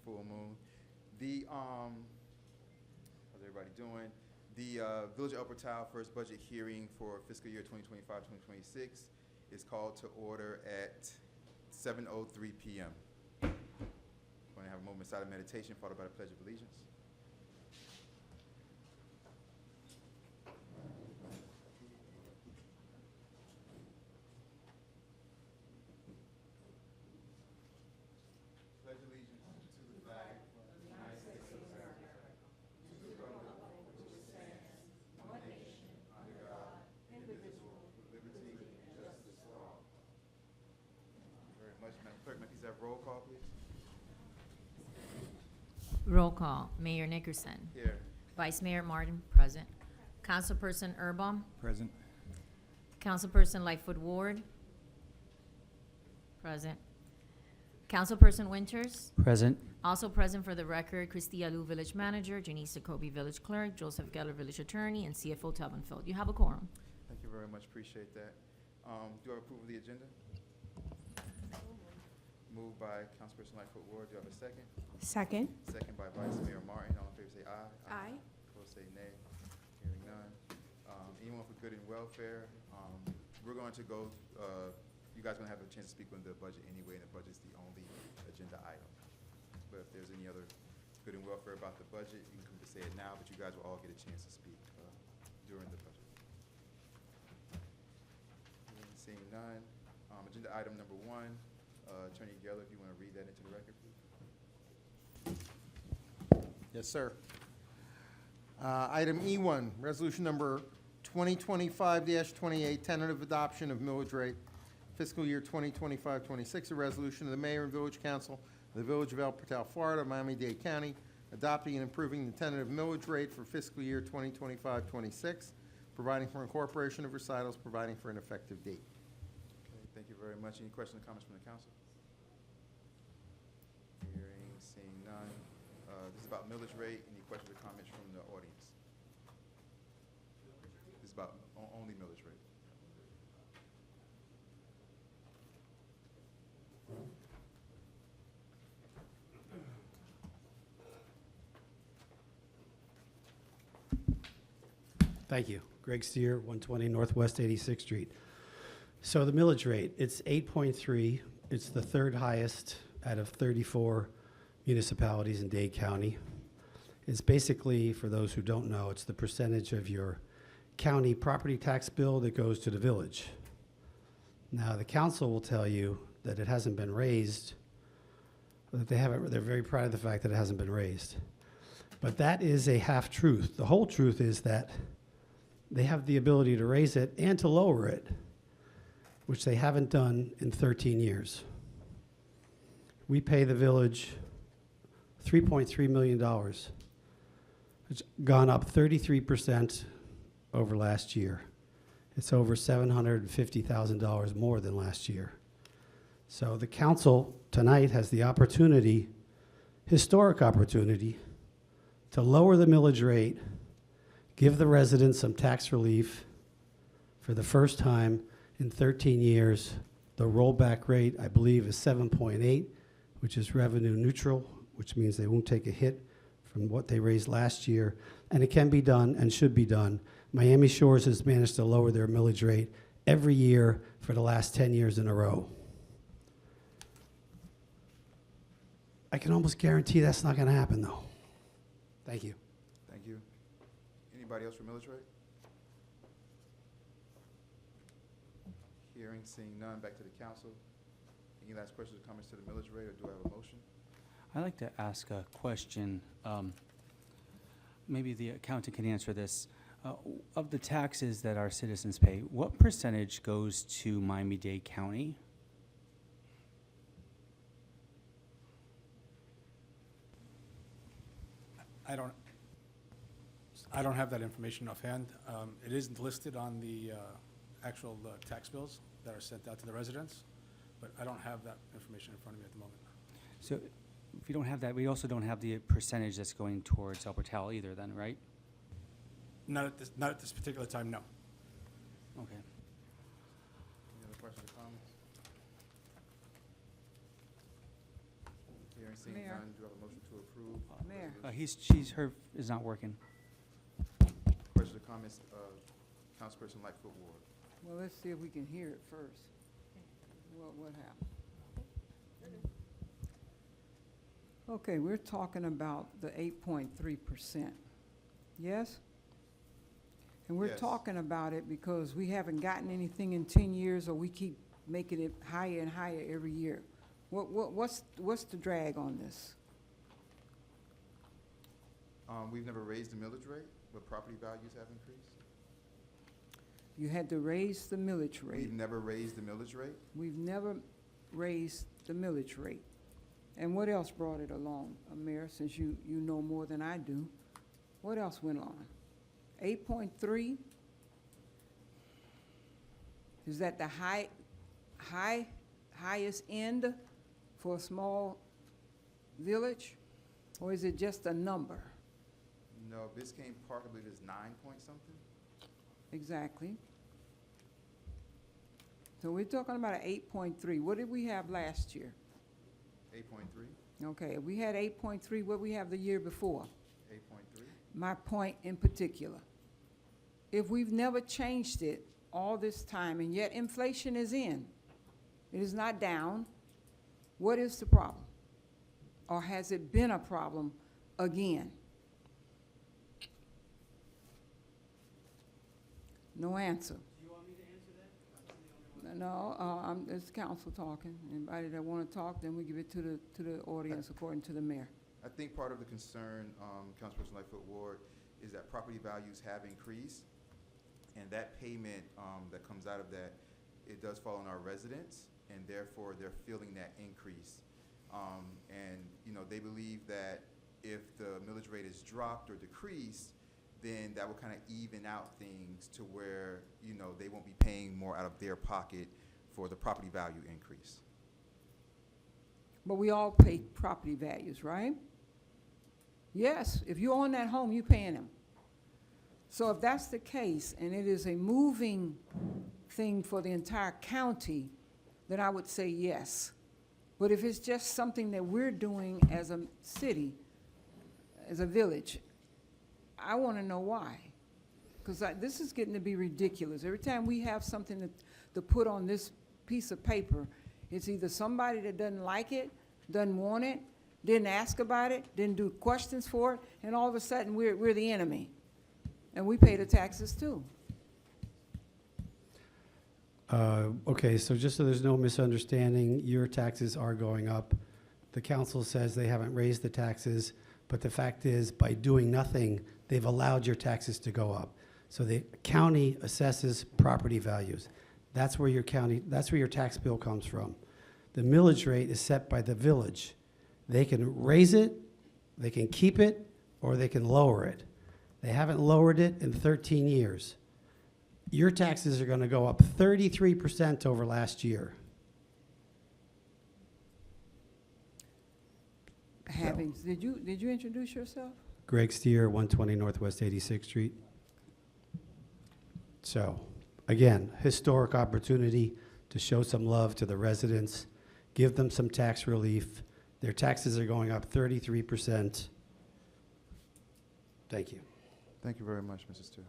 full moon. How's everybody doing? The Village of Upper Tile first budget hearing for fiscal year 2025-2026 is called to order at 7:03 p.m. Going to have a moment of silent meditation followed by the Pledge of Allegiance. Pledge allegiance to the flag of the United States of America, to the republic for which it stands, one nation, under God, indivisible, with liberty and justice for all. Thank you very much, Madam Clerk. May I please have roll call, please? Roll call. Mayor Nickerson. Here. Vice Mayor Martin, present. Councilperson Earlbaum. Present. Councilperson Lightfoot Ward. Present. Councilperson Winters. Present. Also present for the record, Christy Alou, Village Manager, Janice Jacoby, Village Clerk, Joseph Geller, Village Attorney, and CFO Telvin Phil. You have a quorum. Thank you very much. Appreciate that. Do I have approval of the agenda? Moved by Councilperson Lightfoot Ward. Do I have a second? Second. Second by Vice Mayor Martin. All in favor say aye. Aye. Opposed say nay. Hearing none. Anyone for good and welfare? We're going to go, you guys are going to have a chance to speak on the budget anyway, and the budget's the only agenda item. But if there's any other good and welfare about the budget, you can come to say it now, but you guys will all get a chance to speak during the budget. Seeing none. Agenda item number 1, Attorney Geller, if you want to read that into the record, please. Yes, sir. Item E1, resolution number 2025-28, tentative adoption of millage rate, fiscal year 2025-26, a resolution of the mayor and village council of the Village of El Portal, Florida, Miami-Dade County, adopting and improving the tentative millage rate for fiscal year 2025-26, providing for incorporation of recitals, providing for an effective date. Okay, thank you very much. Any questions or comments from the council? Hearing, seeing none. This is about millage rate. Any questions or comments from the audience? This is about only millage rate. Thank you. Greg Steer, 120 Northwest 86th Street. So the millage rate, it's 8.3. It's the third highest out of 34 municipalities in Dade County. It's basically, for those who don't know, it's the percentage of your county property tax bill that goes to the village. Now, the council will tell you that it hasn't been raised, that they're very proud of the fact that it hasn't been raised. But that is a half-truth. The whole truth is that they have the ability to raise it and to lower it, which they haven't done in 13 years. We pay the village $3.3 million. It's gone up 33% over last year. It's over $750,000 more than last year. So the council tonight has the opportunity, historic opportunity, to lower the millage rate, give the residents some tax relief for the first time in 13 years. The rollback rate, I believe, is 7.8, which is revenue neutral, which means they won't take a hit from what they raised last year. And it can be done and should be done. Miami Shores has managed to lower their millage rate every year for the last 10 years in a row. I can almost guarantee that's not going to happen, though. Thank you. Thank you. Anybody else for millage rate? Hearing, seeing none. Back to the council. Any last questions or comments to the millage rate, or do I have a motion? I'd like to ask a question. Maybe the accountant can answer this. Of the taxes that our citizens pay, what percentage goes to Miami-Dade County? I don't have that information offhand. It isn't listed on the actual tax bills that are sent out to the residents, but I don't have that information in front of me at the moment. So if we don't have that, we also don't have the percentage that's going towards El Portal either then, right? Not at this particular time, no. Okay. Any other questions or comments? Hearing, seeing Mayor. none. Do I have a motion approve. Mayor. Her is not working. Questions or comments, Councilperson Lightfoot Ward? Well, let's see if we can hear it first. What happened? Okay, we're talking about the 8.3%. Yes? And we're Yes. talking about it because we haven't gotten anything in 10 years, or we keep making it higher and higher every year. What's the drag on this? We've never raised the millage rate, but property values have increased. You had to raise the millage rate. We've never raised the millage rate. We've never raised the millage rate. And what else brought it along, Mayor, since you know more than I do? What else went on? 8.3? Is that the highest end for a small village? Or is it just a number? No, Biscayne Park, I believe, is 9 point something. Exactly. So we're talking about an 8.3. What did we have last year? 8.3, Okay, we had 8.3. What we have the year before? 8.3. My point in particular. If we've never changed it all this time, and yet inflation is in, it is not down, what is the problem? Or has it been a problem again? No answer. Do you want me to answer that? No, it's council talking. Anybody that want to talk, then we give it to the audience according to the mayor. I think part of the concern, Councilperson Lightfoot Ward, is that property values have increased, and that payment that comes out of that, it does fall on our residents, and therefore they're feeling that increase. And, you know, they believe that if the millage rate is dropped or decreased, then that will kind of even out things to where, you know, they won't be paying more out of their pocket for the property value increase. But we all pay property values, right? Yes, if you own that home, you're paying them. So if that's the case, and it is a moving thing for the entire county, then I would say yes. But if it's just something that we're doing as a city, as a village, I want to know why. Because this is getting to be ridiculous. Every time we have something to put on this piece of paper, it's either somebody that doesn't like it, doesn't want it, didn't ask about it, didn't do questions for it, and all of a sudden we're the enemy. And we pay the taxes too. Okay, so just so there's no misunderstanding, your taxes are going up. The council says they haven't raised the taxes, but the fact is, by doing nothing, they've allowed your taxes to go up. So the county assesses property values. That's where your tax bill comes from. The millage rate is set by the village. They can raise it, they can keep it, or they can lower it. They haven't lowered it in 13 years. Your taxes are going to go up 33% over last year. Did you introduce yourself? Greg Steer, 120 Northwest 86th Street. So, again, historic opportunity to show some love to the residents, give them some tax relief. Their taxes are going up 33%. Thank you. Thank you very much, Mrs. Steer.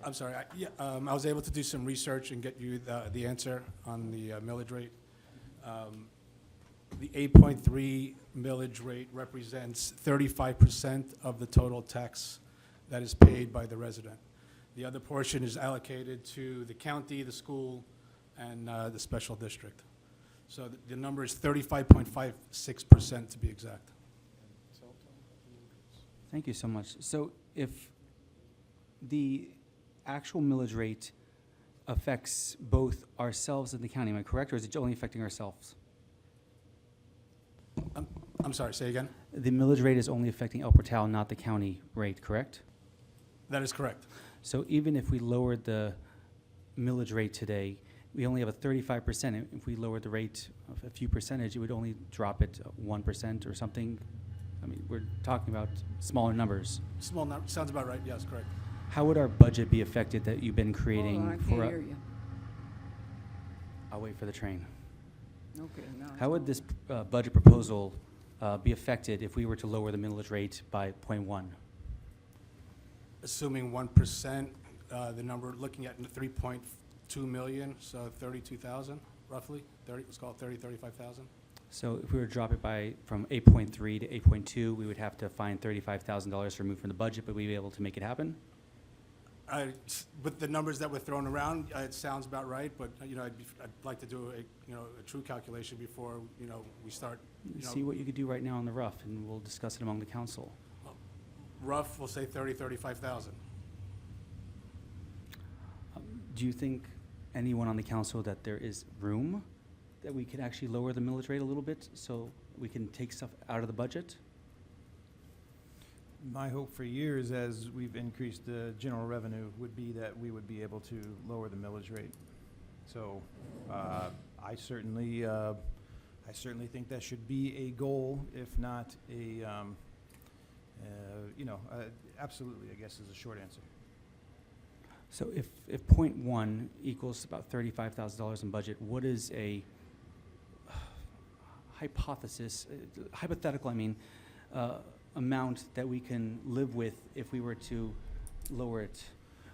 I'm sorry, I was able to do some research and get you the answer on the millage rate. The 8.3 millage rate represents 35% of the total tax that is paid by the resident. The other portion is allocated to the county, the school, and the special district. So the number is 35.56% to be exact. Thank you so much. So if the actual millage rate affects both ourselves and the county, am I correct, or is it only affecting ourselves? I'm sorry, say again? The millage rate is only affecting El Portal, not the county rate, correct? That is correct. So even if we lowered the millage rate today, we only have a 35%. If we lowered the rate of a few percentage, it would only drop it 1% or something. I mean, we're talking about smaller numbers. Small number, sounds about right, yes, correct. How would our budget be affected that you've been creating Hold on, I for? can't hear you. I'll wait for the train. Okay, now. it's How would on. this budget proposal be affected if we were to lower the millage rate by 0.1? Assuming 1%, the number, looking at 3.2 million, so 32,000 roughly, let's call it 35,000. So if we were to drop it from 8.3 to 8.2, we would have to find $35,000 removed from the budget, but we'd be able to make it happen? With the numbers that were thrown around, it sounds about right, but, I'd like to do a true calculation before, we start, See what you could do right now on the rough, and we'll discuss it among the council. rough, we'll say 35,000. Do you think, anyone on the council, that there is room that we could actually lower the millage rate a little bit so we can take stuff out of the budget? My hope for years, as we've increased the general revenue, would be that we would be able to lower the millage rate. So I certainly think that should be a goal, if not a, absolutely, I guess, is a short answer. So if 0.1 equals about $35,000 in budget, what is a hypothetical, amount that we can live with if we were to lower it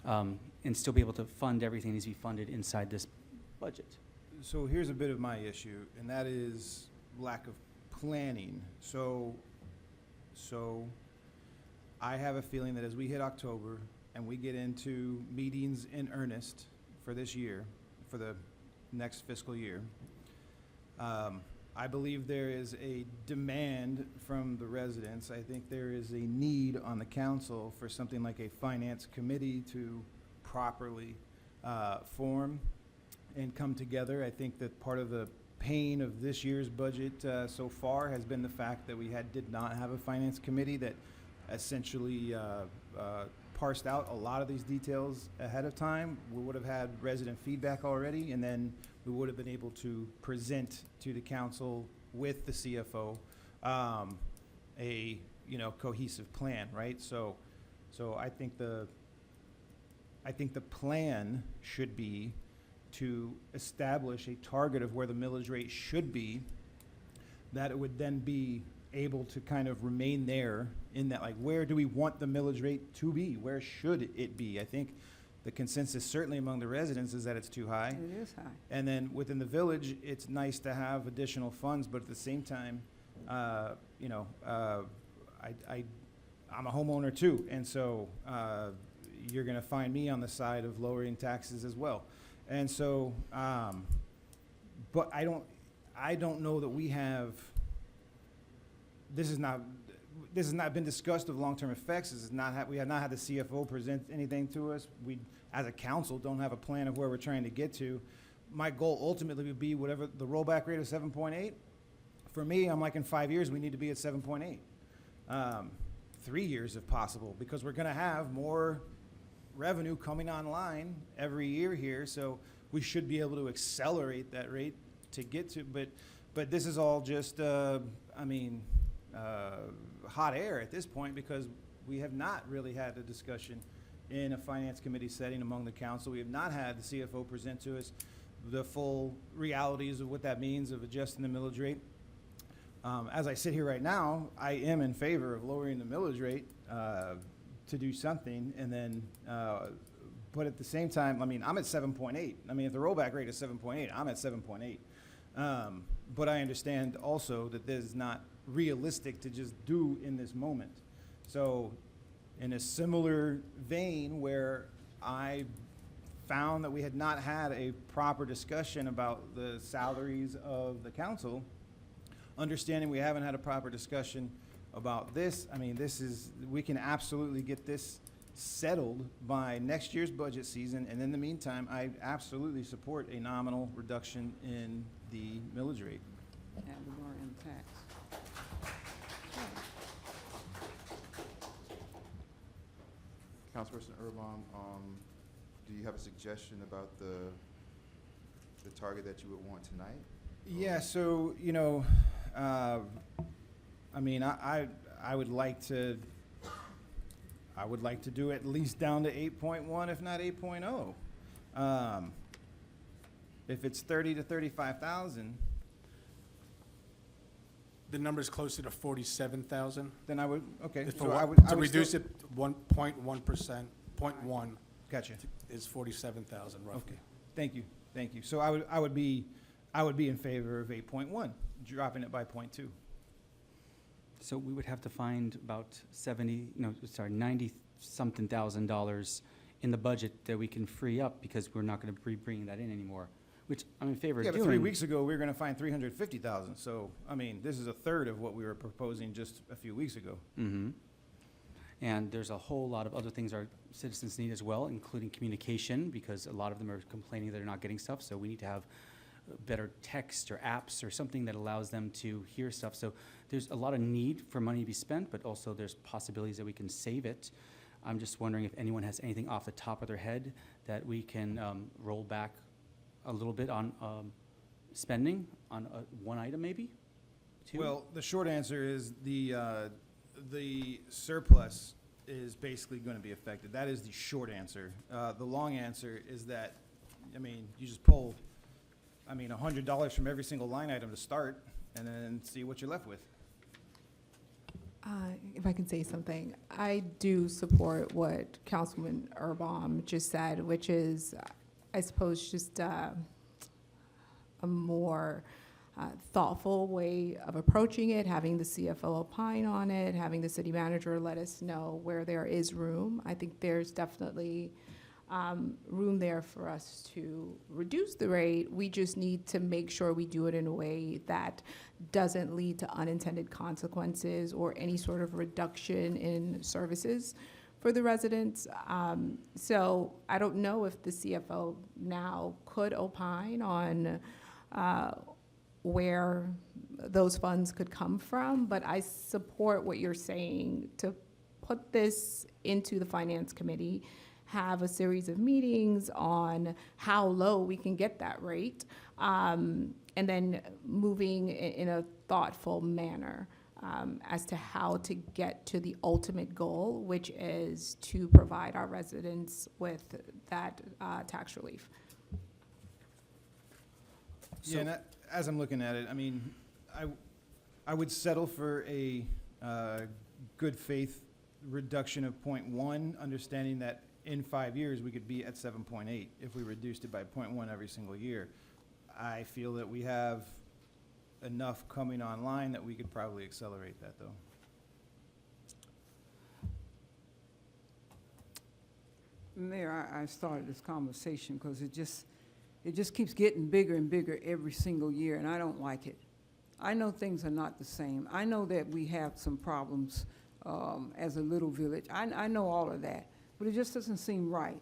and still be able to fund everything that needs to be funded inside this budget? So here's a bit of my issue, and that is lack of planning. So I have a feeling that as we hit October and we get into meetings in earnest for this year, for the next fiscal year, I believe there is a demand from the residents. I think there is a need on the council for something like a finance committee to properly form and come together. I think that part of the pain of this year's budget so far has been the fact that we did not have a finance committee that essentially parsed out a lot of these details ahead of time. We would have had resident feedback already, and then we would have been able to present to the council with the CFO a cohesive plan, right? So I think the plan should be to establish a target of where the millage rate should be, that it would then be able to kind of remain there in that, like, where do we want the millage rate to be? Where should it be? I think the consensus certainly among the residents is that it's too high. It is high. And then within the village, it's nice to have additional funds, but at the same time, I'm a homeowner too, and so you're gonna find me on the side of lowering taxes as well. And so, but I don't know that we have, this has not been discussed of long-term effects. We have not had the CFO present anything to us. We, as a council, don't have a plan of where we're trying to get to. My goal ultimately would be whatever the rollback rate of 7.8. For me, I'm like, in 5 years, we need to be at 7.8. 3 years if possible, because we're gonna have more revenue coming online every year here, so we should be able to accelerate that rate to get to, but this is all just, hot air at this point, because we have not really had a discussion in a finance committee setting among the council. We have not had the CFO present to us the full realities of what that means of adjusting the millage rate. As I sit here right now, I am in favor of lowering the millage rate to do something, and then, but at the same time, I'm at 7.8. If the rollback rate is 7.8, I'm at 7.8. But I understand also that this is not realistic to just do in this moment. So in a similar vein, where I found that we had not had a proper discussion about the salaries of the council, understanding we haven't had a proper discussion about this, we can absolutely get this settled by next year's budget season, and in the meantime, I absolutely support a nominal reduction in the millage rate. Ad valorem tax. Councilperson Erlbaum, do you have a suggestion about the target that you would want tonight? Yeah, so, I would like to do at least down to 8.1, if not 8.0. If it's 30 to 35,000, The number's closer to 47,000. Then I would, okay. If So for I what- would, To I would reduce still- it 1.1%, 0.1 Gotcha. is 47,000 roughly. Okay, thank you, thank you. So I would be in favor of 8.1, dropping it by 0.2. So we would have to find about 90-something thousand dollars in the budget that we can free up because we're not going to be bringing that in anymore, which I'm in favor of Yeah, doing. but 3 weeks ago, we were gonna find 350,000, so, I mean, this is a third of what we were proposing just a few weeks ago. Mm-hmm. And there's a whole lot of other things our citizens need as well, including communication, because a lot of them are complaining they're not getting stuff, so we need to have better text or apps or something that allows them to hear stuff. So there's a lot of need for money to be spent, but also there's possibilities that we can save it. I'm just wondering if anyone has anything off the top of their head that we can roll back a little bit on spending on one item maybe? Two? Well, the short answer is the surplus is basically gonna be affected. That is the short answer. The long answer is that, I mean, you just pull, $100 from every single line item to start, and then see what you're left with. If I can say something, I do support what Councilman Erbaum just said, which is, I suppose, just a more thoughtful way of approaching it, having the CFO opine on it, having the city manager let us know where there is room. I think there's definitely room there for us to reduce the rate. We just need to make sure we do it in a way that doesn't lead to unintended consequences or any sort of reduction in services for the residents. So I don't know if the CFO now could opine on where those funds could come from, but I support what you're saying to put this into the Finance Committee, have a series of meetings on how low we can get that rate, and then moving in a thoughtful manner as to how to get to the ultimate goal, which is to provide our residents with that tax relief. Yeah, and as I'm looking at it, I mean, I would settle for a good faith reduction of 0.1, understanding that in 5 years, we could be at 7.8 if we reduced it by 0.1 every single year. I feel that we have enough coming online that we could probably accelerate that, though. Mayor, I started this conversation because it just keeps getting bigger and bigger every single year, and I don't like it. I know things are not the same. I know that we have some problems as a little village. I know all of that, but it just doesn't seem right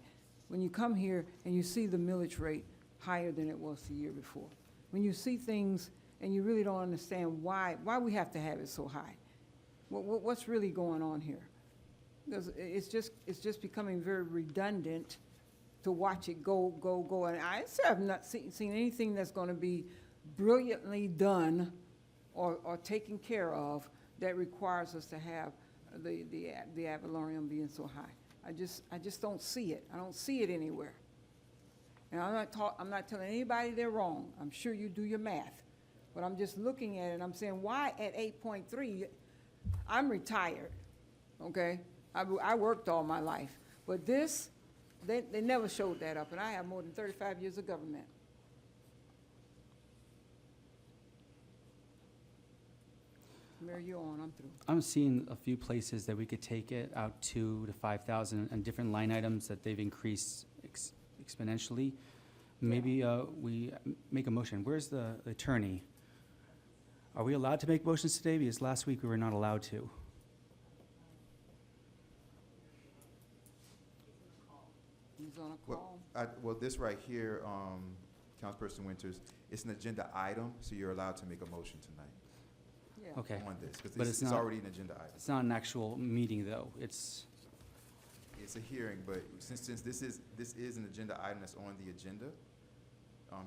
when you come here and you see the millage rate higher than it was the year before. When you see things and you really don't understand why we have to have it so high. What's really going on here? Because it's just becoming very redundant to watch it go. And I have not seen anything that's going to be brilliantly done or taken care of that requires us to have the ad valorem being so high. I just don't see it. I don't see it anywhere. And I'm not telling anybody they're wrong. I'm sure you do your math. But I'm just looking at it, and I'm saying, why at 8.3? I'm retired, okay? I worked all my life. But this, they never showed that up, and I have more than 35 years of government. Mayor, you're on, I'm through. I'm seeing a few places that we could take it out 2,000 to 5,000 and different line items that they've increased exponentially. Maybe we make a motion. Where's the attorney? Are we allowed to make motions today? Because last week we were not allowed to. He's on a call. Well, this right here, Councilperson Winters, it's an agenda item, so you're allowed to make a motion tonight Yeah. Okay. on this, because But it's it's not- already an agenda item. It's not an actual meeting, though. It's, It's a hearing, but since this is an agenda item that's on the agenda,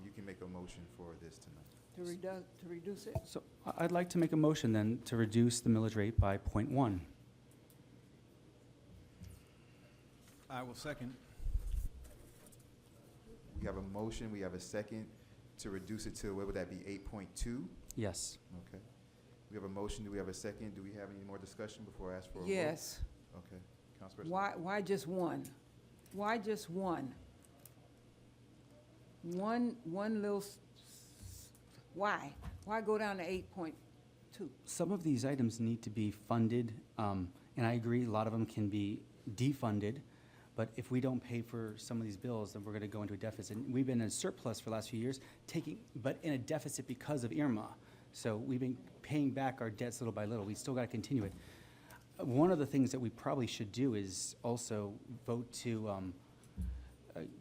you can make a motion for this tonight. To reduce it? so I'd like to make a motion then to reduce the millage rate by 0.1. I will second. We have a motion, we have a second to reduce it to, what would that be, 8.2? Yes. Okay. We have a motion. Do we have a second? Do we have any more discussion before I ask for a vote? Yes. Okay. Councilperson? Why just one? Why just one? One little, why? Why go down to 8.2? Some of these items need to be funded, and I agree, a lot of them can be defunded, but if we don't pay for some of these bills, then we're gonna go into a deficit. And we've been in a surplus for the last few years, but in a deficit because of Irma. So we've been paying back our debts little by little. We still gotta continue it. One of the things that we probably should do is also vote to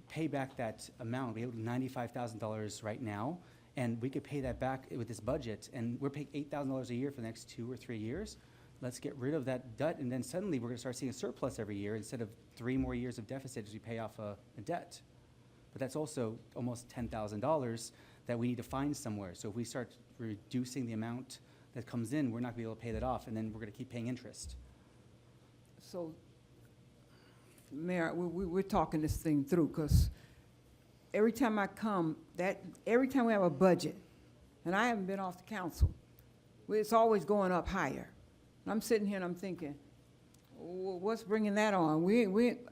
pay back that amount. We have $95,000 right now, and we could pay that back with this budget, and we're paying $8,000 a year for the next 2 or 3 years. Let's get rid of that debt, and then suddenly we're gonna start seeing a surplus every year instead of 3 more years of deficit as we pay off a debt. But that's also almost $10,000 that we need to find somewhere. So if we start reducing the amount that comes in, we're not gonna be able to pay that off, and then we're gonna keep paying interest. So, Mayor, we're talking this thing through, because every time I come, every time we have a budget, and I haven't been off the council, it's always going up higher. And I'm sitting here and I'm thinking, what's bringing that on?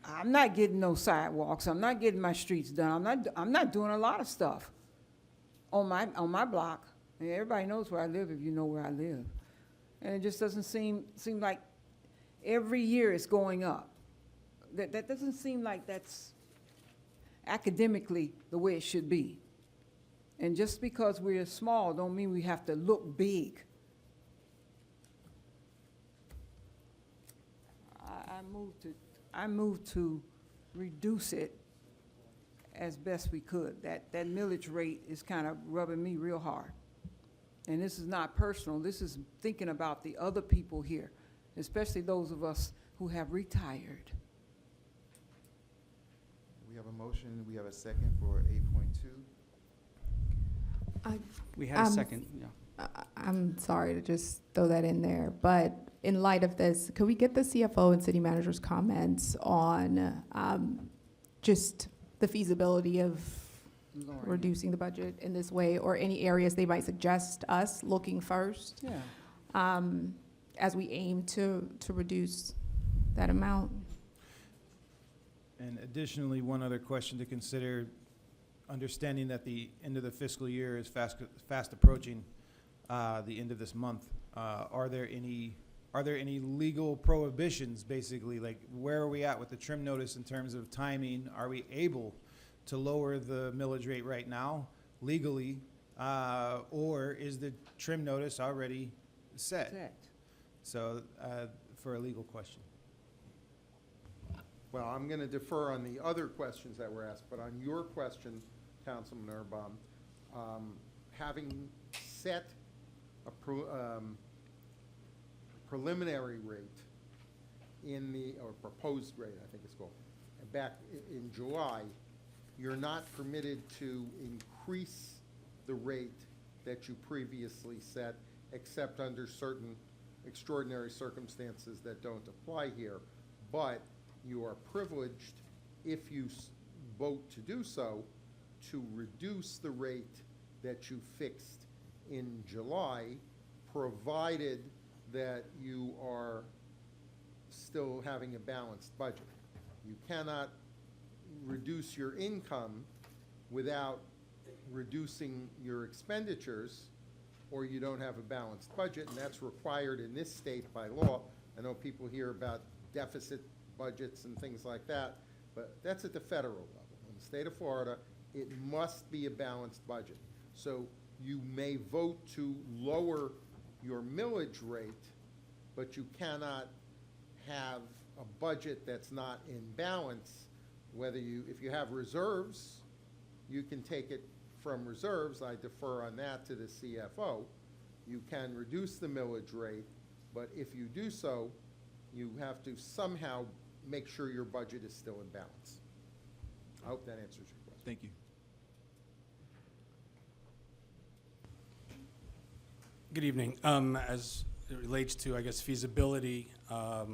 I'm not getting no sidewalks, I'm not getting my streets done, I'm not doing a lot of stuff on my block. And everybody knows where I live if you know where I live. And it just doesn't seem like every year it's going up. That doesn't seem like that's academically the way it should be. And just because we're small don't mean we have to look big. I moved to reduce it as best we could. That millage rate is kind of rubbing me real hard. And this is not personal, this is thinking about the other people here, especially those of us who have retired. We have a motion. We have a second for 8.2. We had a second, yeah. I'm sorry to just throw that in there, but in light of this, could we get the CFO and city manager's comments on just the feasibility of Lord. reducing the budget in this way, or any areas they might suggest us looking first Yeah. as we aim to reduce that amount? And additionally, one other question to consider, understanding that the end of the fiscal year is fast approaching, the end of this month. Are there any legal prohibitions, basically? Like, where are we at with the trim notice in terms of timing? Are we able to lower the millage rate right now legally, or is the trim notice already set? So, for a legal question. Well, I'm going to defer on the other questions that were asked, but on your question, Councilman Erbaum, having set a preliminary rate or proposed rate, I think it's called, back in July, you're not permitted to increase the rate that you previously set, except under certain extraordinary circumstances that don't apply here. But you are privileged, if you vote to do so, to reduce the rate that you fixed in July, provided that you are still having a balanced budget. You cannot reduce your income without reducing your expenditures, or you don't have a balanced budget, and that's required in this state by law. I know people hear about deficit budgets and things like that, but that's at the federal level. In the state of Florida, it must be a balanced budget. So you may vote to lower your millage rate, but you cannot have a budget that's not in balance. If you have reserves, you can take it from reserves. I defer on that to the CFO. You can reduce the millage rate, but if you do so, you have to somehow make sure your budget is still in balance. I hope that answers your question. Thank you. Good evening. As it relates to, I guess, feasibility, I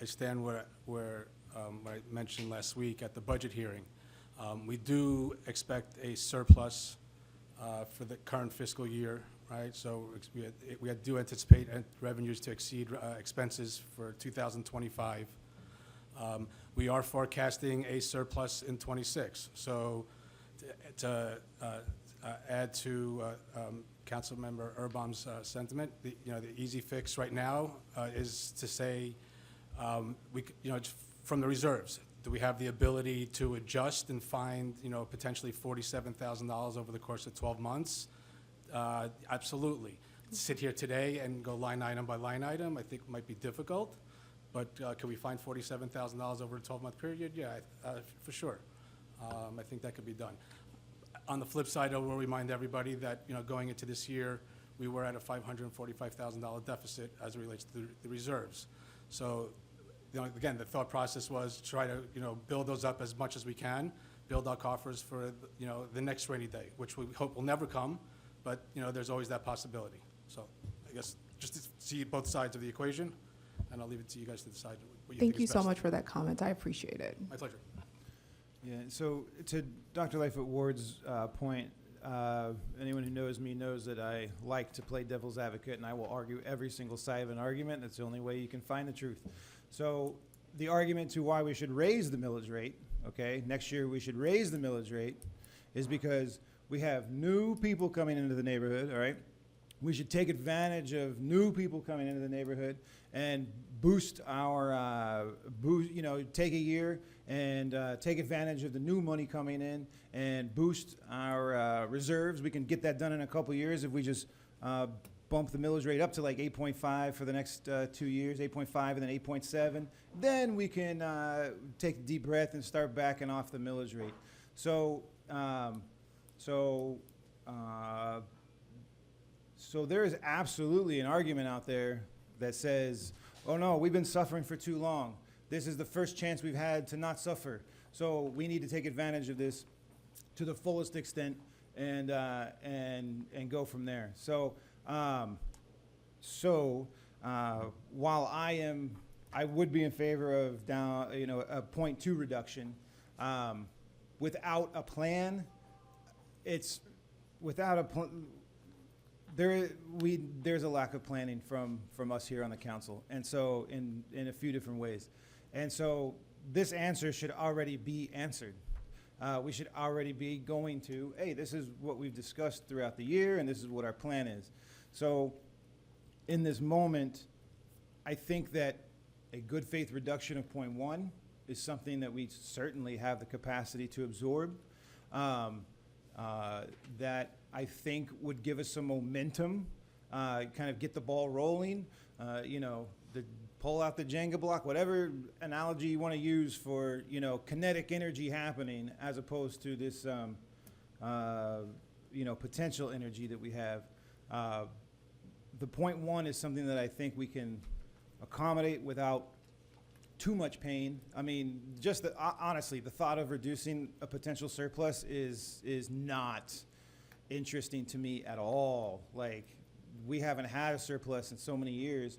stand where I mentioned last week at the budget hearing. We do expect a surplus for the current fiscal year. right? So we do anticipate revenues to exceed expenses for 2025. We are forecasting a surplus in '26. So to add to Councilmember Urban's sentiment, the easy fix right now is to say, from the reserves, do we have the ability to adjust and find, potentially $47,000 over the course of 12 months? Absolutely. Sit here today and go line item by line item, I think might be difficult, but can we find $47,000 over a 12-month period? Yeah, for sure. I think that could be done. On the flip side, I will remind everybody that, going into this year, we were at a $545,000 deficit as it relates to the reserves. So, again, the thought process was try to, build those up as much as we can, build our coffers for, the next rainy day, which we hope will never come, but, there's always that possibility. So I guess just to see both sides of the equation, and I'll leave it to you guys to decide what you think Thank you is so best. much for that comment. I appreciate it. My pleasure. Yeah, so to Dr. Lightfoot Ward's point, anyone who knows me knows that I like to play devil's advocate, and I will argue every single side of an argument. That's the only way you can find the truth. So the argument to why we should raise the millage rate, okay, next year we should raise the millage rate, is because we have new people coming into the neighborhood, all right? We should take advantage of new people coming into the neighborhood and boost our, take a year and take advantage of the new money coming in and boost our reserves. We can get that done in a couple years if we just bump the millage rate up to like 8.5 for the next 2 years, 8.5 and then 8.7. Then we can take a deep breath and start backing off the millage rate. So there is absolutely an argument out there that says, oh no, we've been suffering for too long. This is the first chance we've had to not suffer. So we need to take advantage of this to the fullest extent and go from there. So while I would be in favor of a 0.2 reduction, without a plan, there's a lack of planning from us here on the council, and so in a few different ways. And so this answer should already be answered. We should already be going to, hey, this is what we've discussed throughout the year, and this is what our plan is. So in this moment, I think that a good faith reduction of 0.1 is something that we certainly have the capacity to absorb. That I think would give us some momentum, kind of get the ball rolling, pull out the Jenga block, whatever analogy you want to use for, kinetic energy happening as opposed to this, potential energy that we have. The 0.1 is something that I think we can accommodate without too much pain. I mean, just honestly, the thought of reducing a potential surplus is not interesting to me at all. Like, we haven't had a surplus in so many years,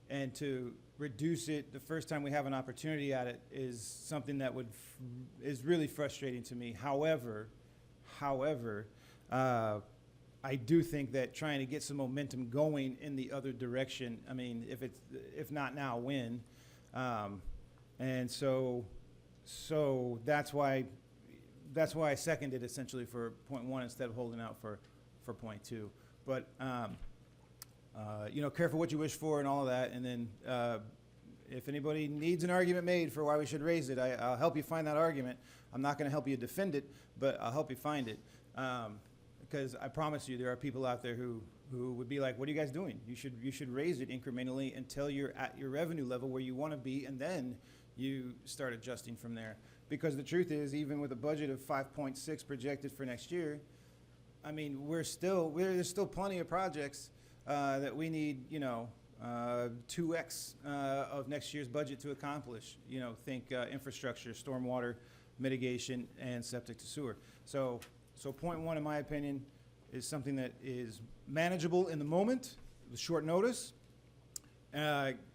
and to reduce it the first time we have an opportunity at it is something that is really frustrating to me. However, I do think that trying to get some momentum going in the other direction, I mean, if not now, when? And so that's why I seconded essentially for 0.1 instead of holding out for 0.2. But careful what you wish for and all of that. And then if anybody needs an argument made for why we should raise it, I'll help you find that argument. I'm not going to help you defend it, but I'll help you find it. Because I promise you, there are people out there who would be like, what are you guys doing? You should raise it incrementally until you're at your revenue level where you want to be, and then you start adjusting from there. Because the truth is, even with a budget of 5.6 projected for next year, I mean, there's still plenty of projects that we need, 2x of next year's budget to accomplish. Think infrastructure, stormwater mitigation, and septic to sewer. So 0.1, in my opinion, is something that is manageable in the moment with short notice,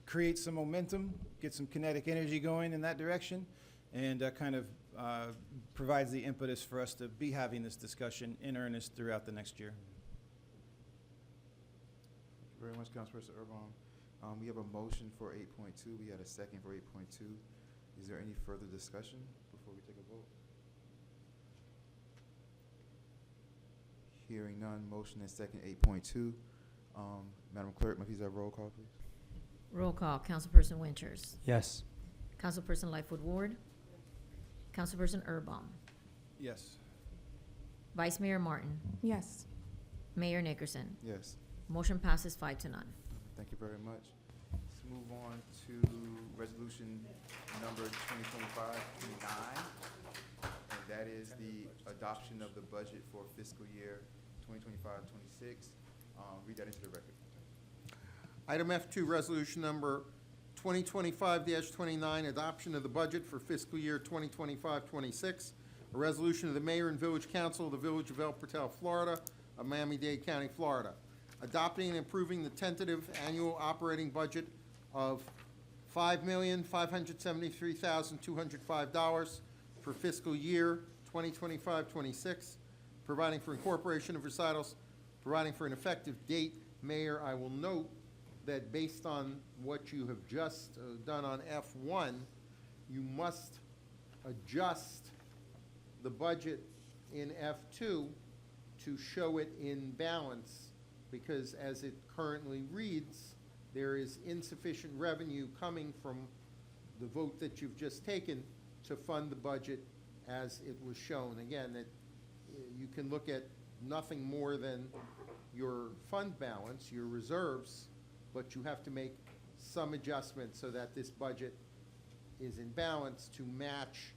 create some momentum, get some kinetic energy going in that direction, and kind of provides the impetus for us to be having this discussion in earnest throughout the next year. very much, Councilperson Urban. We have a motion for 8.2. We had a second for 8.2. Is there any further discussion before we take a vote? Hearing none, motion and second 8.2. Madam Clerk, may I please have roll call, please? Roll call. Councilperson Winters. Yes. Councilperson Lightfoot Ward. Councilperson Urban. Yes. Vice Mayor Martin. Yes. Mayor Nickerson. Yes. Motion passes 5-0. Thank you very much. Let's move on to resolution number 2025-29. And that is the adoption of the budget for fiscal year 2025-26. Read that into the record. Item F2, resolution number 2025-29, adoption of the budget for fiscal year 2025-26. A resolution of the mayor and village council of the village of El Portal, Florida, of Miami-Dade County, Florida, adopting and improving the tentative annual operating budget of $5,573,205 for fiscal year 2025-26, providing for incorporation of recitals, providing for an effective date. Mayor, I will note that based on what you have just done on F1, you must adjust the budget in F2 to show it in balance, because as it currently reads, there is insufficient revenue coming from the vote that you've just taken to fund the budget as it was shown. Again, that you can look at nothing more than your fund balance, your reserves, but you have to make some adjustments so that this budget is in balance to match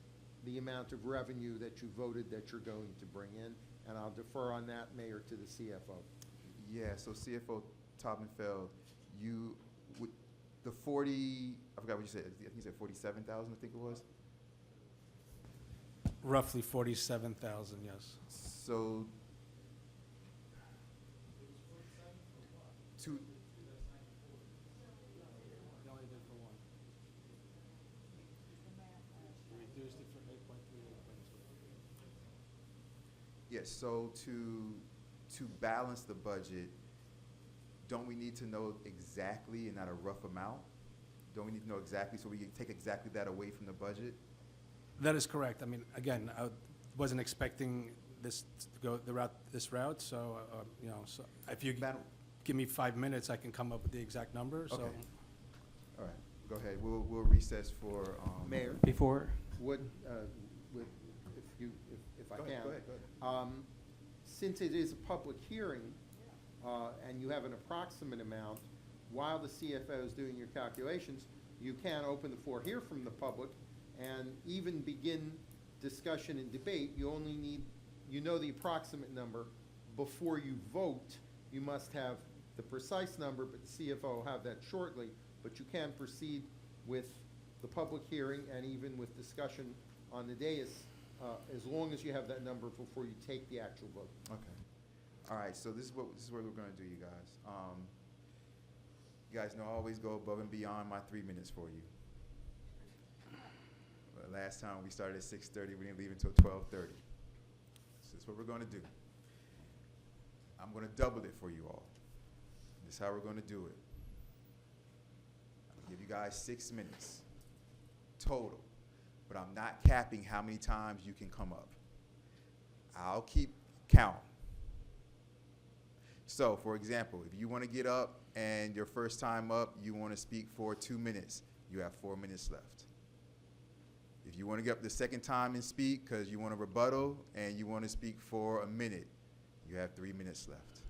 the amount of revenue that you voted that you're going to bring in. And I'll defer on that, Mayor, to the CFO. Yeah, so CFO Taubenfeld, you, would, the 40, I forgot what you said, I think you said 47,000, I think it was? Roughly 47,000, yes. So, to, yes, so to balance the budget, don't we need to know exactly and not a rough amount? Don't we need to know exactly so we can take exactly that away from the budget? That is correct. I mean, again, I wasn't expecting this to go this route, so, you know, so if you Madam- give me 5 minutes, I can come up with the exact number, so. Okay. All right, go ahead. We'll recess for, Mayor, Before, what, if I Go can. ahead, go ahead, go ahead. Since it is a public hearing, and you have an approximate amount, while the CFO is doing your calculations, you can open the floor, hear from the public, and even begin discussion and debate. You only need, you know the approximate number. Before you vote, you must have the precise number, but the CFO will have that shortly. But you can proceed with the public hearing and even with discussion on the dais, as long as you have that number before you take the actual vote. Okay. All right, so this is what we're gonna do, you guys. You guys know I always go above and beyond my 3 minutes for you. But last time we started at 6:30, we didn't leave until 12:30. So this is what we're gonna do. I'm gonna double it for you all. This is how we're gonna do it. I'll give you guys 6 minutes total, but I'm not capping how many times you can come up. I'll keep count. So, for example, if you want to get up and your first time up, you want to speak for 2 minutes, you have 4 minutes left. If you want to get up the second time and speak because you want to rebuttal and you want to speak for a minute, you have 3 minutes left.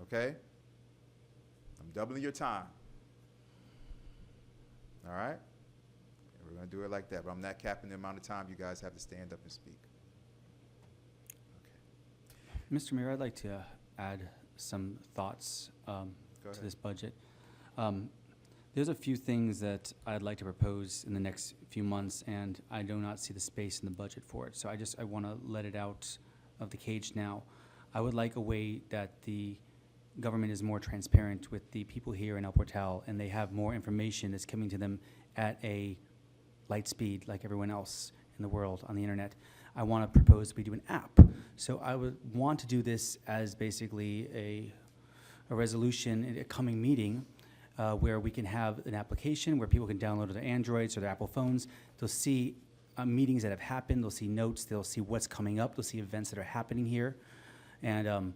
Okay? I'm doubling your time. All right? And we're going to do it like that, but I'm not capping the amount of time you guys have to stand up and speak. Mr. Mayor, I'd like to add some thoughts Go to ahead. this budget. There's a few things that I'd like to propose in the next few months, and I do not see the space in the budget for it. So I want to let it out of the cage now. I would like a way that the government is more transparent with the people here in El Portal, and they have more information that's coming to them at a light speed like everyone else in the world on the internet. I want to propose we do an app. So I would want to do this as basically a resolution in a coming meeting where we can have an application where people can download their Androids or their Apple phones. They'll see meetings that have happened, they'll see notes, they'll see what's coming up, they'll see events that are happening here. And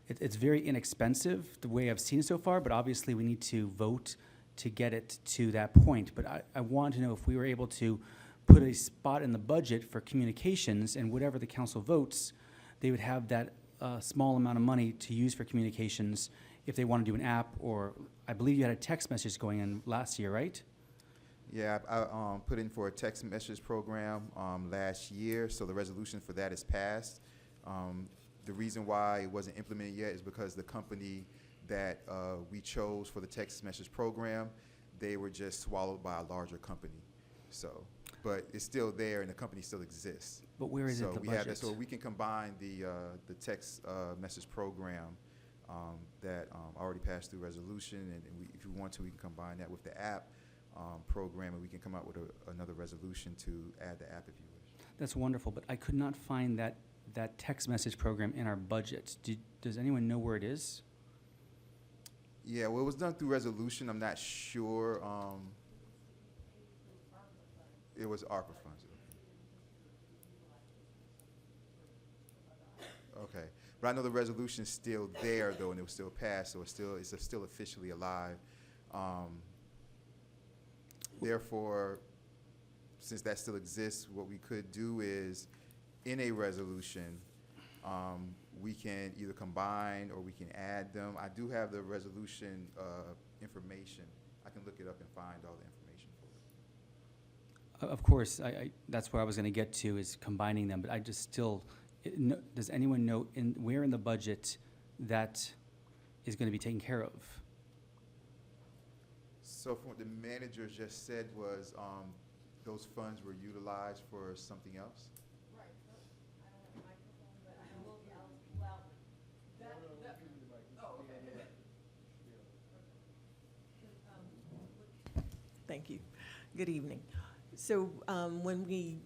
it's very inexpensive, the way I've seen it so far, but obviously we need to vote to get it to that point. But I want to know if we were able to put a spot in the budget for communications, and whatever the council votes, they would have that small amount of money to use for communications if they want to do an app, or I believe you had a text message going in last year, right? Yeah, I put in for a text message program last year, so the resolution for that is passed. The reason why it wasn't implemented yet is because the company that we chose for the text message program, they were just swallowed by a larger company. So, but it's still there and the company still exists. But where is it in the So we have that, budget? so we can combine the text message program that already passed through resolution, and if you want to, we can combine that with the app program, and we can come out with another resolution to add the app if you wish. That's wonderful, but I could not find that text message program in our budget. Does anyone know where it is? Yeah, well, it was done through resolution. I'm not sure. It was ARPA funds. Okay, but I know the resolution's still there though, and it was still passed, so it's still officially alive. Therefore, since that still exists, what we could do is, in a resolution, we can either combine or we can add them. I do have the resolution information. I can look it up and find all the information for it. Of course, that's where I was going to get to, is combining them, but I just still, does anyone know where in the budget that is going to be taken care of? So from what the manager just said was, those funds were utilized for something else? Thank you. Good evening. So when we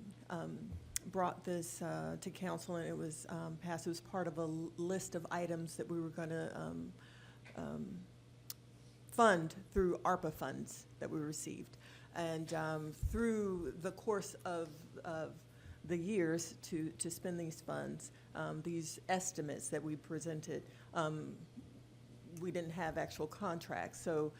brought this to council and it was passed, it was part of a list of items that we were going to fund through ARPA funds that we received. And through the course of the years to spend these funds, these estimates that we presented, we didn't have actual contracts. So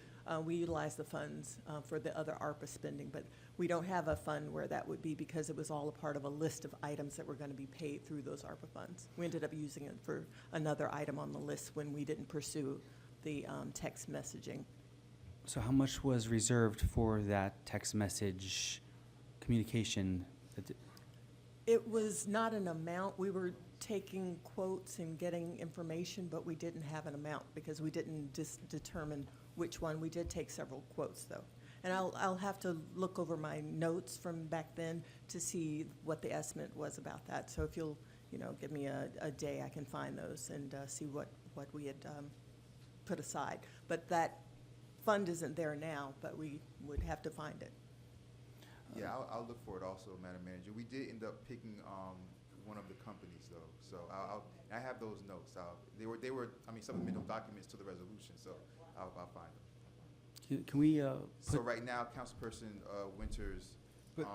we utilized the funds for the other ARPA spending, but we don't have a fund where that would be because it was all a part of a list of items that were going to be paid through those ARPA funds. We ended up using it for another item on the list when we didn't pursue the text messaging. So how much was reserved for that text message communication? It was not an amount. We were taking quotes and getting information, but we didn't have an amount because we didn't determine which one. We did take several quotes, though. And I'll have to look over my notes from back then to see what the estimate was about that. So if you'll, give me a day, I can find those and see what we had put aside. But that fund isn't there now, but we would have to find it. Yeah, I'll look for it also, Madam Manager. We did end up picking one of the companies though, so I have those notes. They were supplemental documents to the resolution, so I'll find them. Can we So put, right now, Councilperson Winters, But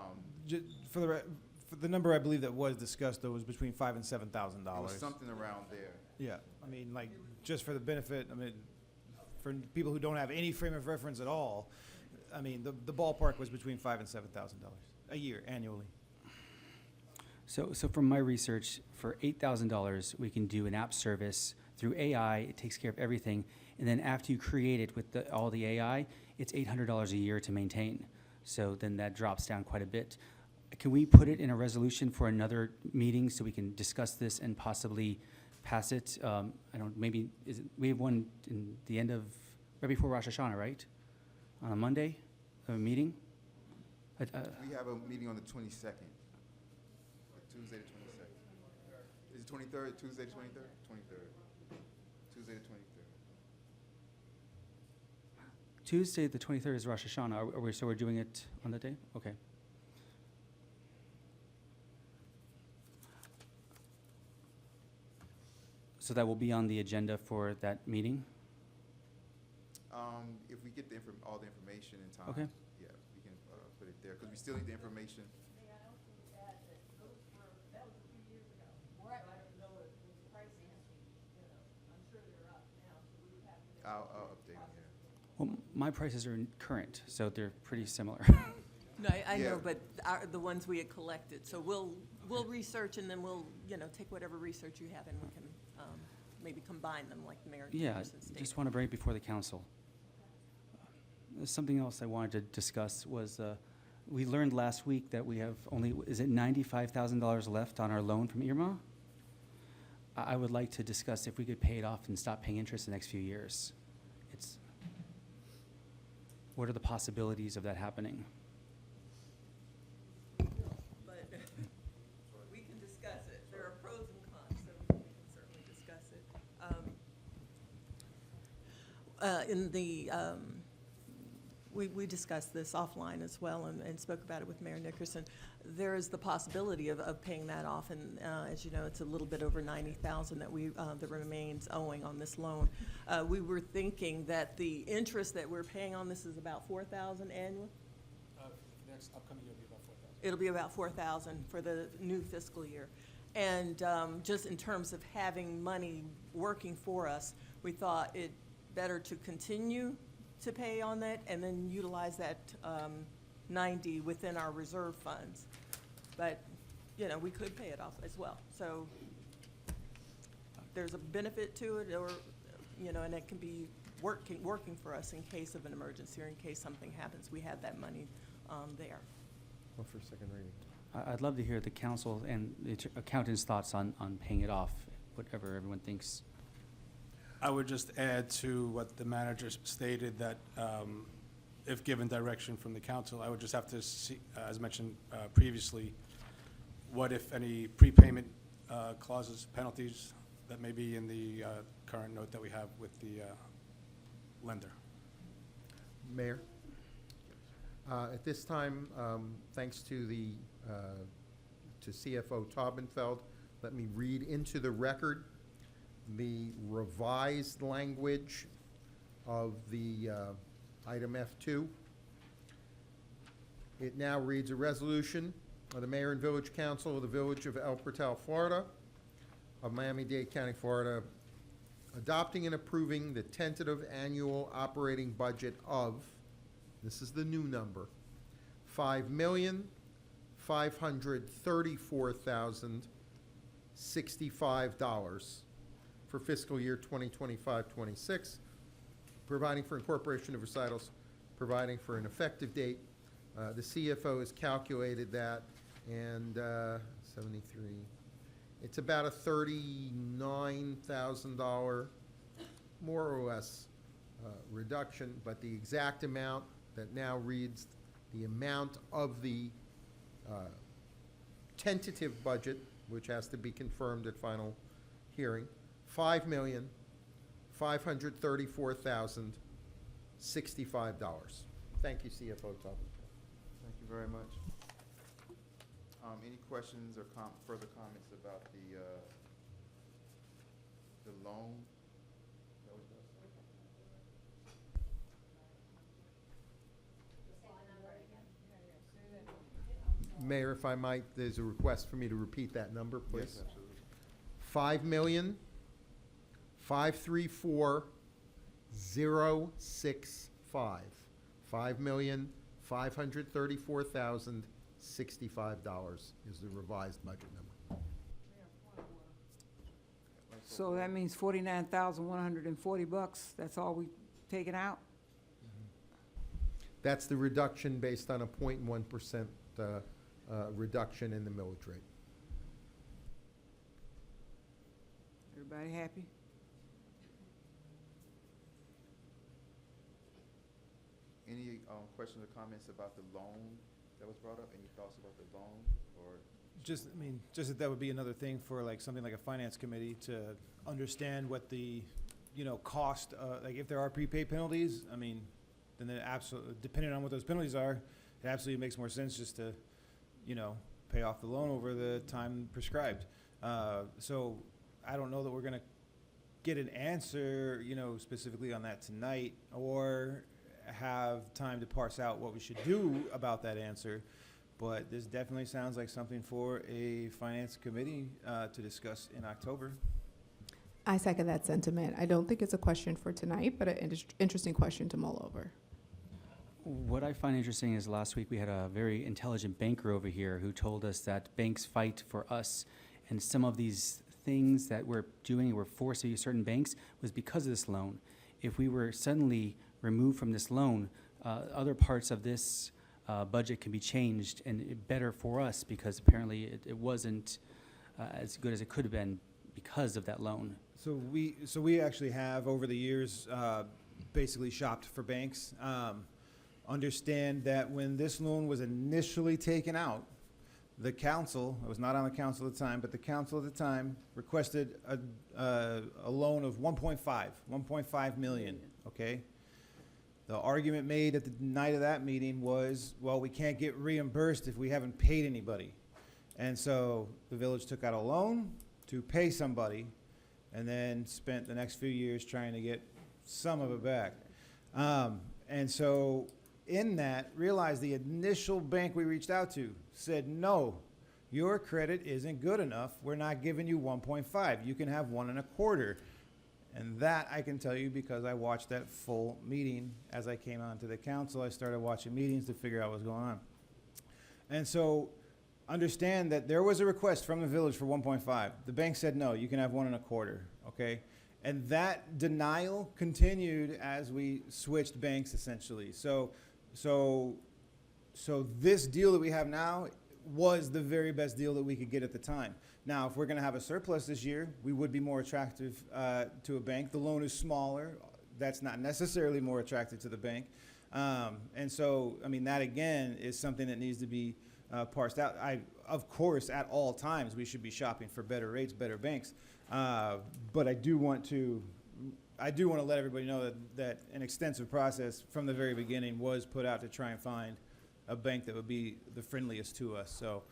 for the number I believe that was discussed, though, was between $5,000 and $7,000. it was something around there. Yeah, just for the benefit, for people who don't have any frame of reference at all, the ballpark was between $5,000 and $7,000 a year, annually. so from my research, for $8,000, we can do an app service through AI. It takes care of everything. And then after you create it with all the AI, it's $800 a year to maintain. So then that drops down quite a bit. Can we put it in a resolution for another meeting so we can discuss this and possibly pass it? We have one in the end of, right before Rosh Hashanah, right? On a Monday, a meeting? We have a meeting on the 22nd, Tuesday the 22nd. Is it 23rd, Tuesday the 23rd? 23rd. Tuesday the 23rd. Tuesday, the 23rd is Rosh Hashanah. So we're doing it on that day? Okay. So that will be on the agenda for that meeting? If we get all the information in time. Okay. Yeah, we can, put it there, because we still need the information. I'll update them here. Well, my prices are current, so they're pretty similar. No, I Yeah. know, but the ones we had collected, so we'll research and then we'll, take whatever research you have and we can maybe combine them like Mayor Yeah, Dickerson stated. just want to bring it before the council. Something else I wanted to discuss was, we learned last week that we have only, is it $95,000 left on our loan from Irma? I would like to discuss if we could pay it off and stop paying interest the next few years. What are the possibilities of that happening? But we can discuss it. There are pros and cons, so we can certainly discuss it. We discussed this offline as well and spoke about it with Mayor Nickerson. There is the possibility of paying that off, and as you know, it's a little bit over $90,000 that remains owing on this loan. We were thinking that the interest that we're paying on this is about $4,000 annually. Next upcoming year will be about 4,000. It'll be about $4,000 for the new fiscal year. And just in terms of having money working for us, we thought it better to continue to pay on that and then utilize that 90 within our reserve funds. But, we could pay it off as well. So there's a benefit to it, or, and it can be working for us in case of an emergency or in case something happens. We have that money there. Well, for second reading. I'd love to hear the council and the accountant's thoughts on paying it off, whatever everyone thinks. I would just add to what the manager stated, that if given direction from the council, I would just have to see, as mentioned previously, what if any prepayment clauses, penalties that may be in the current note that we have with the lender. Mayor? At this time, thanks to to CFO Taubenfeld, let me read into the record the revised language of the item F2. It now reads, a resolution of the Mayor and Village Council of the Village of El Portal, Florida, of Miami-Dade County, Florida, adopting and approving the tentative annual operating budget of, this is the new number, $5,534,065 for fiscal year 2025-26, providing for incorporation of recitals, providing for an effective date. The CFO has calculated that, and 73, it's about a $39,000, more or less, reduction, but the exact amount that now reads the amount of the tentative budget, which has to be confirmed at final hearing, $5,534,065. Thank you, CFO Tubman. Thank you very much. Any questions or further comments about the loan? That was Mayor, if I might, there's a request for me to repeat that number, please. Yes, absolutely. 5,534,065. $5,534,065 is the revised budget number. So that means $49,140, that's all we taking out? That's the reduction based on a 0.1% reduction in the millage rate. Everybody happy? Any questions or comments about the loan that was brought up? Any thoughts about the loan, or? Just that would be another thing for like something like a finance committee to understand what the, cost, like if there are prepaid penalties, then it absolutely, depending on what those penalties are, it absolutely makes more sense just to, pay off the loan over the time prescribed. So I don't know that we're gonna get an answer, specifically on that tonight, or have time to parse out what we should do about that answer. But this definitely sounds like something for a finance committee to discuss in October. I second that sentiment. I don't think it's a question for tonight, but an interesting question to mull over. What I find interesting is last week we had a very intelligent banker over here who told us that banks fight for us, and some of these things that we're doing, we're forced to use certain banks, was because of this loan. If we were suddenly removed from this loan, other parts of this budget can be changed and better for us, because apparently it wasn't as good as it could have been because of that loan. So we actually have, over the years, basically shopped for banks. Understand that when this loan was initially taken out, the council, I was not on the council at the time, but the council at the time requested a loan of 1.5 million, okay? The argument made at the night of that meeting was, well, we can't get reimbursed if we haven't paid anybody. And so the village took out a loan to pay somebody, and then spent the next few years trying to get some of it back. And so in that, realized the initial bank we reached out to said, no, your credit isn't good enough. We're not giving you 1.5. You can have 1.25. And that I can tell you because I watched that full meeting. As I came onto the council, I started watching meetings to figure out what's going on. And so understand that there was a request from the village for 1.5. The bank said, no, you can have 1.25, okay? And that denial continued as we switched banks, essentially. So this deal that we have now was the very best deal that we could get at the time. Now, if we're going to have a surplus this year, we would be more attractive to a bank. The loan is smaller. That's not necessarily more attractive to the bank. And so, I mean, that again is something that needs to be parsed out. Of course, at all times, we should be shopping for better rates, better banks. But I do want to let everybody know that an extensive process from the very beginning was put out to try and find a bank that would be the friendliest to us. So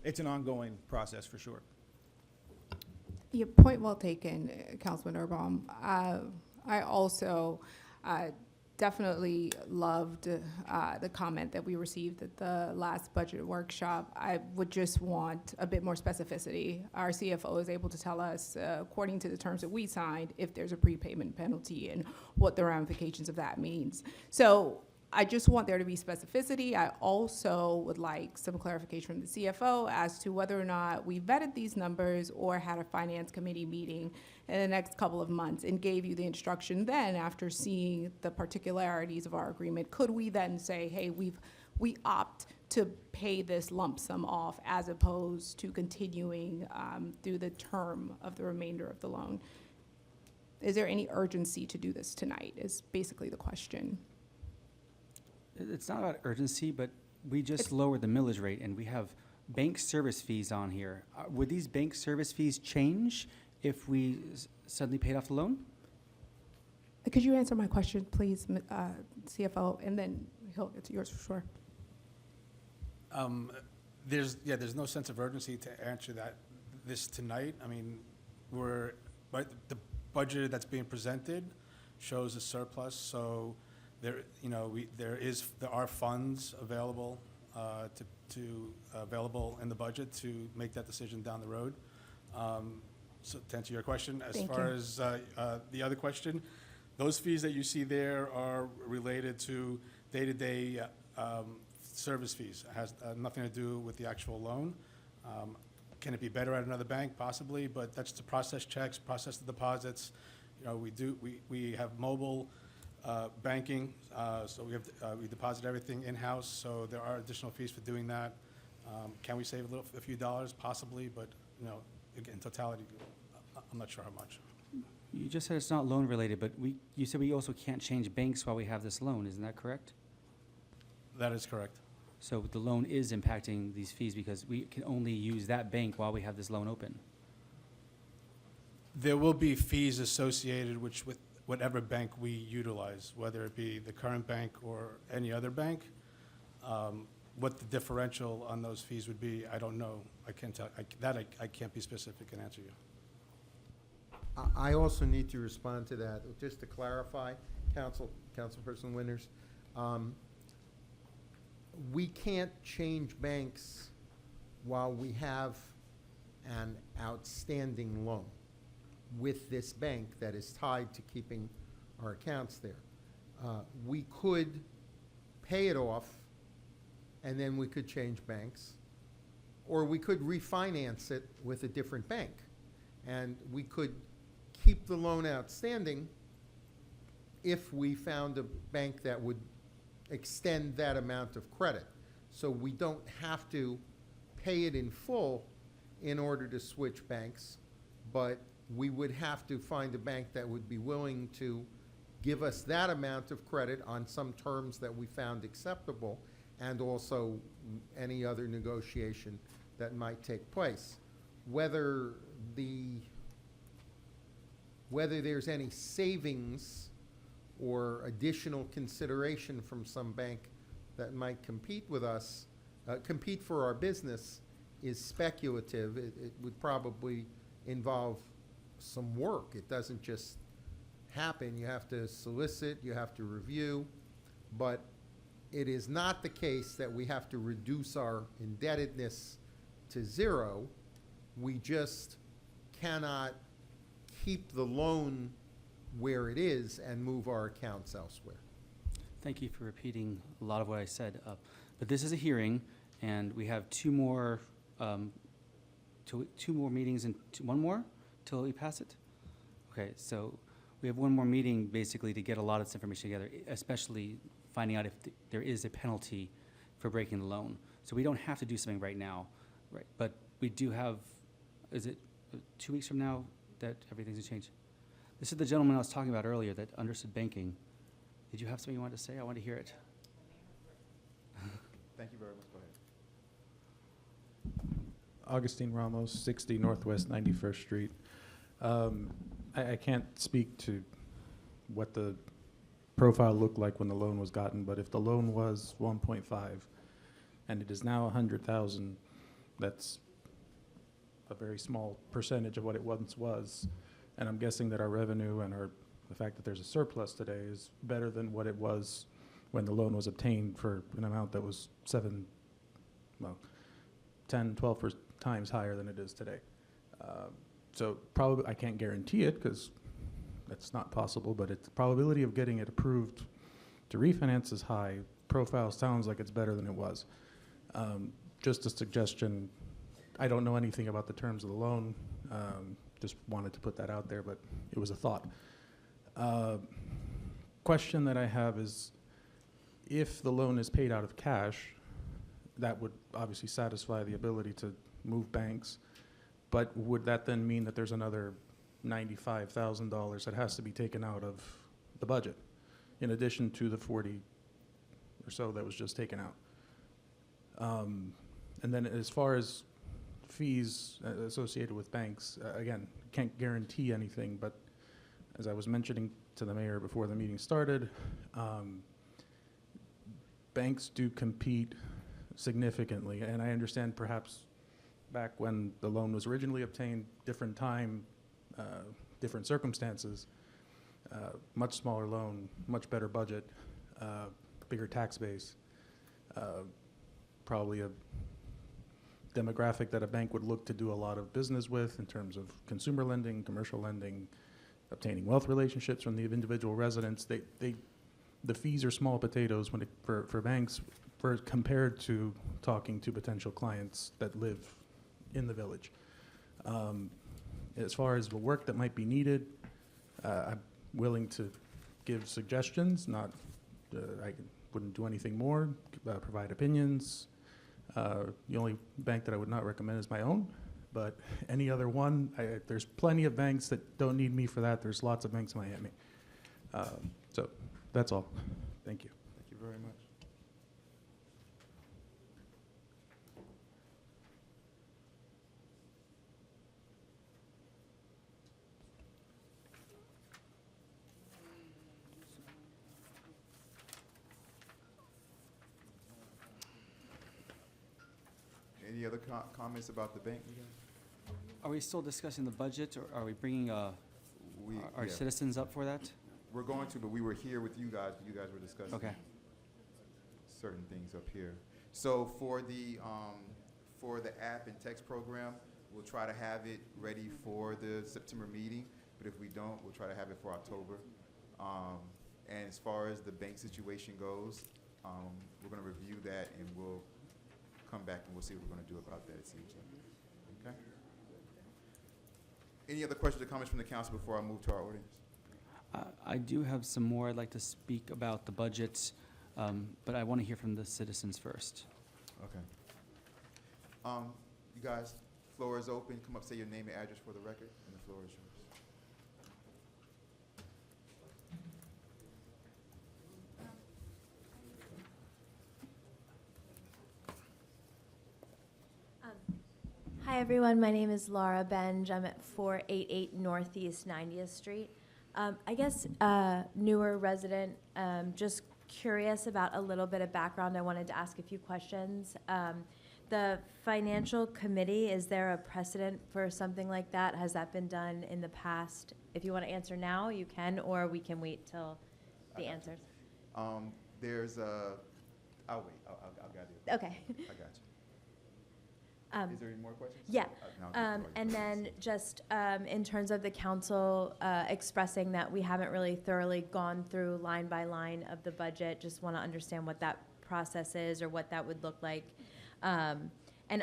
it's an ongoing process for sure. Your point well taken, Councilman Erbaum. I also definitely loved the comment that we received at the last budget workshop. I would just want a bit more specificity. Our CFO is able to tell us, according to the terms that we signed, if there's a prepayment penalty and what the ramifications of that means. So I just want there to be specificity. I also would like some clarification from the CFO as to whether or not we vetted these numbers or had a finance committee meeting in the next couple of months and gave you the instruction then, after seeing the particularities of our agreement, could we then say, hey, we opt to pay this lump sum off as opposed to continuing through the term of the remainder of the loan? Is there any urgency to do this tonight is basically the question. It's not about urgency, but we just lowered the millage rate, and we have bank service fees on here. Would these bank service fees change if we suddenly paid off the loan? Could you answer my question, please, CFO, and then he'll get to yours for sure. There's no sense of urgency to answer this tonight. I mean, but the budget that's being presented shows a surplus, so there are funds available available in the budget to make that decision down the road. So to answer your question, as Thank far you. as the other question, those fees that you see there are related to day-to-day service fees. It has nothing to do with the actual loan. Can it be better at another bank? Possibly, but that's to process checks, process the deposits. We have mobile banking, so we deposit everything in-house, so there are additional fees for doing that. Can we save a few dollars? Possibly, but again, in totality, I'm not sure how much. You just said it's not loan related, but you said we also can't change banks while we have this loan, isn't that correct? That is correct. So the loan is impacting these fees because we can only use that bank while we have this loan open. There will be fees associated with whatever bank we utilize, whether it be the current bank or any other bank. What the differential on those fees would be, I don't know. I can't tell. I can't be specific and answer you. I also need to respond to that, just to clarify, Councilperson Winters. We can't change banks while we have an outstanding loan with this bank that is tied to keeping our accounts there. We could pay it off, and then we could change banks, or we could refinance it with a different bank. And we could keep the loan outstanding if we found a bank that would extend that amount of credit. So we don't have to pay it in full in order to switch banks, but we would have to find a bank that would be willing to give us that amount of credit on some terms that we found acceptable, and also any other negotiation that might take place. Whether there's any savings or additional consideration from some bank that might compete with us, compete for our business, is speculative. It would probably involve some work. It doesn't just happen. You have to solicit, you have to review, but it is not the case that we have to reduce our indebtedness to zero. We just cannot keep the loan where it is and move our accounts elsewhere. Thank you for repeating a lot of what I said. But this is a hearing, and we have two more meetings and one more till we pass it? Okay, so we have one more meeting basically to get a lot of this information together, especially finding out if there is a penalty for breaking the loan. So we don't have to do something right now, right? But we do have, is it 2 weeks from now that everything's gonna change? This is the gentleman I was talking about earlier that understood banking. Did you have something you wanted to say? I want to hear it. Thank you very much. Go ahead. Augustine Ramos, 60 Northwest 91st Street. I can't speak to what the profile looked like when the loan was gotten, but if the loan was 1.5 and it is now 100,000, that's a very small percentage of what it once was. And I'm guessing that our revenue and the fact that there's a surplus today is better than what it was when the loan was obtained for an amount that was 10, 12 times higher than it is today. So probably, I can't guarantee it because that's not possible, but the probability of getting it approved to refinance is high. Profile sounds like it's better than it was. Just a suggestion. I don't know anything about the terms of the loan. Just wanted to put that out there, but it was a thought. Question that I have is, if the loan is paid out of cash, that would obviously satisfy the ability to move banks, but would that then mean that there's another $95,000 that has to be taken out of the budget, in addition to the 40 or so that was just taken out? And then as far as fees associated with banks, again, can't guarantee anything, but as I was mentioning to the mayor before the meeting started, banks do compete significantly, and I understand perhaps back when the loan was originally obtained, different time, different circumstances, much smaller loan, much better budget, bigger tax base, probably a demographic that a bank would look to do a lot of business with in terms of consumer lending, commercial lending, obtaining wealth relationships from the individual residents. The fees are small potatoes for banks compared to talking to potential clients that live in the village. As far as the work that might be needed, I'm willing to give suggestions. Wouldn't do anything more. Provide opinions. The only bank that I would not recommend is my own, but any other one, there's plenty of banks that don't need me for that. There's lots of banks in Miami. So that's all. Thank you. Thank you very much. Any other comments about the bank? Are we still discussing the budget, or are we bringing Are yeah, citizens up for that? we're going to, but we were here with you guys were discussing Okay. certain things up here. So for the app and text program, we'll try to have it ready for the September meeting, but if we don't, we'll try to have it for October. And as far as the bank situation goes, we're gonna review that and we'll come back and we'll see what we're gonna do about that at CHA. Okay? Any other questions or comments from the council before I move to our audience? I do have some more. I'd like to speak about the budget, but I want to hear from the citizens first. Okay. You guys, floor is open. Come up, say your name and address for the record, and the floor is yours. Hi, everyone. My name is Laura Benj. I'm at 488 Northeast 90th Street. I guess newer resident, just curious about a little bit of background. I wanted to ask a few questions. The financial committee, is there a precedent for something like that? Has that been done in the past? If you want to answer now, you can, or we can wait till the answers. There's a, I'll wait. I'll got it. Okay. I got you. Is there any more questions? Yeah. No, And then just in terms of the council expressing that we haven't really thoroughly gone through line by line of the budget, just want to understand what that process is or what that would look like, and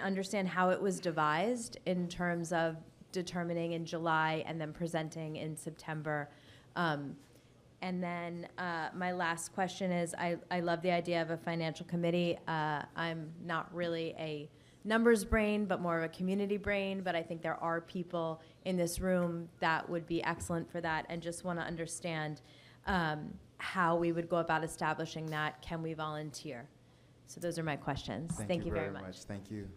understand how it was devised in terms of determining in July and then presenting in September. And then my last question is, I love the idea of a financial committee. I'm not really a numbers brain, but more of a community brain, but I think there are people in this room that would be excellent for that, and just want to understand how we would go about establishing that. Can we volunteer? So those are my questions. Thank you very much. Thank you.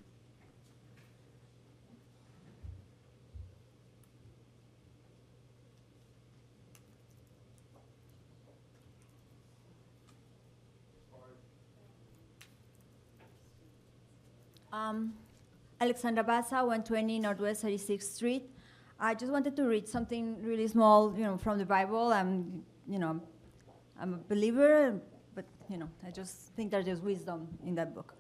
Alexandra Baza, 120 Northwest 36th Street. I just wanted to read something really small, from the Bible. I'm a believer, but, I just think there's just wisdom in that book.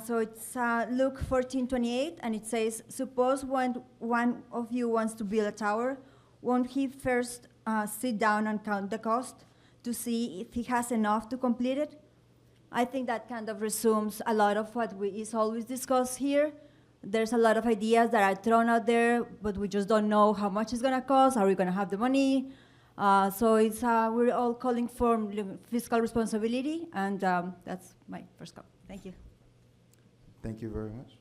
So it's Luke 14:28, and it says, suppose one of you wants to build a tower, won't he first sit down and count the cost to see if he has enough to complete it? I think that kind of resumes a lot of what is always discussed here. There's a lot of ideas that are thrown out there, but we just don't know how much it's going to cost. Are we going to have the money? So it's we're all calling for fiscal responsibility, and that's my first call. Thank you. Thank you very much.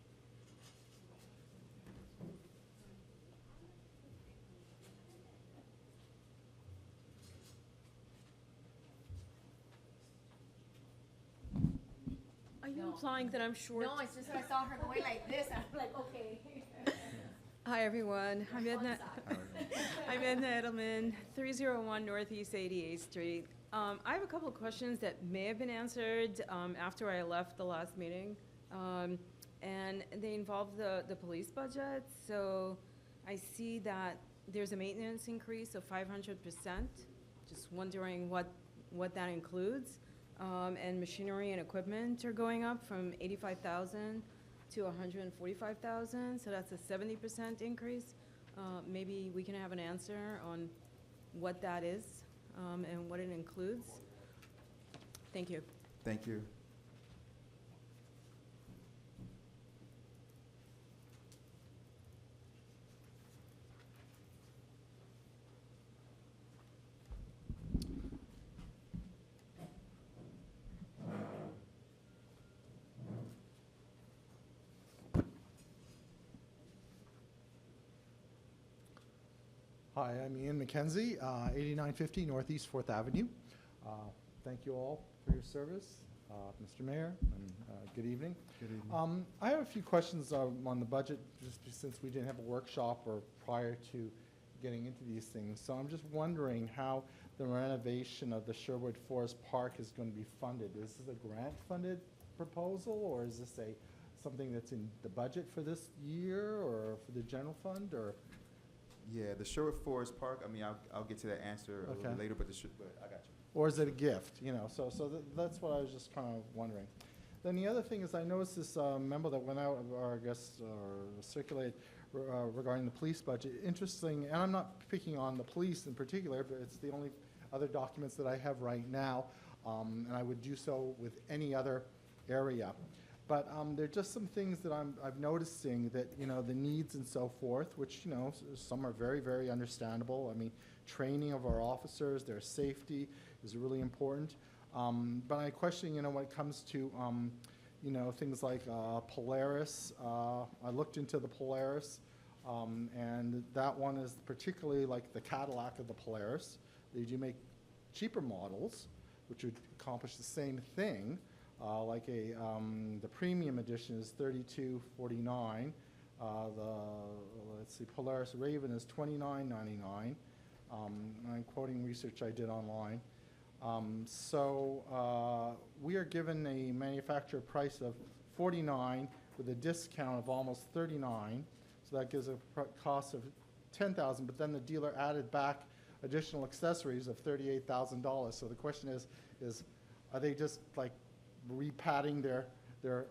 Are you implying that I'm short? No, it's just that I saw her going like this, and I'm like, okay. Hi, everyone. I'm Edna Edelman, 301 Northeast 88th Street. I have a couple of questions that may have been answered after I left the last meeting, and they involve the police budget. So I see that there's a maintenance increase of 500%. Just wondering what that includes. And machinery and equipment are going up from 85,000 to 145,000, so that's a 70% increase. Maybe we can have an answer on what that is and what it includes. Thank you. Thank you. Hi, I'm Ian McKenzie, 8950 Northeast 4th Avenue. Thank you all for your service, Mr. Mayor, and good evening. Good evening. I have a few questions on the budget, just since we didn't have a workshop or prior to getting into these things. So I'm just wondering how the renovation of the Sherwood Forest Park is going to be funded. Is this a grant-funded proposal, or is this something that's in the budget for this year, or for the general fund, or? Yeah, the Sherwood Forest Park, I mean, I'll get to that answer a little Okay. bit later, but but I got you. Or is it a gift, you know? So that's what I was just kind of wondering. Then the other thing is I noticed this memo that went out, or I guess, circulated regarding the police budget. Interesting, and I'm not picking on the police in particular, but it's the only other documents that I have right now, and I would do so with any other area. But there are just some things that I'm noticing that, you know, the needs and so forth, which, you know, some are very, very understandable. I mean, training of our officers, their safety is really important. But I question, you know, when it comes to, you know, things like Polaris. I looked into the Polaris, and that one is particularly like the Cadillac of the Polaris. They do make cheaper models, which would accomplish the same thing. Like the premium edition is $3249. Let's see, Polaris Raven is $29.99. I'm quoting research I did online. We are given a manufacturer price of $49 with a discount of almost $39. So that gives a cost of $10,000. But then the dealer added back additional accessories of $38,000. So the question is are they just like repadding their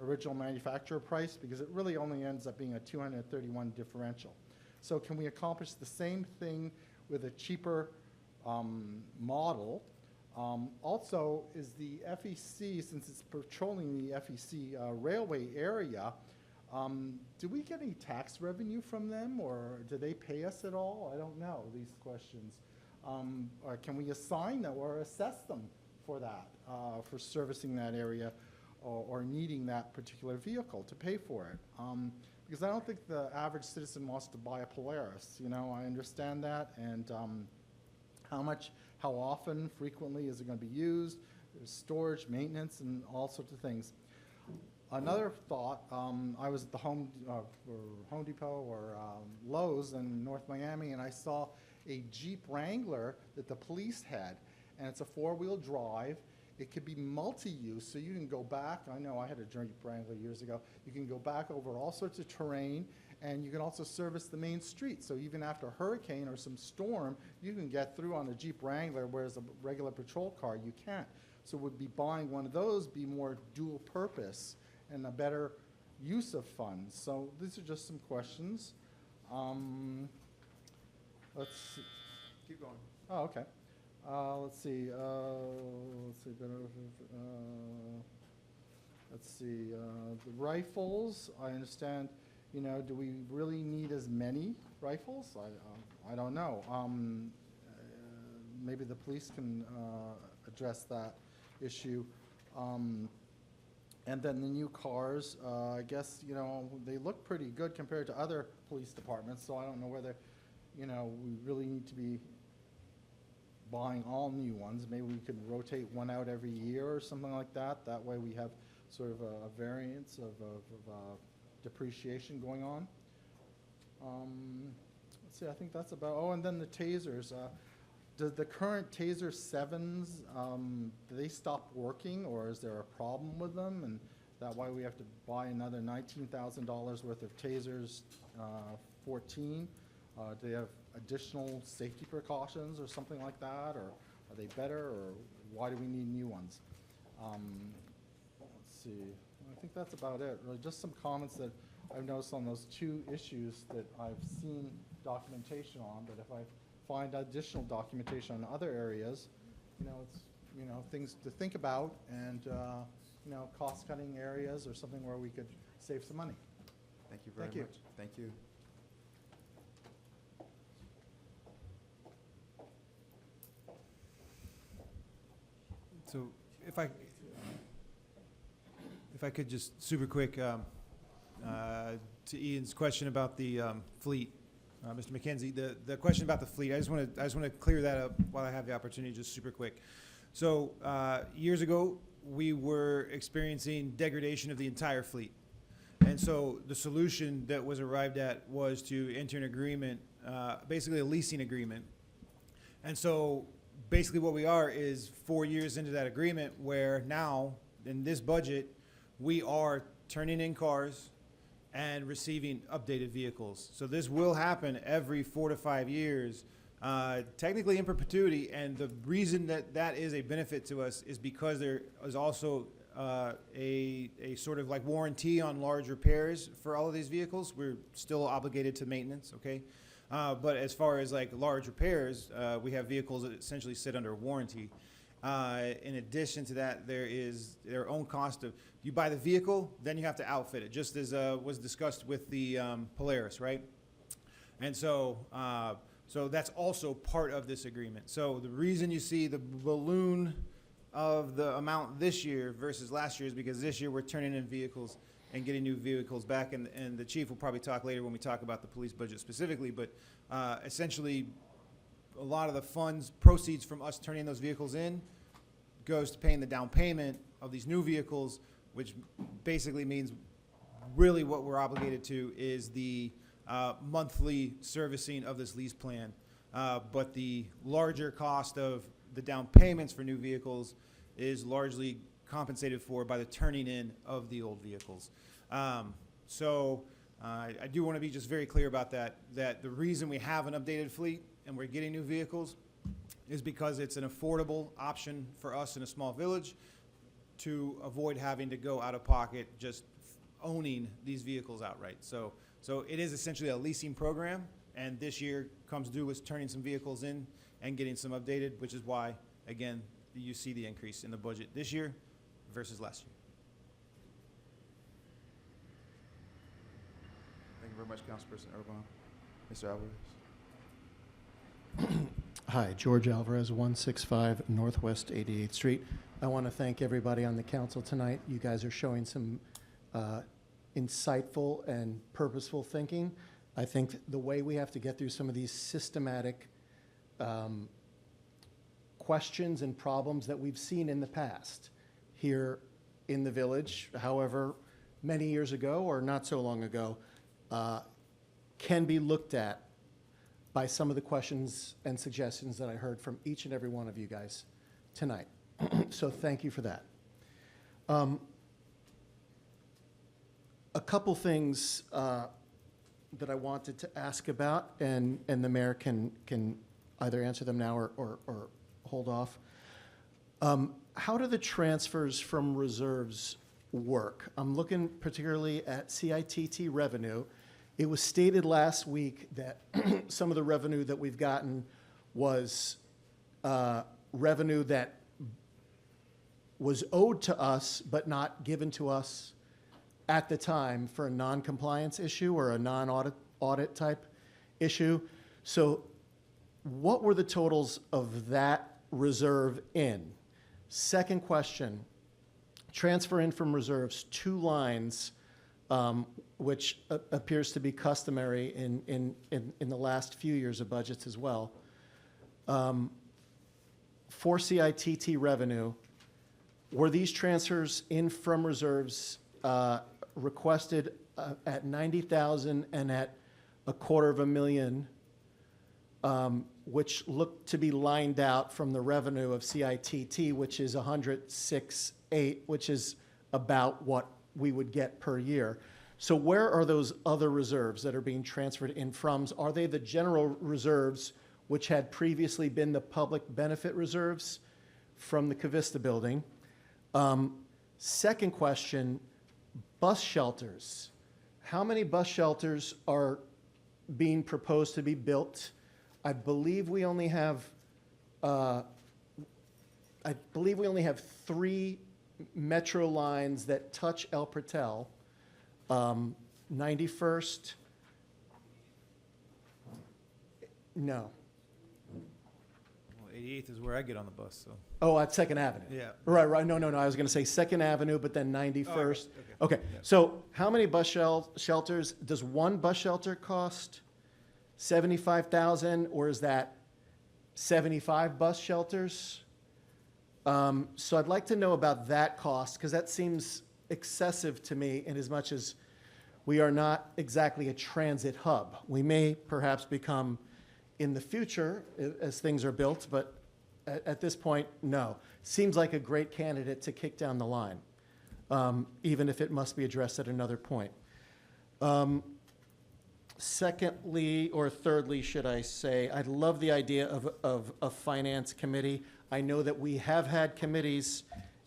original manufacturer price? Because it really only ends up being a $231 differential. So can we accomplish the same thing with a cheaper model? Also, is the FEC, since it's patrolling the FEC railway area, do we get any tax revenue from them, or do they pay us at all? I don't know these questions. Or can we assign them or assess them for that, for servicing that area or needing that particular vehicle to pay for it? Because I don't think the average citizen wants to buy a Polaris. You know, I understand that, and how often, frequently is it going to be used? There's storage, maintenance, and all sorts of things. Another thought, I was at the Home Depot or Lowe's in North Miami, and I saw a Jeep Wrangler that the police had, and it's a four-wheel drive. It could be multi-use, so you can go back. I know I had a Jeep Wrangler years ago. You can go back over all sorts of terrain, and you can also service the main street. So even after a hurricane or some storm, you can get through on a Jeep Wrangler, whereas a regular patrol car, you can't. So would be buying one of those be more dual purpose and a better use of funds? So these are just some questions. Let's see. Keep going. Oh, okay. Let's see. The rifles. I understand. You know, do we really need as many rifles? I don't know. Maybe the police can address that issue. And then the new cars. I guess, you know, they look pretty good compared to other police departments. So I don't know whether, you know, we really need to be buying all new ones. Maybe we could rotate one out every year or something like that. That way we have sort of a variance of depreciation going on. Let's see, I think that's about, oh, and then the tasers. Does the current Taser 7s, do they stop working, or is there a problem with them? And that why we have to buy another $19,000 worth of Tasers 14? Do they have additional safety precautions or something like that, or are they better, or why do we need new ones? Let's see, I think that's about it. Really, just some comments that I've noticed on those two issues that I've seen documentation on, but if I find additional documentation on other areas, you know, it's, you know, things to think about, and you know, cost-cutting areas or something where we could save some money. Thank you very Thank you. much. Thank you. So if I could just super quick, to Ian's question about the fleet, Mr. McKenzie, the question about the fleet, I just want to clear that up while I have the opportunity, just super quick. So years ago, we were experiencing degradation of the entire fleet. And so the solution that was arrived at was to enter an agreement, basically a leasing agreement. And so basically what we are is 4 years into that agreement, where now in this budget, we are turning in cars and receiving updated vehicles. So this will happen every 4 to 5 years, technically in perpetuity. And the reason that that is a benefit to us is because there is also a sort of like warranty on large repairs for all of these vehicles. We're still obligated to maintenance, okay? But as far as like large repairs, we have vehicles that essentially sit under warranty. In addition to that, there is their own cost of, you buy the vehicle, then you have to outfit it, just as was discussed with the Polaris, right? And so, so that's also part of this agreement. So the reason you see the balloon of the amount this year versus last year is because this year we're turning in vehicles and getting new vehicles back, and the chief will probably talk later when we talk about the police budget specifically, but essentially a lot of the funds, proceeds from us turning those vehicles in goes to paying the down payment of these new vehicles, which basically means really what we're obligated to is the monthly servicing of this lease plan. But the larger cost of the down payments for new vehicles is largely compensated for by the turning in of the old vehicles. So I do want to be just very clear about that, that the reason we have an updated fleet and we're getting new vehicles is because it's an affordable option for us in a small village to avoid having to go out of pocket just owning these vehicles outright. So it is essentially a leasing program, and this year comes due with turning some vehicles in and getting some updated, which is why, again, you see the increase in the budget this year versus last year. Thank you very much, Councilperson Urban. Mr. Alvarez. Hi, George Alvarez, 165 Northwest 88th Street. I want to thank everybody on the council tonight. You guys are showing some insightful and purposeful thinking. I think the way we have to get through some of these systematic questions and problems that we've seen in the past here in the village, however many years ago or not so long ago, can be looked at by some of the questions and suggestions that I heard from each and every one of you guys tonight. So thank you for that. A couple things that I wanted to ask about, and the mayor can either answer them now or hold off. How do the transfers from reserves work? I'm looking particularly at CITT revenue. It was stated last week that some of the revenue that we've gotten was revenue that was owed to us but not given to us at the time for a non-compliance issue or a non-audit type issue. So what were the totals of that reserve in? Second question, transfer in from reserves, 2 lines, which appears to be customary in the last few years of budgets as well. For CITT revenue, were these transfers in from reserves requested at $90,000 and at $250,000, which looked to be lined out from the revenue of CITT, which is $106,800, which is about what we would get per year. So where are those other reserves that are being transferred in from? Are they the general reserves, which had previously been the public benefit reserves from the Cavista building? Second question, bus shelters. How many bus shelters are being proposed to be built? I believe we only have 3 metro lines that touch El Pretel. 91st, no. Well, 88th is where I get on the bus, so. Oh, at Second Avenue. Yeah. Right. No. I was going to say Second Avenue, but then 91st. Okay. Yeah. So how many bus shelters? Does one bus shelter cost $75,000, or is that 75 bus shelters? So I'd like to know about that cost, because that seems excessive to me in as much as we are not exactly a transit hub. We may perhaps become in the future as things are built, but at this point, no. Seems like a great candidate to kick down the line, even if it must be addressed at another point. Secondly, or thirdly, should I say, I love the idea of a finance committee. I know that we have had committees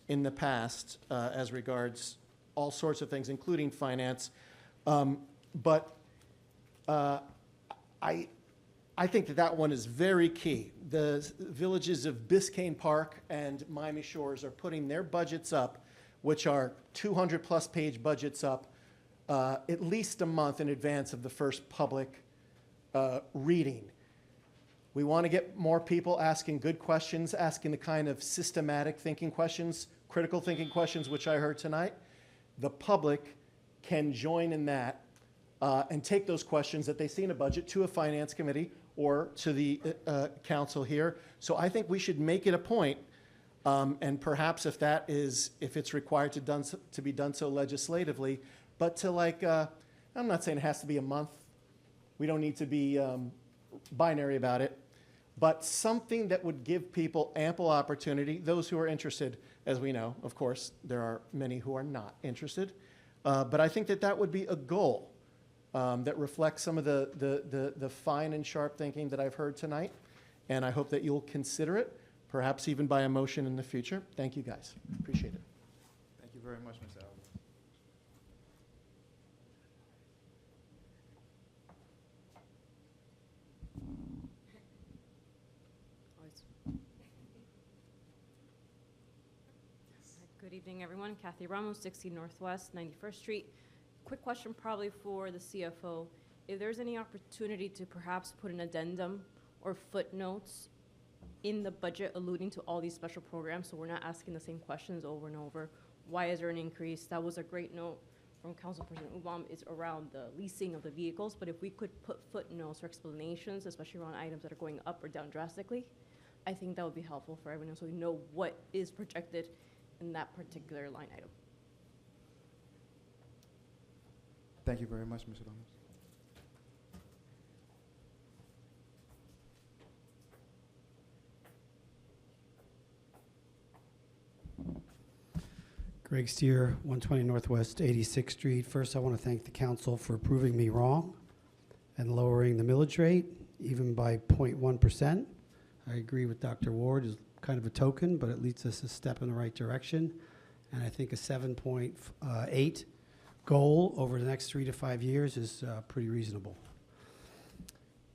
in the past as regards all sorts of things, including finance. But I think that one is very key. The villages of Biscayne Park and Miami Shores are putting their budgets up, which are 200-plus page budgets up, at least a month in advance of the first public reading. We want to get more people asking good questions, asking the kind of systematic thinking questions, critical thinking questions, which I heard tonight. The public can join in that and take those questions that they see in a budget to a finance committee or to the council here. So I think we should make it a point, and perhaps if it's required to be done so legislatively, but to I'm not saying it has to be a month. We don't need to be binary about it, but something that would give people ample opportunity, those who are interested, as we know, of course, there are many who are not interested, but I think that would be a goal that reflects some of the fine and sharp thinking that I've heard tonight, and I hope that you'll consider it, perhaps even by a motion in the future. Thank you, guys. Appreciate it. Thank you very much, Ms. Alves. Good evening, everyone. Kathy Ramos, 60 Northwest, 91st Street. Quick question probably for the CFO. If there's any opportunity to perhaps put an addendum or footnotes in the budget alluding to all these special programs, so we're not asking the same questions over and over. Why is there an increase? That was a great note from Council President Ubam. It's around the leasing of the vehicles, but if we could put footnotes or explanations, especially around items that are going up or down drastically, I think that would be helpful for everyone so we know what is projected in that particular line item. Thank you very much, Mr. Ramos. Greg Steer, 120 Northwest 86th Street. First, I want to thank the council for proving me wrong and lowering the millage rate, even by 0.1%. I agree with Dr. Ward, is kind of a token, but it leads us a step in the right direction. And I think a 7.8 goal over the next 3 to 5 years is pretty reasonable.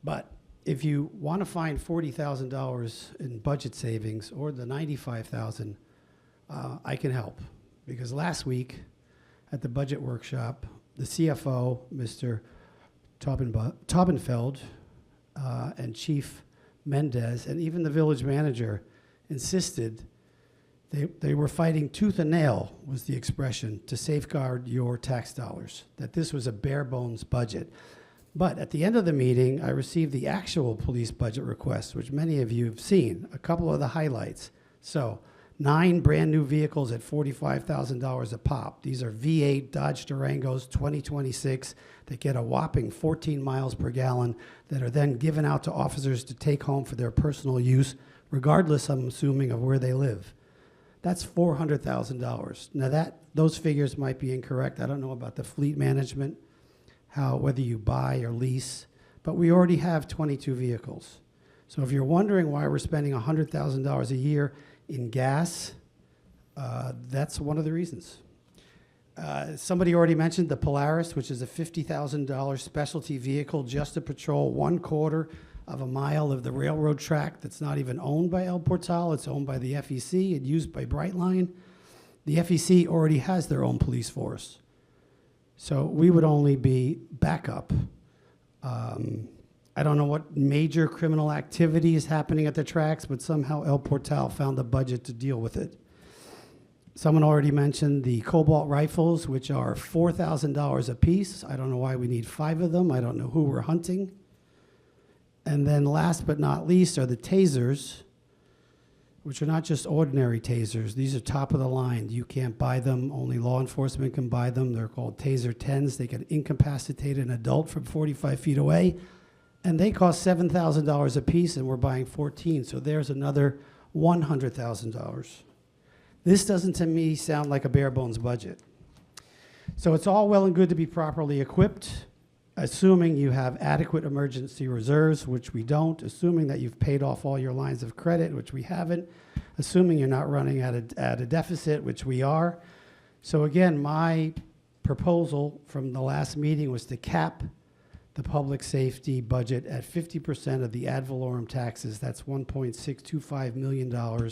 But if you want to find $40,000 in budget savings or the $95,000, I can help. Because last week at the budget workshop, the CFO, Mr. Taubenfeld, and Chief Mendez, and even the village manager insisted they were fighting tooth and nail, was the expression, to safeguard your tax dollars, that this was a bare bones budget. But at the end of the meeting, I received the actual police budget request, which many of you have seen, a couple of the highlights. So 9 brand new vehicles at $45,000 a pop. These are V8 Dodge Durangos 2026 that get a whopping 14 miles per gallon that are then given out to officers to take home for their personal use, regardless, I'm assuming, of where they live. That's $400,000. Now those figures might be incorrect. I don't know about the fleet management, whether you buy or lease, but we already have 22 vehicles. So if you're wondering why we're spending $100,000 a year in gas, that's one of the reasons. Somebody already mentioned the Polaris, which is a $50,000 specialty vehicle just to patrol 1/4 of a mile of the railroad track that's not even owned by El Portal. It's owned by the FEC and used by Brightline. The FEC already has their own police force. So we would only be backup. I don't know what major criminal activity is happening at the tracks, but somehow El Portal found the budget to deal with it. Someone already mentioned the Cobalt rifles, which are $4,000 a piece. I don't know why we need 5 of them. I don't know who we're hunting. And then last but not least are the tasers, which are not just ordinary tasers. These are top of the line. You can't buy them. Only law enforcement can buy them. They're called Taser 10s. They can incapacitate an adult from 45 feet away. And they cost $7,000 a piece, and we're buying 14. So there's another $100,000. This doesn't, to me, sound like a bare bones budget. So it's all well and good to be properly equipped, assuming you have adequate emergency reserves, which we don't, assuming that you've paid off all your lines of credit, which we haven't, assuming you're not running at a deficit, which we are. So again, my proposal from the last meeting was to cap the public safety budget at 50% of the ad valorem taxes. That's $1.625 million,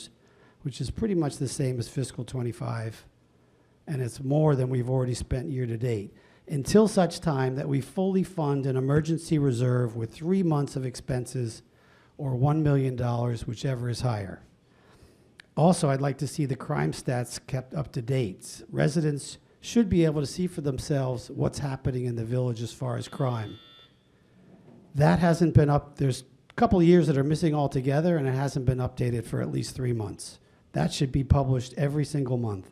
which is pretty much the same as fiscal '25, and it's more than we've already spent year to date, until such time that we fully fund an emergency reserve with 3 months of expenses or $1 million, whichever is higher. Also, I'd like to see the crime stats kept up to date. Residents should be able to see for themselves what's happening in the village as far as crime. That hasn't been up. There's a couple of years that are missing altogether, and it hasn't been updated for at least 3 months. That should be published every single month.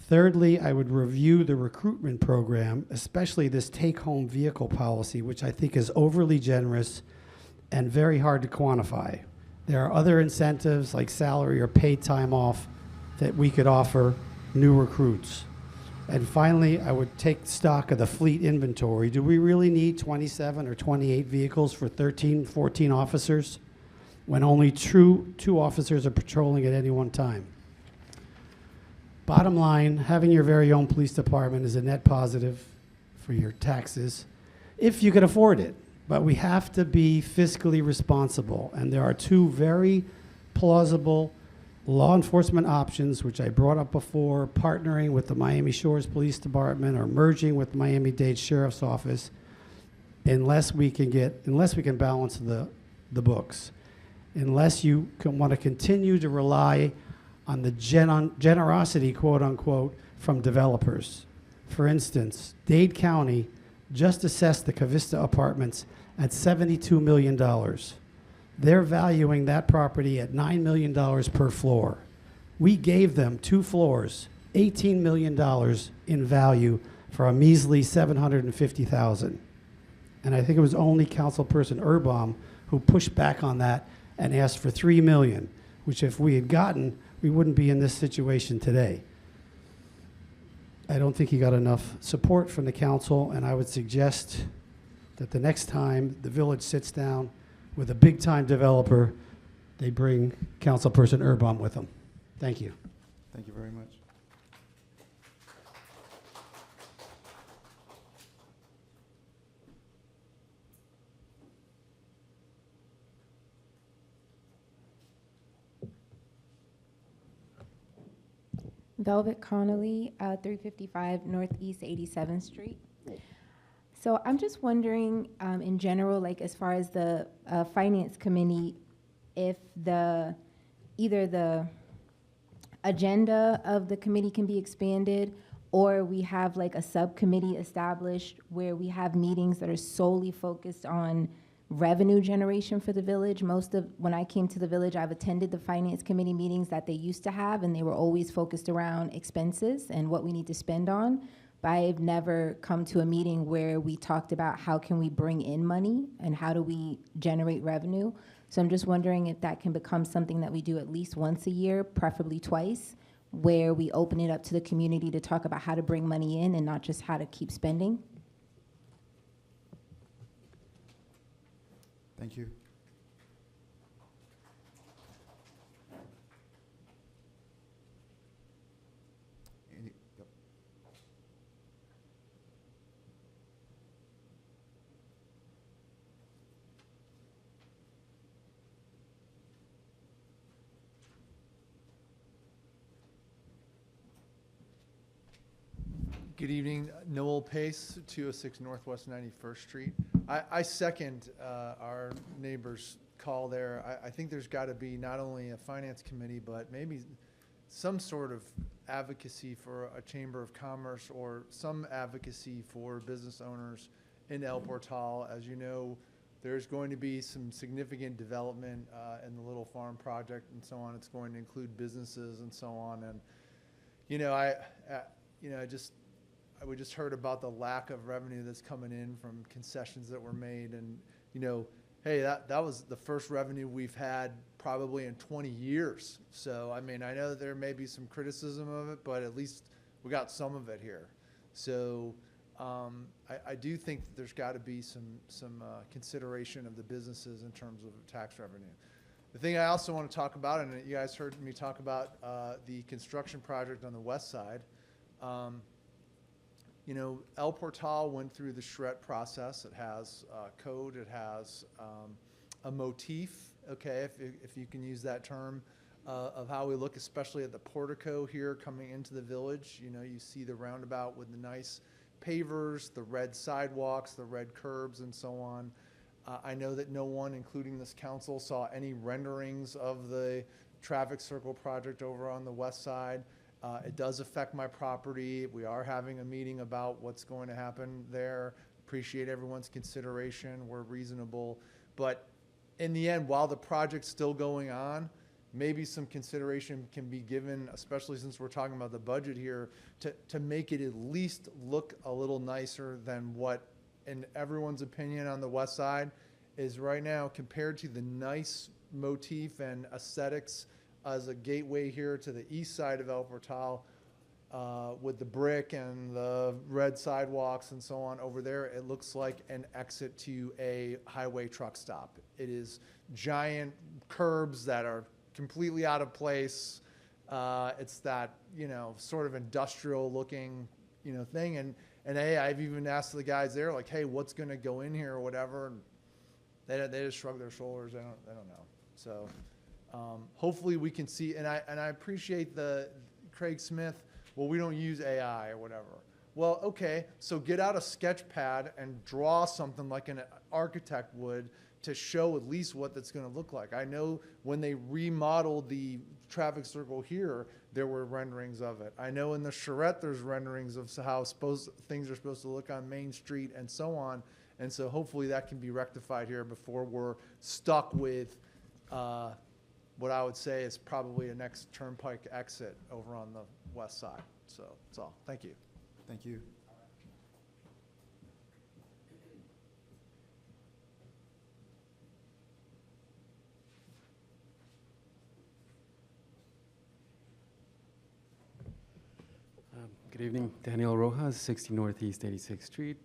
Thirdly, I would review the recruitment program, especially this take-home vehicle policy, which I think is overly generous and very hard to quantify. There are other incentives like salary or paid time off that we could offer new recruits. And finally, I would take stock of the fleet inventory. Do we really need 27 or 28 vehicles for 13, 14 officers when only two officers are patrolling at any one time? Bottom line, having your very own police department is a net positive for your taxes if you can afford it. But we have to be fiscally responsible. And there are two very plausible law enforcement options, which I brought up before, partnering with the Miami Shores Police Department or merging with Miami-Dade Sheriff's Office, unless we can balance the books. Unless you want to continue to rely on the generosity, quote unquote, from developers. For instance, Dade County just assessed the Cavista Apartments at $72 million. They're valuing that property at $9 million per floor. We gave them 2 floors, $18 million in value for a measly $750,000. And I think it was only Councilperson Urbom who pushed back on that and asked for $3 million, which if we had gotten, we wouldn't be in this situation today. I don't think he got enough support from the council, and I would suggest that the next time the village sits down with a big-time developer, they bring Councilperson Urbom with them. Thank you. Thank you very much. Velvet Connolly, 355 Northeast 87th Street. So I'm just wondering, in general, like as far as the Finance Committee, if either the agenda of the committee can be expanded, or we have like a subcommittee established where we have meetings that are solely focused on revenue generation for the village. When I came to the village, I've attended the Finance Committee meetings that they used to have, and they were always focused around expenses and what we need to spend on. But I've never come to a meeting where we talked about how can we bring in money and how do we generate revenue. So I'm just wondering if that can become something that we do at least once a year, preferably twice, where we open it up to the community to talk about how to bring money in and not just how to keep spending. Thank you. Yep. Good evening, Noel Pace, 206 Northwest 91st Street. I second our neighbor's call there. I think there's got to be not only a finance committee, but maybe some sort of advocacy for a chamber of commerce or some advocacy for business owners in El Portal. As you know, there's going to be some significant development in the Little Farm project and so on. It's going to include businesses and so on. And we just heard about the lack of revenue that's coming in from concessions that were made, and hey, that was the first revenue we've had probably in 20 years. So I mean, I know there may be some criticism of it, but at least we got some of it here. So I do think that there's got to be some consideration of the businesses in terms of tax revenue. The thing I also want to talk about, and you guys heard me talk about the construction project on the west side. You know, El Portal went through the charrette process. It has code. It has a motif, okay, if you can use that term, of how we look, especially at the portico here coming into the village. You know, you see the roundabout with the nice pavers, the red sidewalks, the red curbs, and so on. I know that no one, including this council, saw any renderings of the traffic circle project over on the west side. It does affect my property. We are having a meeting about what's going to happen there. Appreciate everyone's consideration. We're reasonable. But in the end, while the project's still going on, maybe some consideration can be given, especially since we're talking about the budget here, to make it at least look a little nicer than what, in everyone's opinion on the west side, is right now, compared to the nice motif and aesthetics as a gateway here to the east side of El Portal, with the brick and the red sidewalks and so on over there. It looks like an exit to a highway truck stop. It is giant curbs that are completely out of place. It's that, you know, sort of industrial looking, you know, thing. And hey, I've even asked the guys there, like, hey, what's going to go in here or whatever. And they just shrug their shoulders. They don't know. So hopefully we can see, and I appreciate the Craig Smith, well, we don't use AI or whatever. Well, okay, so get out a sketch pad and draw something like an architect would to show at least what that's going to look like. I know when they remodeled the traffic circle here, there were renderings of it. I know in the charrette there's renderings of how things are supposed to look on Main Street and so on. And so hopefully that can be rectified here before we're stuck with what I would say is probably a next turnpike exit over on the west side. So that's all. Thank you. Thank you. Good evening, Daniel Rojas, 60 Northeast 86th Street.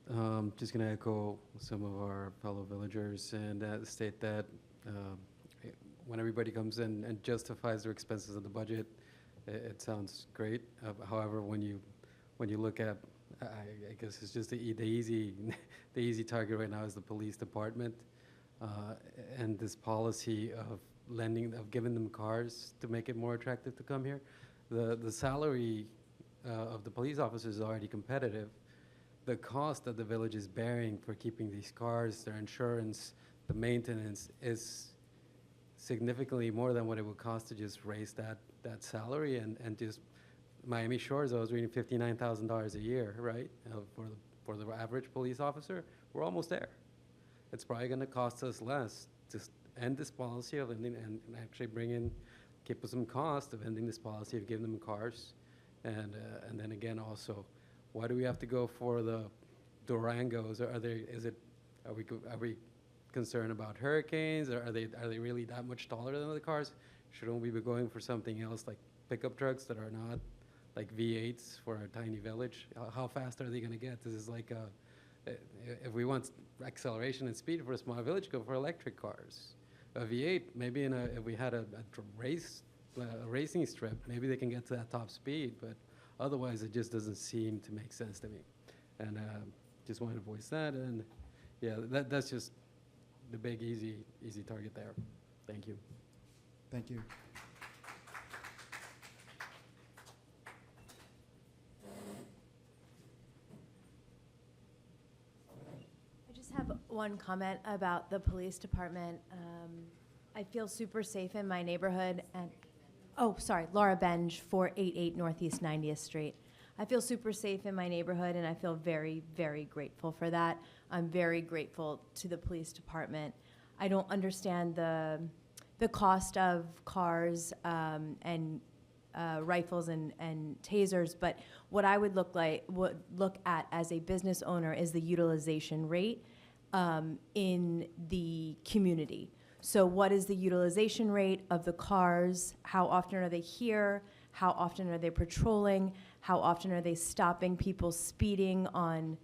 Just going to echo some of our fellow villagers and state that when everybody comes in and justifies their expenses of the budget, it sounds great. However, when you look at, I guess it's just the easy target right now is the police department, and this policy of giving them cars to make it more attractive to come here. The salary of the police officers is already competitive. The cost that the village is bearing for keeping these cars, their insurance, the maintenance is significantly more than what it would cost to just raise that salary. And just Miami Shores, I was reading $59,000 a year, right, for the average police officer. We're almost there. It's probably going to cost us less to end this policy of ending and actually keep us some cost of ending this policy of giving them cars. And then again, also, why do we have to go for the Durangos? Are we concerned about hurricanes? Or are they really that much taller than the cars? Shouldn't we be going for something else like pickup trucks that are not like V8s for a tiny village? How fast are they going to get? This is like if we want acceleration and speed for a small village, go for electric cars. A V8, maybe if we had a racing strip, maybe they can get to that top speed, but otherwise it just doesn't seem to make sense to me. And just wanted to voice that, and yeah, that's just the big easy target there. Thank you. Thank you. I just have one comment about the police department. I feel super safe in my neighborhood, and Laura Benge, 488 Northeast 90th Street. I feel super safe in my neighborhood, and I feel very, very grateful for that. I'm very grateful to the police department. I don't understand the cost of cars and rifles and tasers, but what I would look at as a business owner is the utilization rate in the community. So what is the utilization rate of the cars? How often are they here? How often are they patrolling? How often are they stopping people speeding on,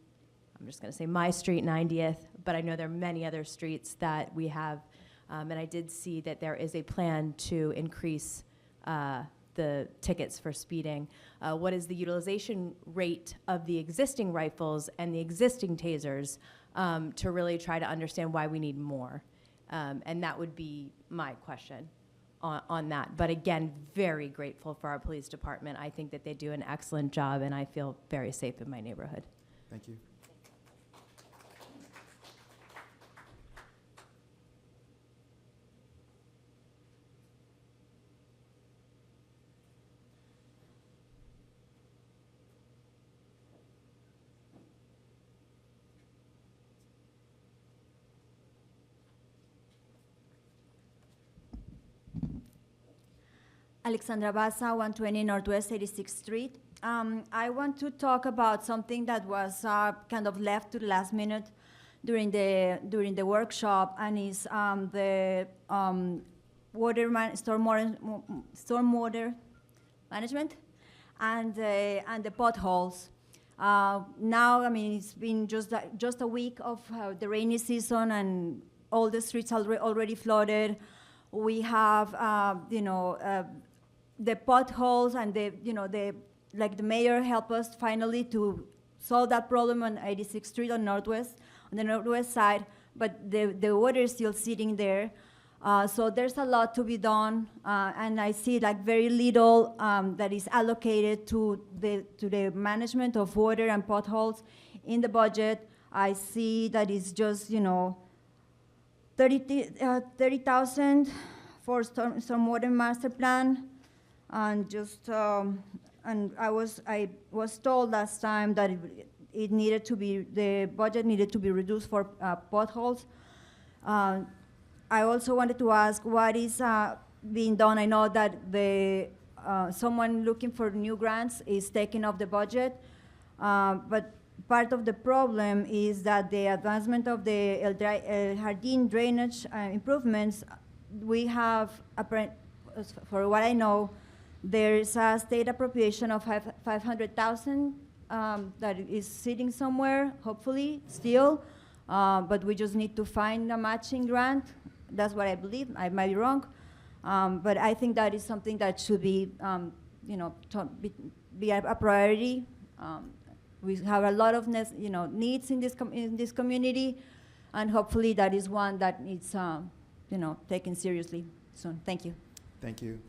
I'm just going to say my street, 90th, but I know there are many other streets that we have. And I did see that there is a plan to increase the tickets for speeding. What is the utilization rate of the existing rifles and the existing tasers to really try to understand why we need more? And that would be my question on that. But again, very grateful for our police department. I think that they do an excellent job, and I feel very safe in my neighborhood. Thank you. Alexandra Baza, 120 Northwest 86th Street. I want to talk about something that was kind of left to the last minute during the workshop, and is the stormwater management and the potholes. Now, I mean, it's been just a week of the rainy season, and all the streets already flooded. We have, the potholes, and the mayor helped us finally to solve that problem on 86th Street on the northwest side, but the water is still sitting there. So there's a lot to be done, and I see very little that is allocated to the management of water and potholes in the budget. I see that it's just 30,000 for stormwater master plan, and just and I was told last time that the budget needed to be reduced for potholes. I also wanted to ask what is being done. I know that someone looking for new grants is taking off the budget, but part of the problem is that the advancement of the El Jardín drainage improvements, we have, for what I know, there's a state appropriation of 500,000 that is sitting somewhere, hopefully, still, but we just need to find a matching grant. That's what I believe. I might be wrong, but I think that is something that should be, be a priority. We have a lot of needs in this community, and hopefully that is one that needs taken seriously soon. Thank you. Thank you.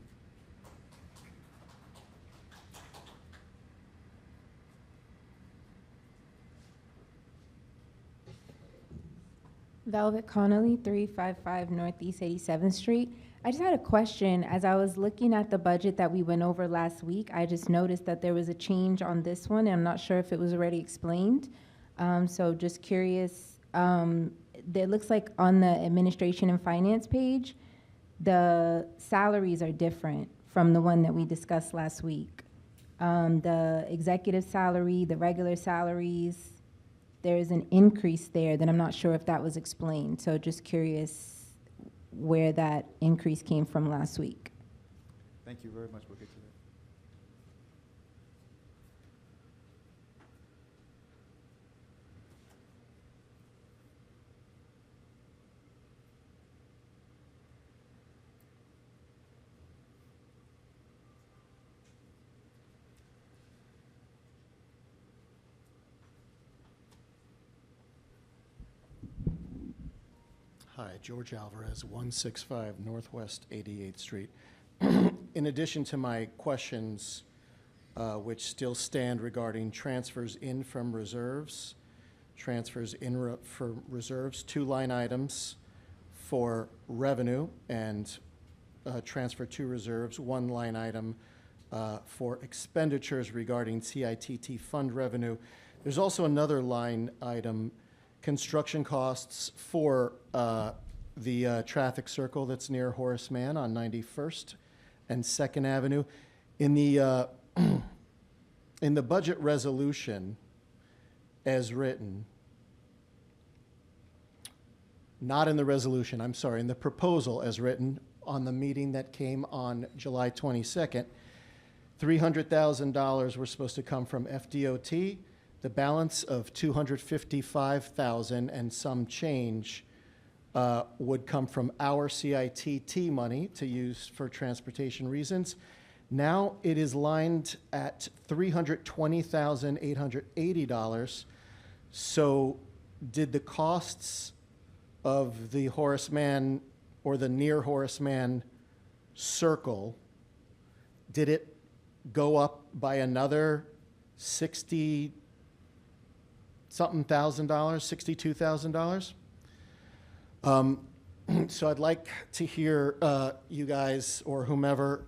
Velvet Connolly, 355 Northeast 87th Street. I just had a question. As I was looking at the budget that we went over last week, I just noticed that there was a change on this one, and I'm not sure if it was already explained. So just curious, it looks like on the administration and finance page, the salaries are different from the one that we discussed last week. The executive salary, the regular salaries, there's an increase there that I'm not sure if that was explained. So just curious where that increase came from last week. Thank you very much. We'll get to that. Hi, George Alvarez, 165 Northwest 88th Street. In addition to my questions, which still stand regarding transfers in from reserves, for reserves, 2 line items for revenue, and transfer to reserves, 1 line item for expenditures regarding CITT fund revenue. There's also another line item, construction costs for the traffic circle that's near Horace Mann on 91st and 2nd Avenue. In the in the budget resolution as written, not in the resolution, I'm sorry, in the proposal as written on the meeting that came on July 22nd, $300,000 were supposed to come from FDOT. The balance of $255,000 and some change would come from our CITT money to use for transportation reasons. Now it is lined at $320,880. So did the costs of the Horace Mann or the near Horace Mann circle, did it go up by another $60-something thousand, $62,000? So I'd like to hear you guys or whomever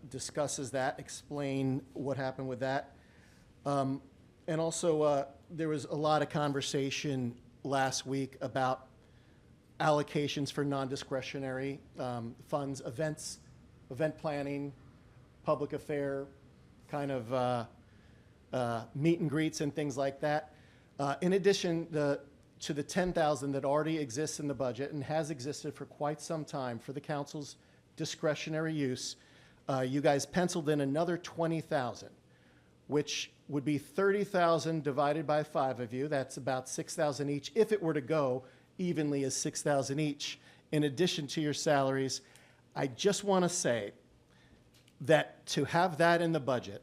discusses that, explain what happened with that. And also, there was a lot of conversation last week about allocations for non-discretionary funds, event planning, public affair, kind of meet and greets and things like that. In addition to the $10,000 that already exists in the budget and has existed for quite some time for the council's discretionary use, you guys penciled in another $20,000, which would be $30,000 divided by 5 of you. That's about $6,000 each if it were to go evenly as $6,000 each in addition to your salaries. I just want to say that to have that in the budget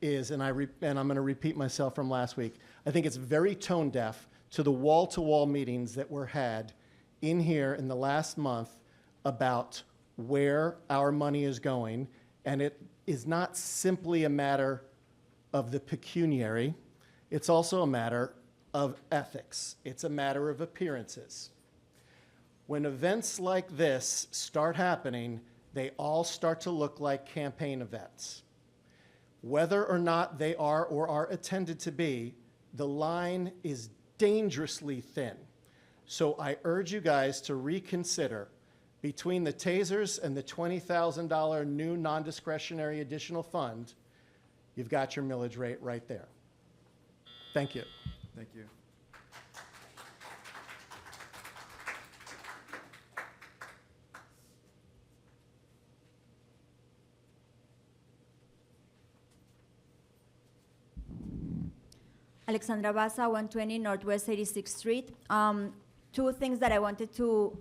is, and I'm going to repeat myself from last week, I think it's very tone deaf to the wall-to-wall meetings that were had in here in the last month about where our money is going, and it is not simply a matter of the pecuniary, it's also a matter of ethics. It's a matter of appearances. When events like this start happening, they all start to look like campaign events. Whether or not they are or are intended to be, the line is dangerously thin. So I urge you guys to reconsider between the tasers and the $20,000 new non-discretionary additional fund. You've got your millage rate right there. Thank you. Thank you. Alexandra Baza, 120 Northwest 86th Street. Two things that I wanted to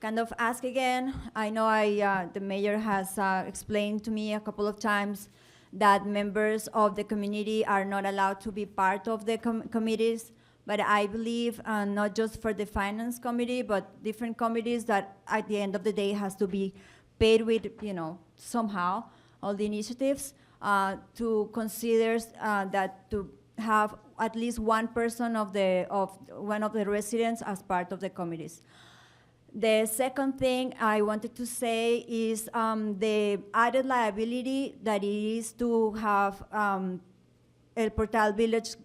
kind of ask again. I know the mayor has explained to me a couple of times that members of the community are not allowed to be part of the committees, but I believe not just for the finance committee, but different committees that at the end of the day has to be paid with, somehow, all the initiatives, to consider that to have at least one person of one of the residents as part of the committees. The second thing I wanted to say is the added liability that it is to have El Portal Village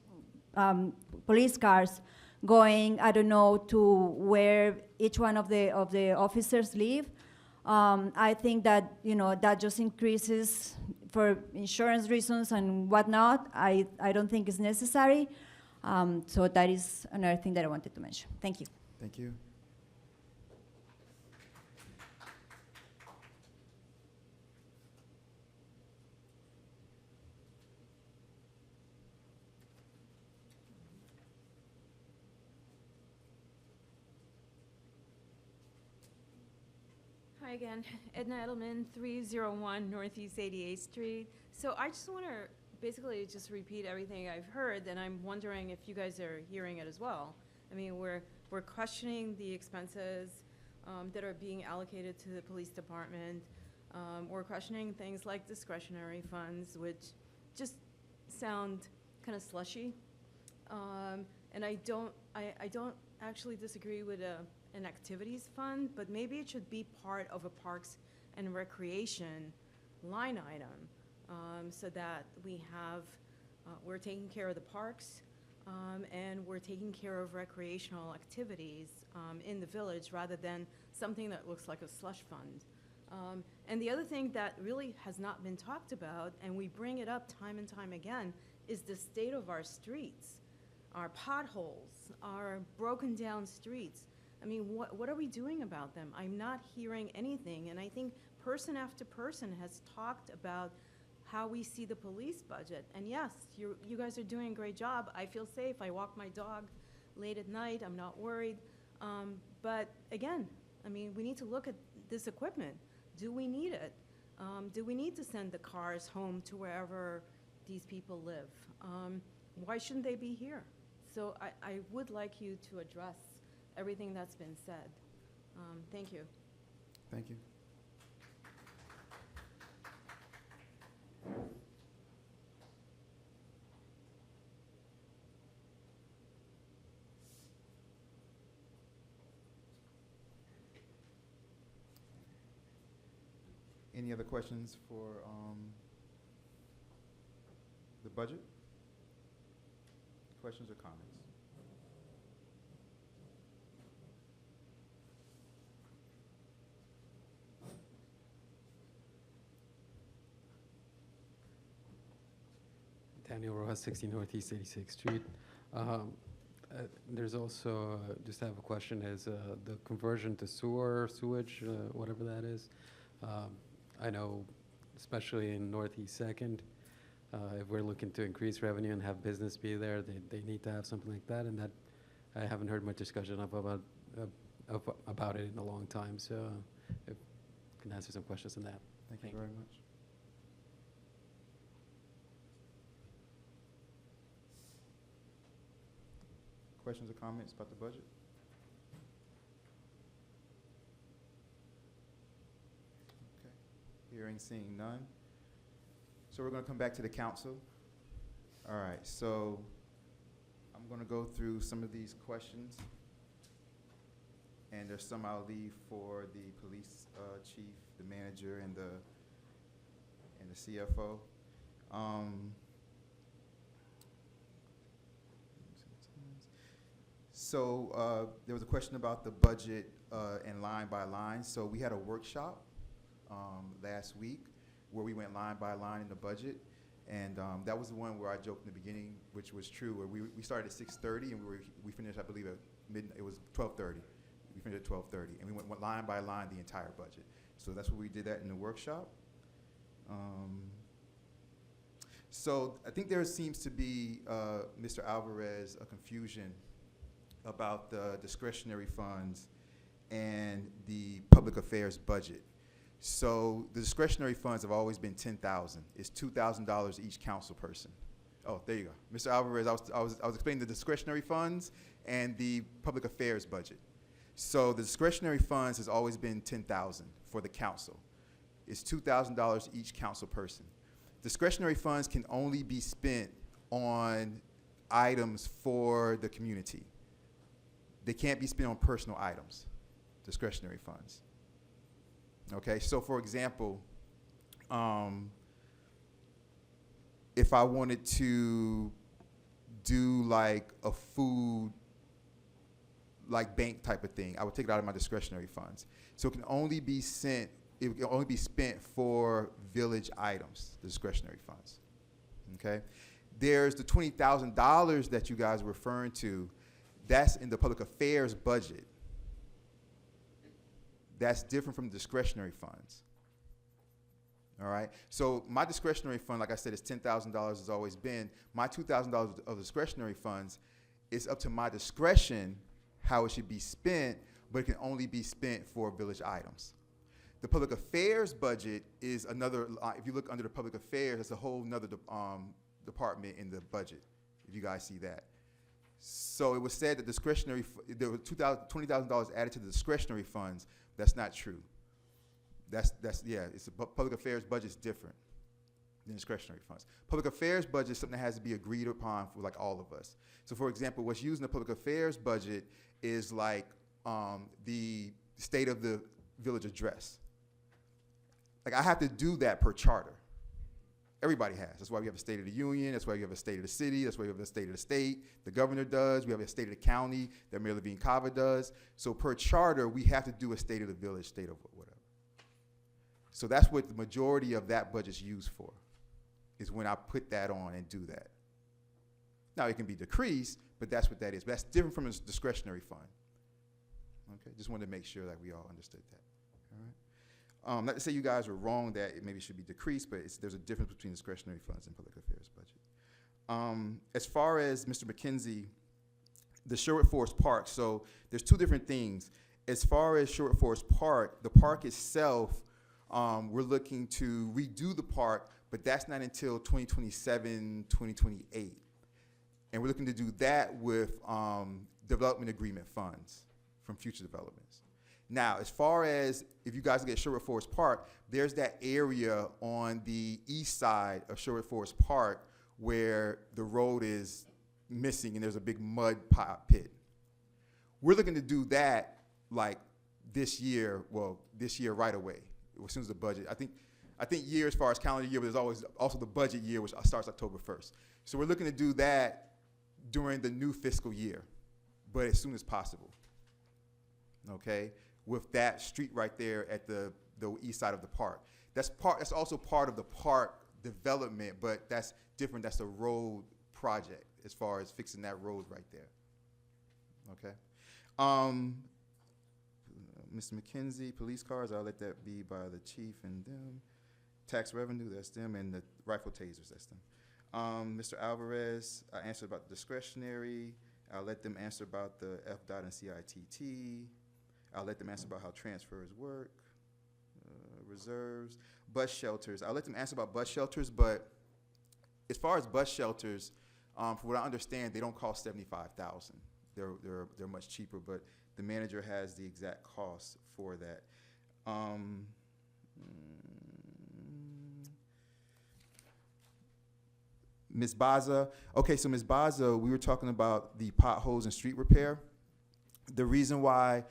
police cars going, I don't know, to where each one of the officers live. I think that, that just increases for insurance reasons and whatnot. I don't think it's necessary. So that is another thing that I wanted to mention. Thank you. Thank you. Hi again, Edna Edelman, 301 Northeast 88th Street. So I just want to basically just repeat everything I've heard, and I'm wondering if you guys are hearing it as well. I mean, we're questioning the expenses that are being allocated to the police department. We're questioning things like discretionary funds, which just sound kind of slushy. And I don't actually disagree with an activities fund, but maybe it should be part of a parks and recreation line item, so that we're taking care of the parks, and we're taking care of recreational activities in the village rather than something that looks like a slush fund. And the other thing that really has not been talked about, and we bring it up time and time again, is the state of our streets, our potholes, our broken down streets. I mean, what are we doing about them? I'm not hearing anything, and I think person after person has talked about how we see the police budget. And yes, you guys are doing a great job. I feel safe. I walk my dog late at night. I'm not worried. But again, I mean, we need to look at this equipment. Do we need it? Do we need to send the cars home to wherever these people live? Why shouldn't they be here? So I would like you to address everything that's been said. Thank you. Thank you. Any other questions for the budget? Questions or comments? Daniel Rojas, 60 Northeast 86th Street. There's also, just have a question, is the conversion to sewage, whatever that is. I know, especially in Northeast Second, if we're looking to increase revenue and have business be there, they need to have something like that, and that I haven't heard much discussion about it in a long time. So, if you can answer some questions on that. Thank you very much. Questions or comments about the budget? Okay. Hearing, seeing none. So we're going to come back to the council. All right, so I'm going to go through some of these questions. And there's some I'll leave for the police chief, the manager, and the CFO. So there was a question about the budget and line by line. So we had a workshop last week where we went line by line in the budget. And that was the one where I joked in the beginning, which was true, where we started at 6:30 and we finished, I believe, at midnight. It was 12:30. We finished at 12:30, and we went line by line the entire budget. So that's what we did that in the workshop. So I think there seems to be, Mr. Alvarez, a confusion about the discretionary funds and the public affairs budget. So the discretionary funds have always been $10,000. It's $2,000 each council person. Oh, there you go. Mr. Alvarez, I was explaining the discretionary funds and the public affairs budget. So the discretionary funds has always been $10,000 for the council. It's $2,000 each council person. Discretionary funds can only be spent on items for the community. They can't be spent on personal items, discretionary funds. Okay, so for example, if I wanted to do like a food, like bank type of thing, I would take it out of my discretionary funds. So it can only be spent for village items, the discretionary funds. Okay, there's the $20,000 that you guys were referring to. That's in the public affairs budget. That's different from discretionary funds. All right. So my discretionary fund, like I said, is $10,000. Has always been. My $2,000 of discretionary funds is up to my discretion how it should be spent, but it can only be spent for village items. The public affairs budget is another. If you look under the public affairs, it's a whole nother department in the budget. If you guys see that. So it was said that discretionary, there were $20,000 added to the discretionary funds. That's not true. It's the public affairs budget is different than discretionary funds. Public affairs budget is something that has to be agreed upon for like all of us. So for example, what's used in the public affairs budget is like the state of the village address. Like I have to do that per charter. Everybody has. That's why we have a State of the Union. That's why we have a State of the City. That's why we have a State of the State. The governor does. We have a State of the county that Mayor Levine Cava does. So per charter, we have to do a State of the Village, State of whatever. So that's what the majority of that budget's used for, is when I put that on and do that. Now, it can be decreased, but that's what that is. But that's different from a discretionary fund. Okay, just wanted to make sure that we all understood that. Not to say you guys were wrong that it maybe should be decreased, but there's a difference between discretionary funds and public affairs budget. As far as Mr. McKenzie, the Sherwood Forest Park, so there's two different things. As far as Sherwood Forest Park, the park itself, we're looking to redo the park, but that's not until 2027, 2028. And we're looking to do that with development agreement funds from future developments. Now, as far as if you guys look at Sherwood Forest Park, there's that area on the east side of Sherwood Forest Park where the road is missing and there's a big mud pit. We're looking to do that like this year right away, as soon as the budget. I think year as far as calendar year, but there's always also the budget year, which starts October 1st. So we're looking to do that during the new fiscal year, but as soon as possible, okay? With that street right there at the east side of the park. That's also part of the park development, but that's different. That's a road project as far as fixing that road right there, okay? Mr. McKenzie, police cars, I'll let that be by the chief and them. Tax revenue, that's them, and the rifle tasers, that's them. Mr. Alvarez, I answered about the discretionary. I'll let them answer about the FDOT and CITT. I'll let them answer about how transfers work. Reserves, bus shelters. I'll let them answer about bus shelters, but as far as bus shelters, from what I understand, they don't cost $75,000. They're much cheaper, but the manager has the exact cost for that. Ms. Baza, okay, so Ms. Baza, we were talking about the potholes and street repair. The reason why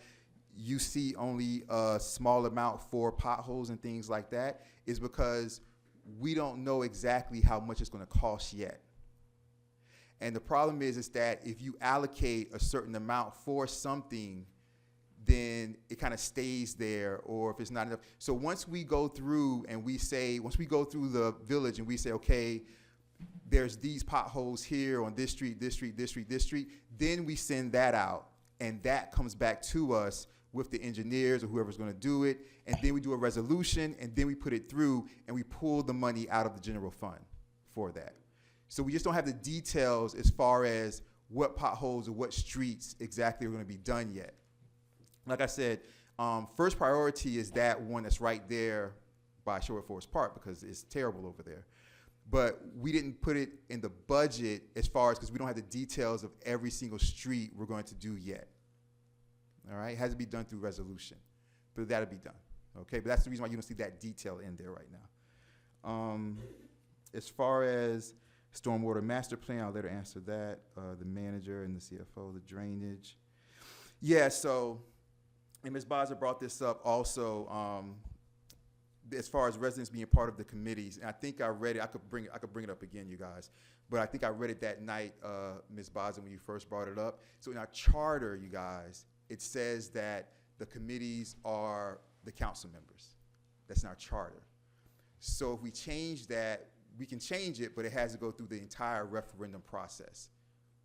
you see only a small amount for potholes and things like that is because we don't know exactly how much it's going to cost yet. And the problem is that if you allocate a certain amount for something, then it kind of stays there, or if it's not enough. So once we go through and once we go through the village and we say, okay, there's these potholes here on this street, this street, this street, this street, then we send that out, and that comes back to us with the engineers or whoever's going to do it, and then we do a resolution, and then we put it through, and we pull the money out of the general fund for that. So we just don't have the details as far as what potholes or what streets exactly are going to be done yet. Like I said, first priority is that one that's right there by Sherwood Forest Park because it's terrible over there. But we didn't put it in the budget as far as, because we don't have the details of every single street we're going to do yet. All right, it has to be done through resolution, but that'll be done. Okay, but that's the reason why you don't see that detail in there right now. As far as stormwater master plan, I'll let her answer that. The manager and the CFO, the drainage. Yeah, so, and Ms. Baza brought this up also, as far as residents being part of the committees, and I think I read it. I could bring it up again, you guys. But I think I read it that night, Ms. Baza, when you first brought it up. So in our charter, you guys, it says that the committees are the council members. That's in our charter. So if we change that, we can change it, but it has to go through the entire referendum process.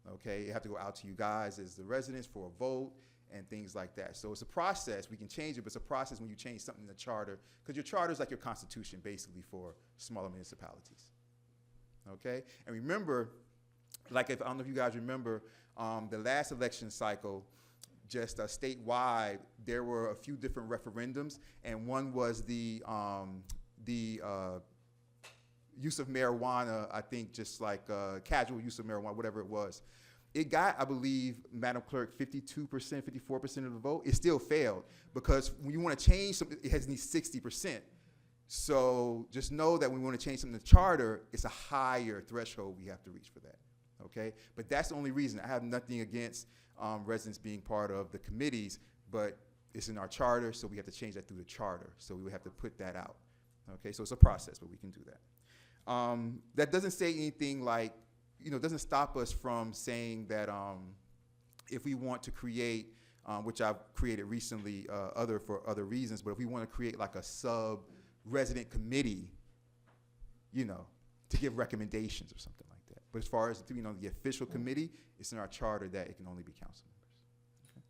Okay, it have to go out to you guys as the residents for a vote and things like that. So it's a process. We can change it, but it's a process when you change something in the charter, because your charter is like your constitution, basically, for smaller municipalities. Okay? And remember, like, I don't know if you guys remember, the last election cycle, just statewide, there were a few different referendums, and one was the use of marijuana, I think just like casual use of marijuana, whatever it was. It got, I believe, Madam Clerk, 52%, 54% of the vote. It still failed because when you want to change something, it has to need 60%. So just know that when we want to change something in the charter, it's a higher threshold we have to reach for that, okay? But that's the only reason. I have nothing against residents being part of the committees, but it's in our charter, so we have to change that through the charter. So we would have to put that out, okay? So it's a process, but we can do that. That doesn't say anything like, it doesn't stop us from saying that if we want to create, which I've created recently for other reasons, but if we want to create like a sub-resident committee, to give recommendations or something like that. But as far as the official committee, it's in our charter that it can only be council members. Okay.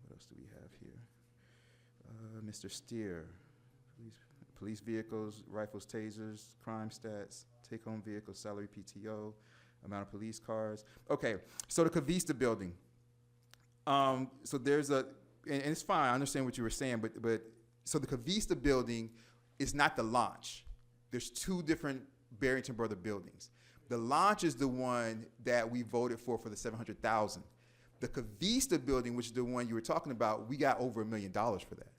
What else do we have here? Mr. Steer, police vehicles, rifles, tasers, crime stats, take-home vehicles, salary PTO, amount of police cars. Okay, so the Cavista building. So there's and it's fine, I understand what you were saying, but so the Cavista building is not the launch. There's two different Barrington Brother buildings. The launch is the one that we voted for the $700,000. The Cavista building, which is the one you were talking about, we got over $1 million for that.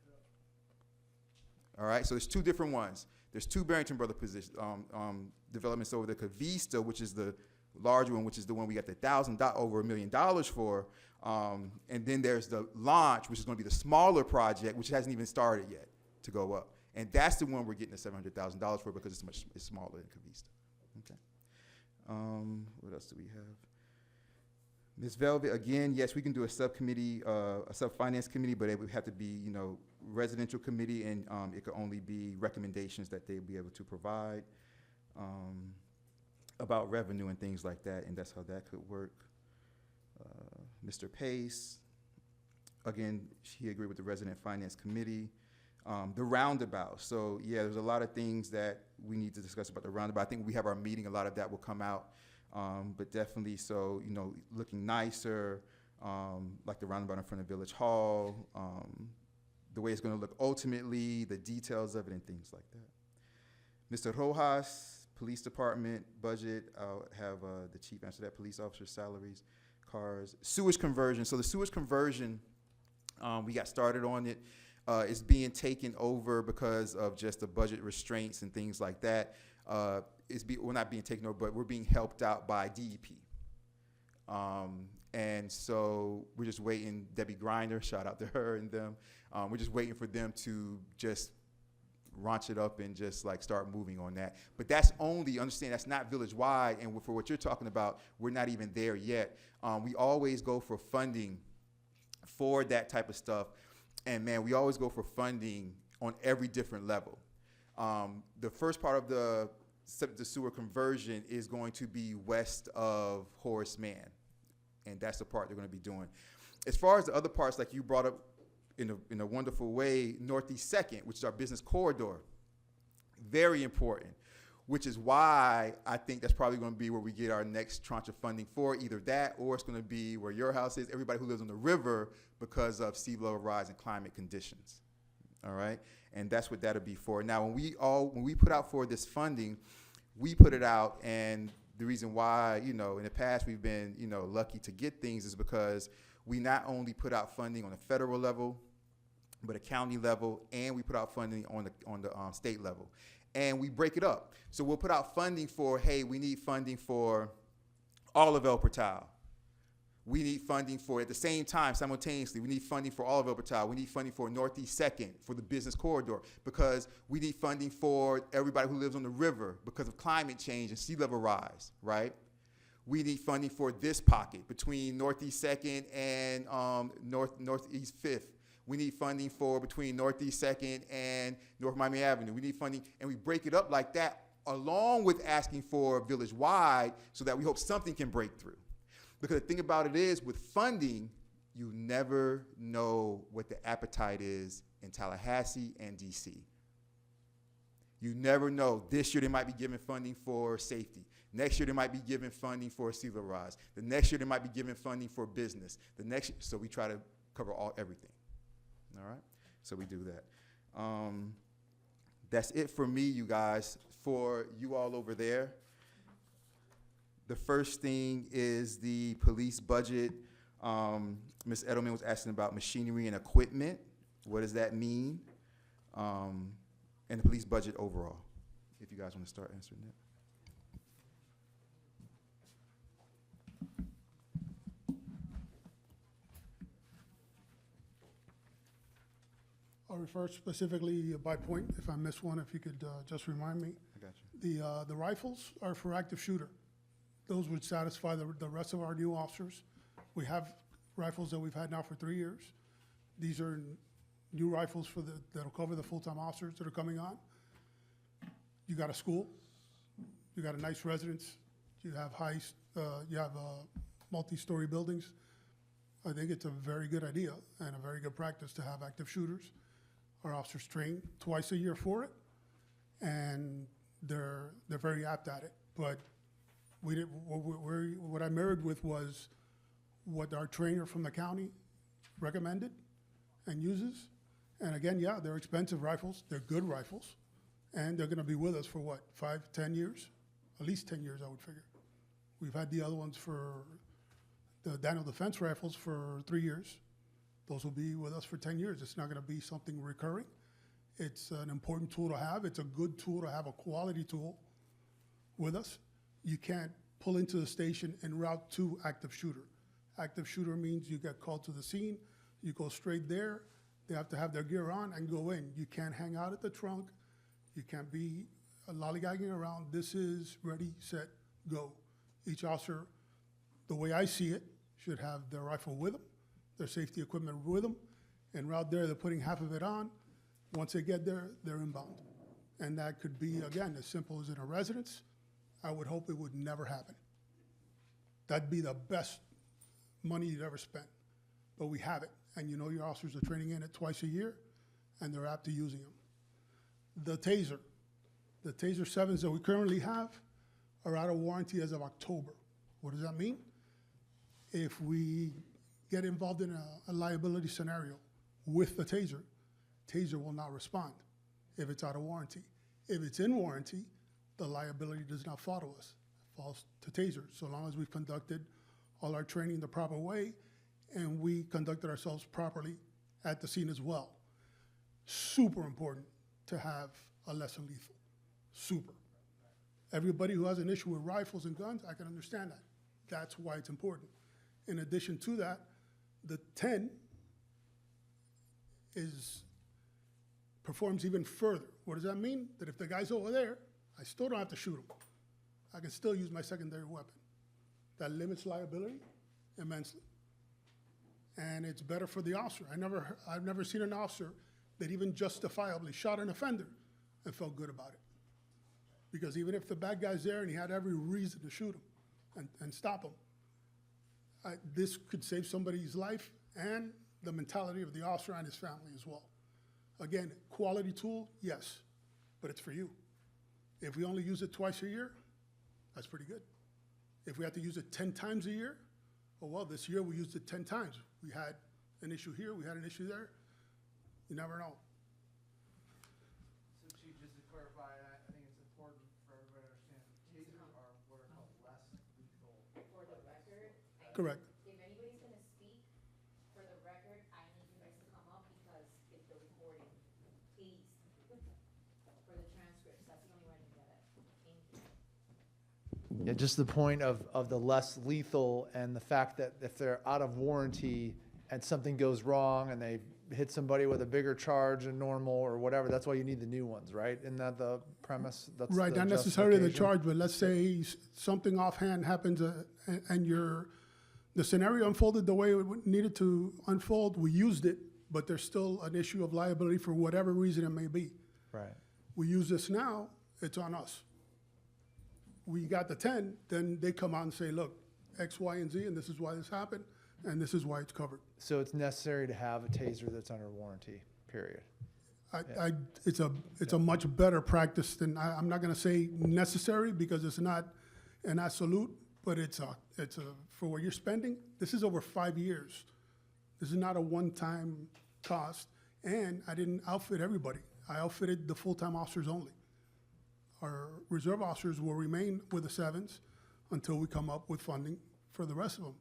All right, so there's two different ones. There's two Barrington Brother developments over the Cavista, which is the larger one, which is the one we got over $1 million for. And then there's the launch, which is going to be the smaller project, which hasn't even started yet to go up. And that's the one we're getting the $700,000 for because it's smaller than Cavista. Okay. What else do we have? Ms. Velvet, again, yes, we can do a subcommittee, a sub-finance committee, but it would have to be, residential committee, and it could only be recommendations that they'd be able to provide about revenue and things like that, and that's how that could work. Mr. Pace, again, he agreed with the resident finance committee. The roundabout, so yeah, there's a lot of things that we need to discuss about the roundabout. I think we have our meeting, a lot of that will come out, but definitely, so, looking nicer, like the roundabout in front of Village Hall, the way it's gonna look ultimately, the details of it and things like that. Mr. Rojas, police department budget, I'll have the chief answer that, police officer salaries, cars, sewage conversion. So the sewage conversion, we got started on it. It's being taken over because of just the budget restraints and things like that. We're not being taken over, but we're being helped out by DEP. And so we're just waiting, Debbie Grinder, shout out to her and them. We're just waiting for them to just launch it up and just like start moving on that. But that's only, understand, that's not village-wide, and for what you're talking about, we're not even there yet. We always go for funding for that type of stuff. And man, we always go for funding on every different level. The first part of the sewer conversion is going to be west of Horace Mann, and that's the part they're going to be doing. As far as the other parts, like you brought up in a wonderful way, Northeast 2nd, which is our business corridor, very important, which is why I think that's probably going to be where we get our next tranche of funding for, either that or it's going to be where your house is, everybody who lives on the river, because of sea level rise and climate conditions. All right, and that's what that'll be for. Now, when we put out for this funding, we put it out, and the reason why, in the past we've been, lucky to get things is because we not only put out funding on a federal level, but a county level, and we put out funding on the state level. And we break it up. So we'll put out funding for, hey, we need funding for all of El Portal. We need funding for, at the same time, simultaneously, we need funding for all of El Portal. We need funding for Northeast 2nd, for the business corridor, because we need funding for everybody who lives on the river because of climate change and sea level rise, right? We need funding for this pocket between Northeast 2nd and Northeast 5th. We need funding for between Northeast 2nd and North Miami Avenue. We need funding, and we break it up like that, along with asking for village-wide, so that we hope something can break through. Because the thing about it is, with funding, you never know what the appetite is in Tallahassee and DC. You never know. This year they might be giving funding for safety. Next year they might be giving funding for sea level rise. The next year they might be giving funding for business. So we try to cover everything. All right, so we do that. That's it for me, you guys. For you all over there, the first thing is the police budget. Ms. Edelman was asking about machinery and equipment. What does that mean? And the police budget overall, if you guys want to start answering that. I'll refer specifically by point. If I miss one, if you could just remind me. I got you. The rifles are for active shooter. Those would satisfy the rest of our new officers. We have rifles that we've had now for 3 years. These are new rifles that'll cover the full-time officers that are coming on. You got a school. You got a nice residence. You have multi-story buildings. I think it's a very good idea and a very good practice to have active shooters. Our officers train twice a year for it, and they're very apt at it. But we did, what I married with was what our trainer from the county recommended and uses. And again, yeah, they're expensive rifles, they're good rifles, and they're gonna be with us for what, 5, 10 years? At least 10 years, I would figure. We've had the other ones for the Daniel Defense rifles for 3 years. Those will be with us for 10 years. It's not gonna be something recurring. It's an important tool to have. It's a good tool to have, a quality tool with us. You can't pull into the station and route to active shooter. Active shooter means you get called to the scene, you go straight there, they have to have their gear on and go in. You can't hang out at the trunk, you can't be lollygagging around. This is ready, set, go. Each officer, the way I see it, should have their rifle with them, their safety equipment with them. En route there, they're putting half of it on. Once they get there, they're inbound. And that could be, again, as simple as in a residence. I would hope it would never happen. That'd be the best money you'd ever spent. But we have it, and you know your officers are training in it twice a year, and they're apt to using them. The Taser 7s that we currently have are out of warranty as of October. What does that mean? If we get involved in a liability scenario with the Taser will not respond if it's out of warranty. If it's in warranty, the liability does not fall to us. It falls to Taser, so long as we've conducted all our training the proper way and we conducted ourselves properly at the scene as well. Super important to have a less than lethal. Super. Everybody who has an issue with rifles and guns, I can understand that. That's why it's important. In addition to that, the 10 performs even further. What does that mean? That if the guy's over there, I still don't have to shoot him. I can still use my secondary weapon. That limits liability immensely. And it's better for the officer. I've never seen an officer that even justifiably shot an offender and felt good about it. Because even if the bad guy's there and he had every reason to shoot him and stop him, this could save somebody's life and the mentality of the officer and his family as well. Again, quality tool, yes, but it's for you. If we only use it twice a year, that's pretty good. If we have to use it 10 times a year, oh well, this year we used it 10 times. We had an issue here, we had an issue there. You never know. So Chief, just to clarify, I think it's important for everybody to understand, Taser are what are called less lethal. For the record, Correct. if anybody's gonna speak, for the record, I need you guys to come up because it's the recording, please. For the transcripts, that's the only way to get it. Thank you. Yeah, just the point of the less lethal and the fact that if they're out of warranty and something goes wrong and they hit somebody with a bigger charge than normal or whatever, that's why you need the new ones, right? Isn't that the premise? That's Right, the not necessarily the justification? charge, but let's say something offhand happens and the scenario unfolded the way it needed to unfold, we used it, but there's still an issue of liability for whatever reason it may be. Right. We use this now, it's on us. We got the 10, then they come out and say, look, X, Y, and Z, and this is why this happened, and this is why it's covered. So it's necessary to have a Taser that's under warranty, period. It's a much better practice than, I'm not gonna say necessary because it's not an absolute, but it's a, for what you're spending, this is over 5 years. This is not a one-time cost, and I didn't outfit everybody. I outfitted the full-time officers only. Our reserve officers will remain with the 7s until we come up with funding for the rest of them.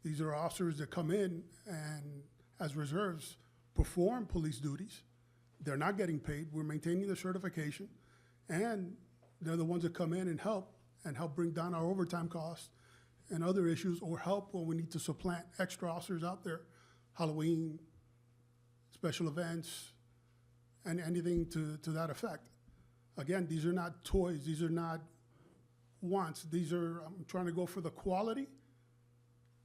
These are officers that come in and, as reserves, perform police duties. They're not getting paid. We're maintaining their certification. And they're the ones that come in and help bring down our overtime costs and other issues, or help when we need to supplant extra officers out there, Halloween, special events, and anything to that effect. Again, these are not toys. These are not wants. These are, I'm trying to go for the quality,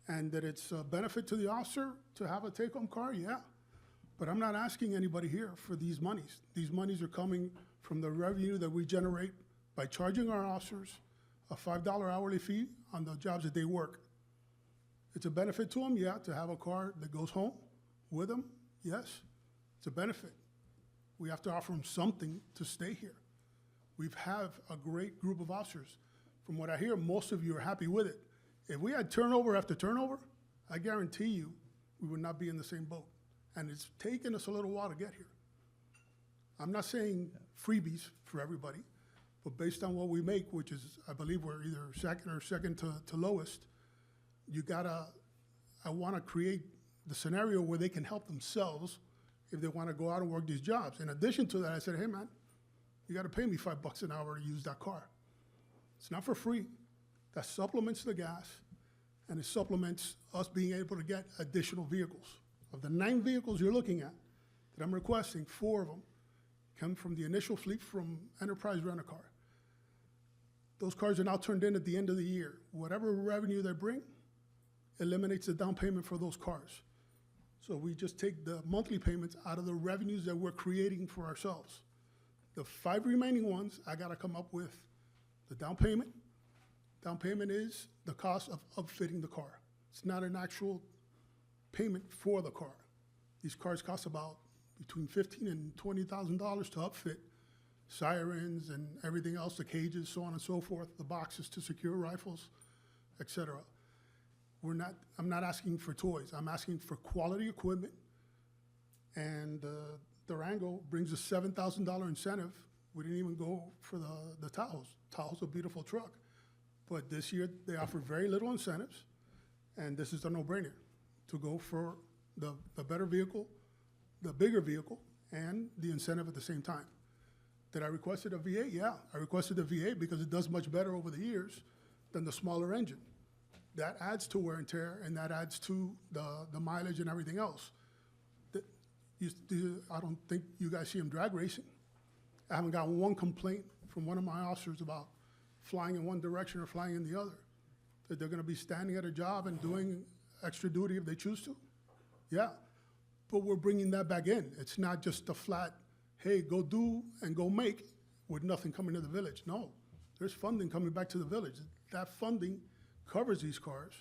and that it's a benefit to the officer to have a take-home car, yeah. But I'm not asking anybody here for these monies. These monies are coming from the revenue that we generate by charging our officers a $5 hourly fee on the jobs that they work. It's a benefit to them, yeah, to have a car that goes home with them, yes. It's a benefit. We have to offer them something to stay here. We have a great group of officers. From what I hear, most of you are happy with it. If we had turnover after turnover, I guarantee you, we would not be in the same boat. And it's taken us a little while to get here. I'm not saying freebies for everybody, but based on what we make, which is, I believe we're either second to lowest, I wanna create the scenario where they can help themselves if they wanna go out and work these jobs. In addition to that, I said, hey man, you gotta pay me $5 an hour to use that car. It's not for free. That supplements the gas, and it supplements us being able to get additional vehicles. Of the 9 vehicles you're looking at, that I'm requesting, 4 of them come from the initial fleet from Enterprise Rent-A-Car. Those cars are now turned in at the end of the year. Whatever revenue they bring eliminates the down payment for those cars. So we just take the monthly payments out of the revenues that we're creating for ourselves. The 5 remaining ones, I gotta come up with the down payment. Down payment is the cost of upfitting the car. It's not an actual payment for the car. These cars cost about between $15,000 and $20,000 to upfit, sirens and everything else, the cages, so on and so forth, the boxes to secure rifles, et cetera. I'm not asking for toys. I'm asking for quality equipment. And Durango brings a $7,000 incentive. We didn't even go for the Tahoes. Tahoe's a beautiful truck. But this year, they offer very little incentives, and this is a no-brainer to go for the better vehicle, the bigger vehicle, and the incentive at the same time. Did I request a V8? Yeah, I requested a V8 because it does much better over the years than the smaller engine. That adds to wear and tear, and that adds to the mileage and everything else. I don't think you guys see them drag racing. I haven't gotten one complaint from one of my officers about flying in one direction or flying in the other. That they're gonna be standing at a job and doing extra duty if they choose to. Yeah, but we're bringing that back in. It's not just a flat, hey, go do and go make with nothing coming to the village. No, there's funding coming back to the village. That funding covers these cars,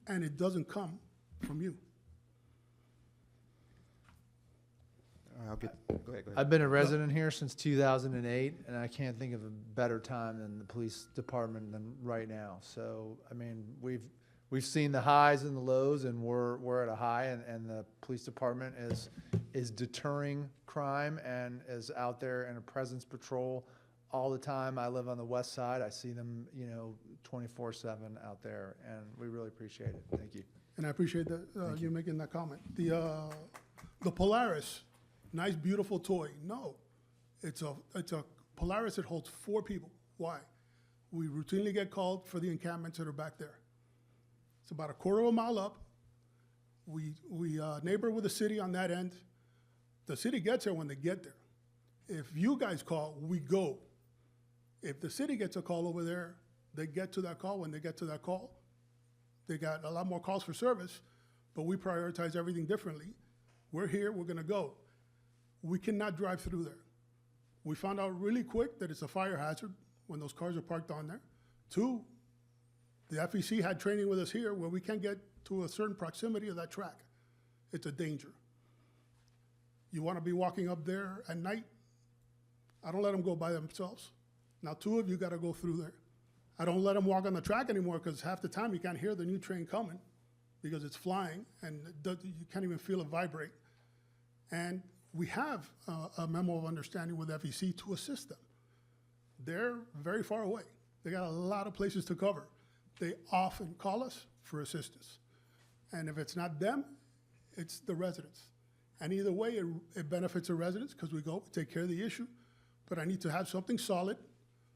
and it doesn't come from you. Go ahead. I've been a resident here since 2008, and I can't think of a better time than the police department than right now. So, I mean, we've seen the highs and the lows, and we're at a high, and the police department is deterring crime and is out there in a presence patrol all the time. I live on the west side. I see them, 24/7 out there, and we really appreciate it. Thank you. And I appreciate that, you making that comment. The Polaris, nice, beautiful toy. No, it's a Polaris that holds 4 people. Why? We routinely get called for the encampments that are back there. It's about a quarter of a mile up. We neighbor with the city on that end. The city gets there when they get there. If you guys call, we go. If the city gets a call over there, they get to that call. When they get to that call, they got a lot more calls for service, but we prioritize everything differently. We're here, we're gonna go. We cannot drive through there. We found out really quick that it's a fire hazard when those cars are parked on there. 2, the FEC had training with us here where we can't get to a certain proximity of that track. It's a danger. You wanna be walking up there at night, I don't let them go by themselves. Now 2 of you gotta go through there. I don't let them walk on the track anymore because half the time you can't hear the new train coming because it's flying and you can't even feel it vibrate. And we have a memo of understanding with FEC to assist them. They're very far away. They got a lot of places to cover. They often call us for assistance. And if it's not them, it's the residents. And either way, it benefits the residents because we go, we take care of the issue, but I need to have something solid,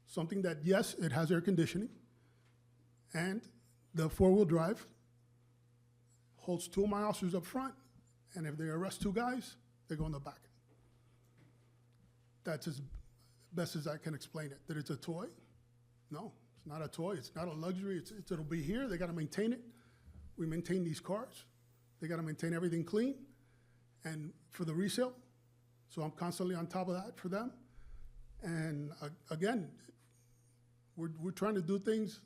something that, yes, it has air conditioning, and the 4-wheel drive holds 2 of my officers up front, and if they arrest 2 guys, they go in the back. That's as best as I can explain it. That it's a toy? No, it's not a toy. It's not a luxury. It'll be here. They got to maintain it. We maintain these cars. They got to maintain everything clean. And for the resale, so I'm constantly on top of that for them. And again, we're trying to do things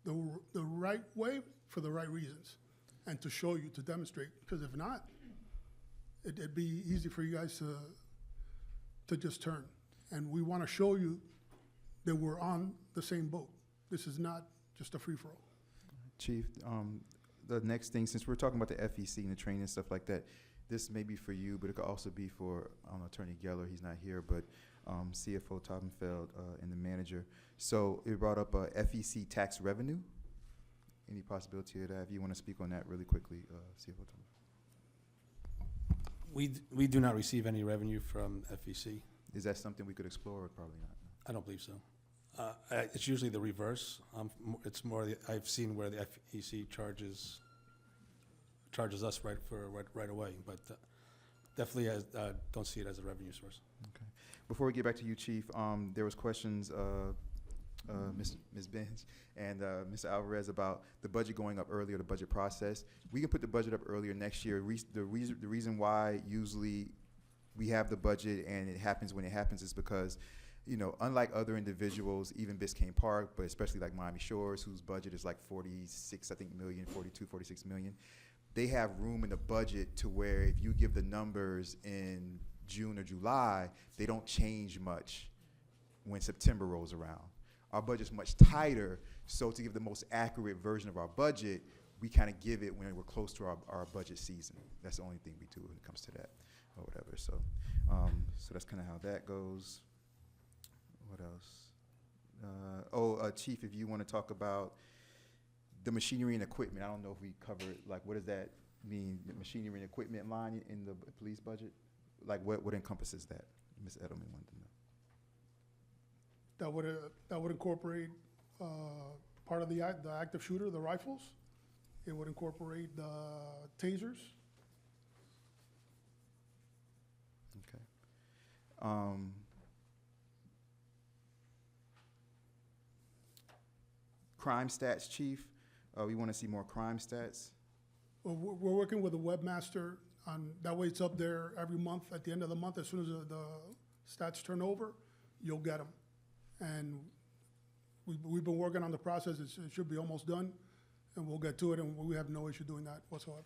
the right way for the right reasons, and to show you, to demonstrate. Because if not, it'd be easy for you guys to just turn. And we want to show you that we're on the same boat. This is not just a free-for-all. Chief, the next thing, since we're talking about the FEC and the training and stuff like that, this may be for you, but it could also be for Attorney Geller. He's not here, but CFO Toppenfeld and the manager. So it brought up FEC tax revenue. Any possibility of that? If you want to speak on that really quickly, CFO Toppenfeld. We do not receive any revenue from FEC. Is that something we could explore or probably not? I don't believe so. It's usually the reverse. It's more, I've seen where the FEC charges us right away, but definitely don't see it as a revenue source. Okay. Before we get back to you, Chief, there was questions, Ms. Benz and Mr. Alvarez about the budget going up earlier, the budget process. We can put the budget up earlier next year. The reason why usually we have the budget and it happens when it happens is because, you know, unlike other individuals, even Biscayne Park, but especially like Miami Shores, whose budget is like 46 million, they have room in the budget to where if you give the numbers in June or July, they don't change much when September rolls around. Our budget's much tighter, so to give the most accurate version of our budget, we kind of give it when we're close to our budget season. That's the only thing we do when it comes to that or whatever. So, so that's kind of how that goes. What else? Chief, if you want to talk about the machinery and equipment, I don't know if we covered, like, what does that mean, the machinery and equipment line in the police budget? Like, what encompasses that? Ms. Edelman wanted to know. That would incorporate part of the active shooter, the rifles. It would incorporate the tasers. Okay. Crime stats, Chief. We want to see more crime stats. Well, we're working with a webmaster on, that way it's up there every month. At the end of the month, as soon as the stats turn over, you'll get them. And we've been working on the process. It should be almost done, and we'll get to it, and we have no issue doing that whatsoever.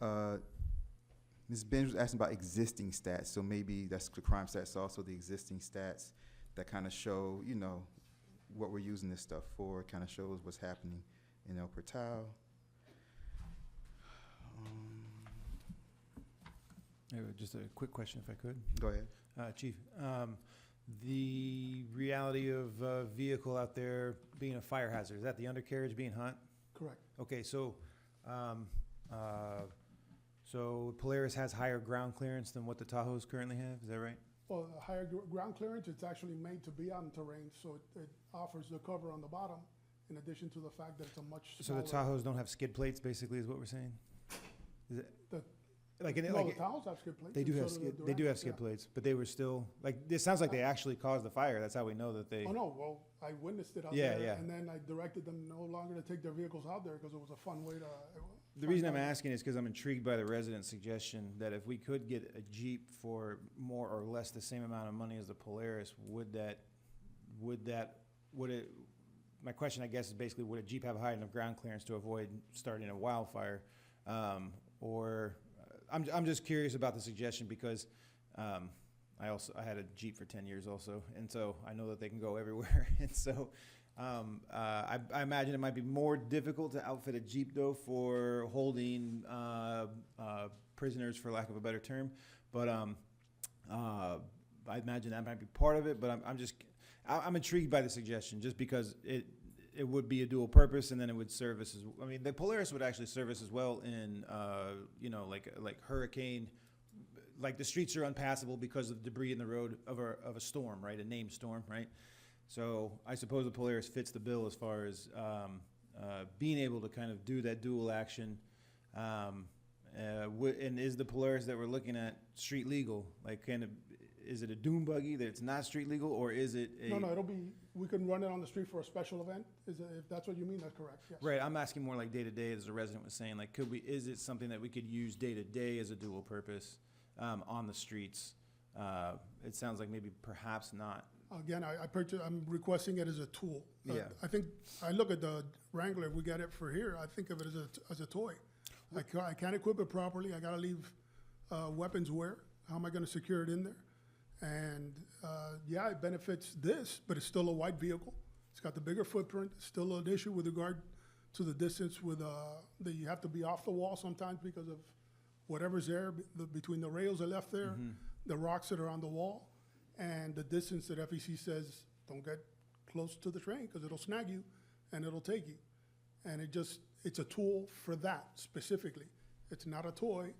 Okay. Ms. Benj was asking about existing stats, so maybe that's the crime stats, also the existing stats that kind of show, you know, what we're using this stuff for. Kind of shows what's happening in El Portal. Just a quick question, if I could. Go ahead. Chief, the reality of a vehicle out there being a fire hazard, is that the undercarriage being hot? Correct. Okay, so, so Polaris has higher ground clearance than what the Tahoes currently have, is that right? Well, the higher ground clearance, it's actually made to be on terrain, so it offers the cover on the bottom, in addition to the fact that it's a much So smaller. the Tahoes don't have skid plates, basically, is what we're saying? Is it? The- Like, No, like the Tahoes have skid plates. they do and have so do the skid, they do have Durangas, skid yeah. plates, but they were still, like, it sounds like they actually caused the fire, that's how we know that they. Oh, no, well, I witnessed it out Yeah, there. yeah. And then I directed them no longer to take their vehicles out there because it was a fun way to. The reason I'm asking is because I'm intrigued by the resident's suggestion that if we could get a Jeep for more or less the same amount of money as the Polaris, my question, I guess, is basically, would a Jeep have high enough ground clearance to avoid starting a wildfire? I'm just curious about the suggestion because I had a Jeep for 10 years also, and so I know that they can go everywhere. And so I imagine it might be more difficult to outfit a Jeep, though, for holding prisoners, for lack of a better term. But I imagine that might be part of it. But I'm intrigued by the suggestion just because it would be a dual purpose, and then it would service as, I mean, the Polaris would actually service as well in, you know, like hurricane, like the streets are unpassable because of debris in the road of a storm, right? A named storm, right? So I suppose the Polaris fits the bill as far as being able to kind of do that dual action. And is the Polaris that we're looking at street legal? Like, kind of, is it a dune buggy that it's not street legal, or is it a? No, it'll be, we can run it on the street for a special event. If that's what you mean, that's correct, yes. Right, I'm asking more like day-to-day, as the resident was saying, like, is it something that we could use day-to-day as a dual purpose on the streets? It sounds like maybe perhaps not. Again, I'm requesting it as a tool. Yeah. I think, I look at the Wrangler, we get it for here, I think of it as a toy. I can't equip it properly, I gotta leave weapons where? How am I gonna secure it in there? And, yeah, it benefits this, but it's still a white vehicle. It's got the bigger footprint, it's still an issue with regard to the distance with, that you have to be off the wall sometimes because of whatever's there, between the rails that left there, the rocks that are on the wall, and the distance that FEC says, don't get close to the train, because it'll snag you and it'll take you. And it's a tool for that specifically. It's not a toy.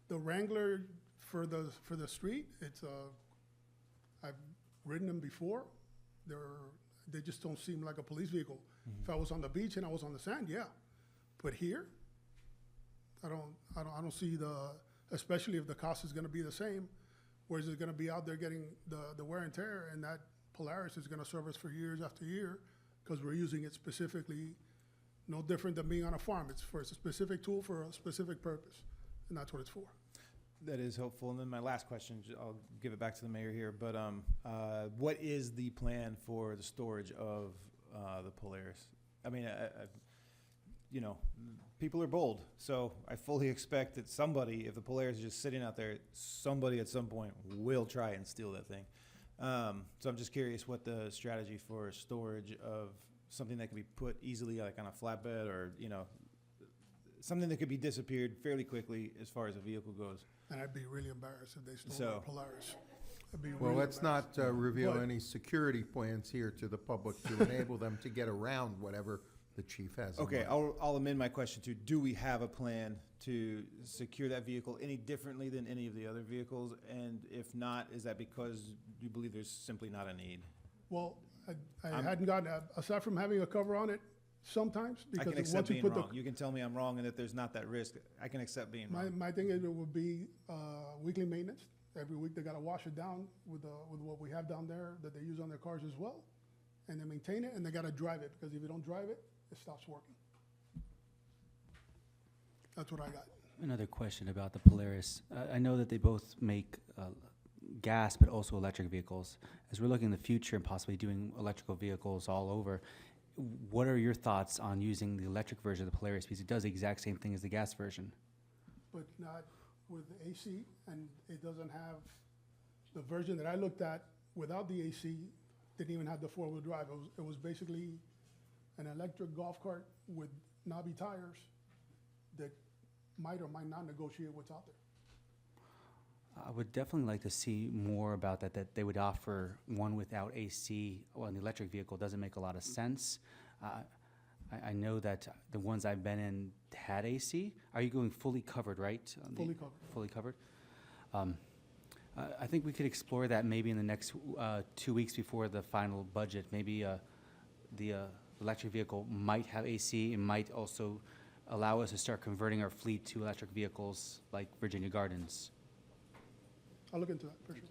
The Wrangler for the street, I've ridden them before. They just don't seem like a police vehicle. If I was on the beach and I was on the sand, yeah. But here, I don't see especially if the cost is gonna be the same, whereas it's gonna be out there getting the wear and tear, and that Polaris is gonna serve us for years after year, because we're using it specifically, no different than being on a farm. It's a specific tool for a specific purpose, and that's what it's for. That is helpful. And then my last question, I'll give it back to the mayor here, but what is the plan for the storage of the Polaris? I mean, you know, people are bold, so I fully expect that somebody, if the Polaris is just sitting out there, somebody at some point will try and steal that thing. So I'm just curious what the strategy for storage of something that can be put easily, like on a flatbed, or, you know, something that could be disappeared fairly quickly as far as a vehicle goes. And I'd be really embarrassed if they stole a Polaris. I'd be Well, really let's not embarrassed. reveal But- any security plans here to the public to enable them to get around whatever the chief has in Okay, mind. I'll amend my question to, do we have a plan to secure that vehicle any differently than any of the other vehicles? And if not, is that because you believe there's simply not a need? Well, I hadn't gotten, aside from having a cover on it, sometimes, I because can accept once you being put the. wrong. You can tell me I'm wrong and that there's not that risk. I can accept being wrong. My thing is, it would be weekly maintenance. Every week they gotta wash it down with what we have down there that they use on their cars as well. And they maintain it, and they gotta drive it, because if you don't drive it, it stops working. That's what I got. Another question about the Polaris. I know that they both make gas, but also electric vehicles. As we're looking in the future and possibly doing electrical vehicles all over, what are your thoughts on using the electric version of the Polaris? Because it does the exact same thing as the gas version. But not with AC, and it doesn't have, the version that I looked at without the AC didn't even have the four-wheel drive. It was basically an electric golf cart with knobby tires that might or might not negotiate what's out there. I would definitely like to see more about that they would offer one without AC on the electric vehicle. Doesn't make a lot of sense. I know that the ones I've been in had AC. Are you going fully covered, right? Fully covered. Fully covered. I think we could explore that maybe in the next 2 weeks before the final budget. Maybe the electric vehicle might have AC and might also allow us to start converting our fleet to electric vehicles like Virginia Gardens. I'll look into that, for sure.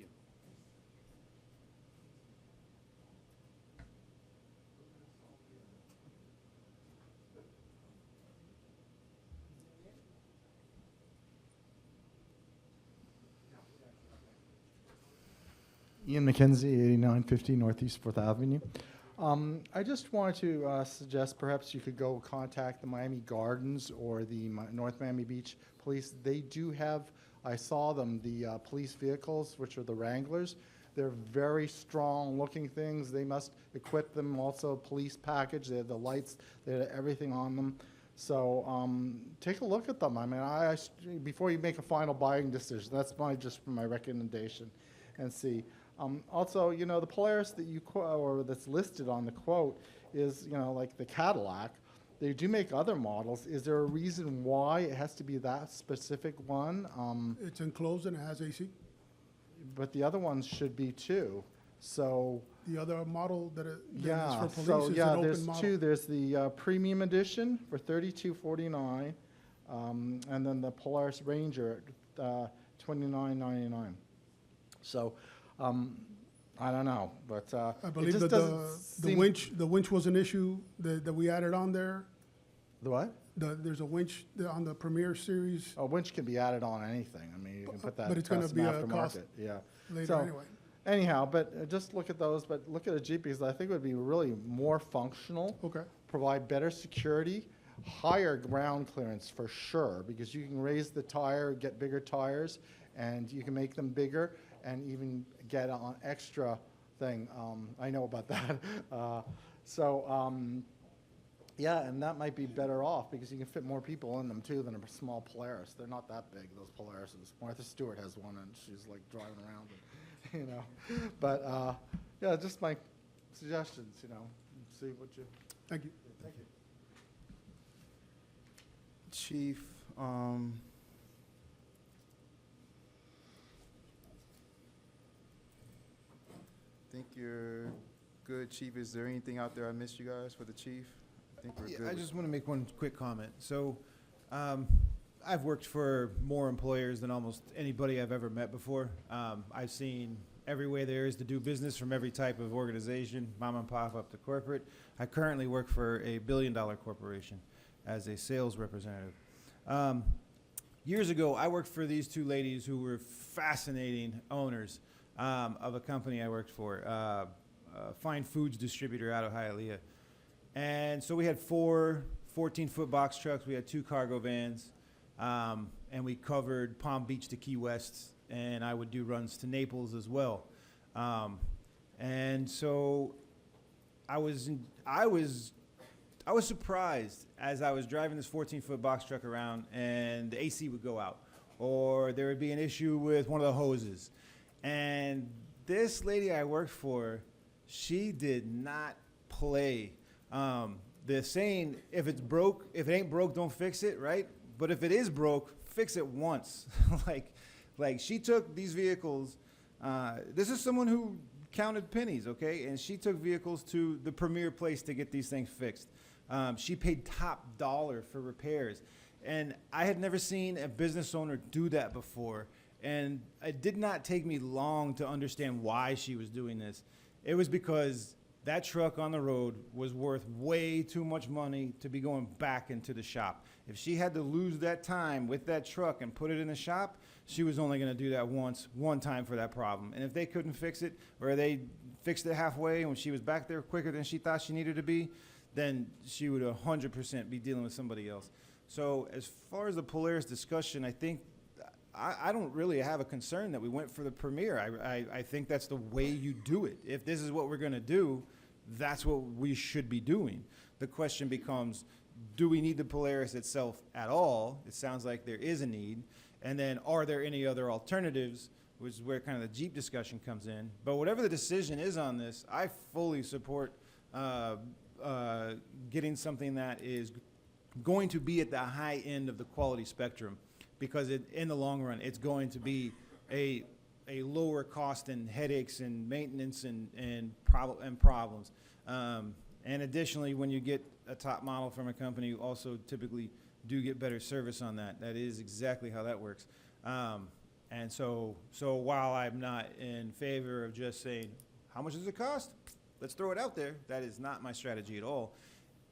Ian McKenzie, 8950 Northeast 4th Avenue. I just wanted to suggest perhaps you could go contact the Miami Gardens or the North Miami Beach Police. They do have, I saw them, the police vehicles, which are the Wranglers. They're very strong looking things. They must equip them also police package. They have the lights, they have everything on them. So take a look at them. I mean, before you make a final buying decision, that's just my recommendation, and see. Also, you know, the Polaris that you or that's listed on the quote is, you know, like the Cadillac. They do make other models. Is there a reason why it has to be that specific one? It's enclosed and it has AC. But the other ones should be too. So The other model that is yeah, for police so is yeah, an there's open model. two. There's the premium edition for $32.49, and then the Polaris Ranger at $29.99. So I don't know, but I it believe just that doesn't seem- the winch was an issue that we added on there. The what? There's a winch on the Premier series A winch can be added on anything. I mean, you can put that but it's gonna custom be a cost aftermarket. Yeah. later So, anyway. anyhow, but just look at those. But look at a Jeep because I think it would be really more functional. Okay. Provide better security. higher ground clearance for sure, because you can raise the tire, get bigger tires, and you can make them bigger and even get on extra thing. I know about that. Yeah, and that might be better off because you can fit more people in them too than a small Polaris. They're not that big, those Polarises. Martha Stewart has one and she's like driving around, and, you know. But yeah, just my suggestions, you know, see what you. Thank you. Thank you. Chief, think you're good, Chief. Is there anything out there I missed, you guys, for the chief? I think we're Yeah, good. I just want to make one quick comment. So, I've worked for more employers than almost anybody I've ever met before. I've seen every way there is to do business from every type of organization, mom and pop up to corporate. I currently work for a billion-dollar corporation as a sales representative. Years ago, I worked for these two ladies who were fascinating owners of a company I worked for, a fine foods distributor out of Hialeah. And so we had 4 14-foot box trucks, we had 2 cargo vans, and we covered Palm Beach to Key West, and I would do runs to Naples as well. And so I was surprised as I was driving this 14-foot box truck around and the AC would go out, or there would be an issue with one of the hoses. And this lady I worked for, she did not play. The saying, if it ain't broke, don't fix it, right? But if it is broke, fix it once. like she took these vehicles, this is someone who counted pennies, okay? And she took vehicles to the premier place to get these things fixed. She paid top dollar for repairs. And I had never seen a business owner do that before. And it did not take me long to understand why she was doing this. It was because that truck on the road was worth way too much money to be going back into the shop. If she had to lose that time with that truck and put it in the shop, she was only going to do that one time for that problem. And if they couldn't fix it, or they fixed it halfway and when she was back there quicker than she thought she needed to be, then she would 100% be dealing with somebody else. So as far as the Polaris discussion, I think I don't really have a concern that we went for the premier. I think that's the way you do it. If this is what we're going to do, that's what we should be doing. The question becomes, do we need the Polaris itself at all? It sounds like there is a need. And then are there any other alternatives, which is where kind of the Jeep discussion comes in. But whatever the decision is on this, I fully support getting something that is going to be at the high end of the quality spectrum, because in the long run, it's going to be a lower cost in headaches and maintenance and problems. And additionally, when you get a top model from a company, you also typically do get better service on that. That is exactly how that works. And so while I'm not in favor of just saying, how much does it cost? Let's throw it out there. That is not my strategy at all.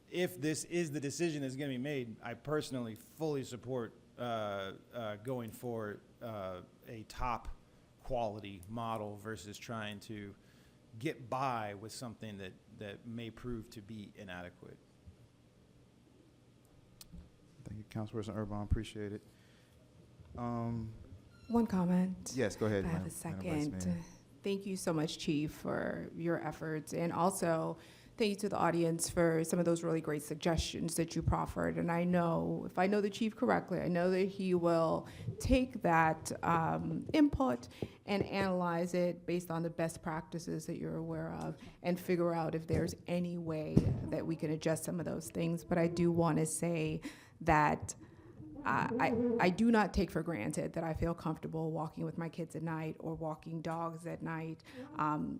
If this is the decision that's going to be made, I personally fully support going for a top quality model versus trying to get by with something that may prove to be inadequate. Thank you, Councilperson Urban. Appreciate it. One comment. Yes, go ahead. I have Madam- a Madam Vice second. Mayor. Thank you so much, Chief, for your efforts, and also thank you to the audience for some of those really great suggestions that you proffered. And I know, if I know the Chief correctly, I know that he will take that input and analyze it based on the best practices that you're aware of and figure out if there's any way that we can adjust some of those things. But I do want to say that I do not take for granted that I feel comfortable walking with my kids at night or walking dogs at night.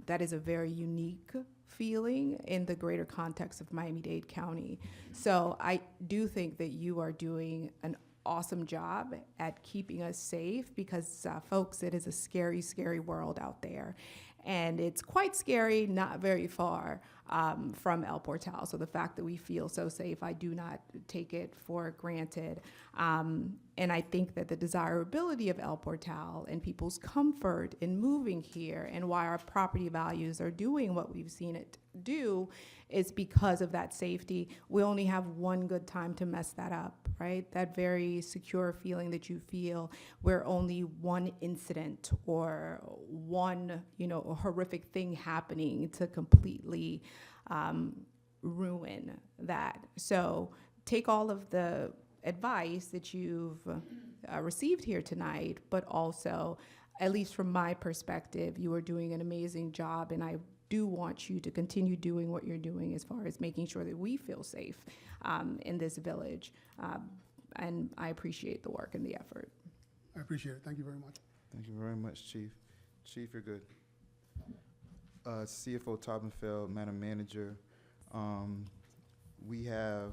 That is a very unique feeling in the greater context of Miami-Dade County. So I do think that you are doing an awesome job at keeping us safe because, folks, it is a scary, scary world out there. And it's quite scary, not very far from El Portal. So the fact that we feel so safe, I do not take it for granted. And I think that the desirability of El Portal and people's comfort in moving here and why our property values are doing what we've seen it do is because of that safety. We only have one good time to mess that up, right? That very secure feeling that you feel where only one incident or one, horrific thing happening to completely ruin that. So take all of the advice that you've received here tonight, but also, at least from my perspective, you are doing an amazing job, and I do want you to continue doing what you're doing as far as making sure that we feel safe in this village. And I appreciate the work and the effort. I appreciate it. Thank you very much. Thank you very much, Chief. Chief, you're good. CFO Taubenfeld, Madam Manager, we have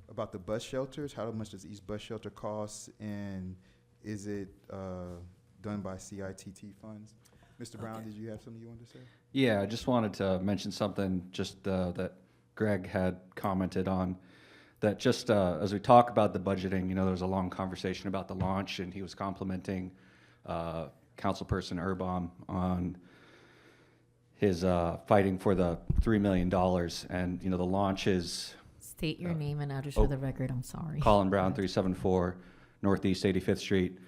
about the bus shelters. How much does each bus shelter cost, and is it done by CITT funds? Mr. Brown, did you have something you wanted to say? Yeah, I just wanted to mention something that Greg had commented on, that just as we talk about the budgeting, there was a long conversation about the launch, and he was complimenting Councilperson Urban on his fighting for the $3 million. And, the launch is... State your name and address for the record, I'm sorry. Colin Brown, 374 Northeast 85th Street.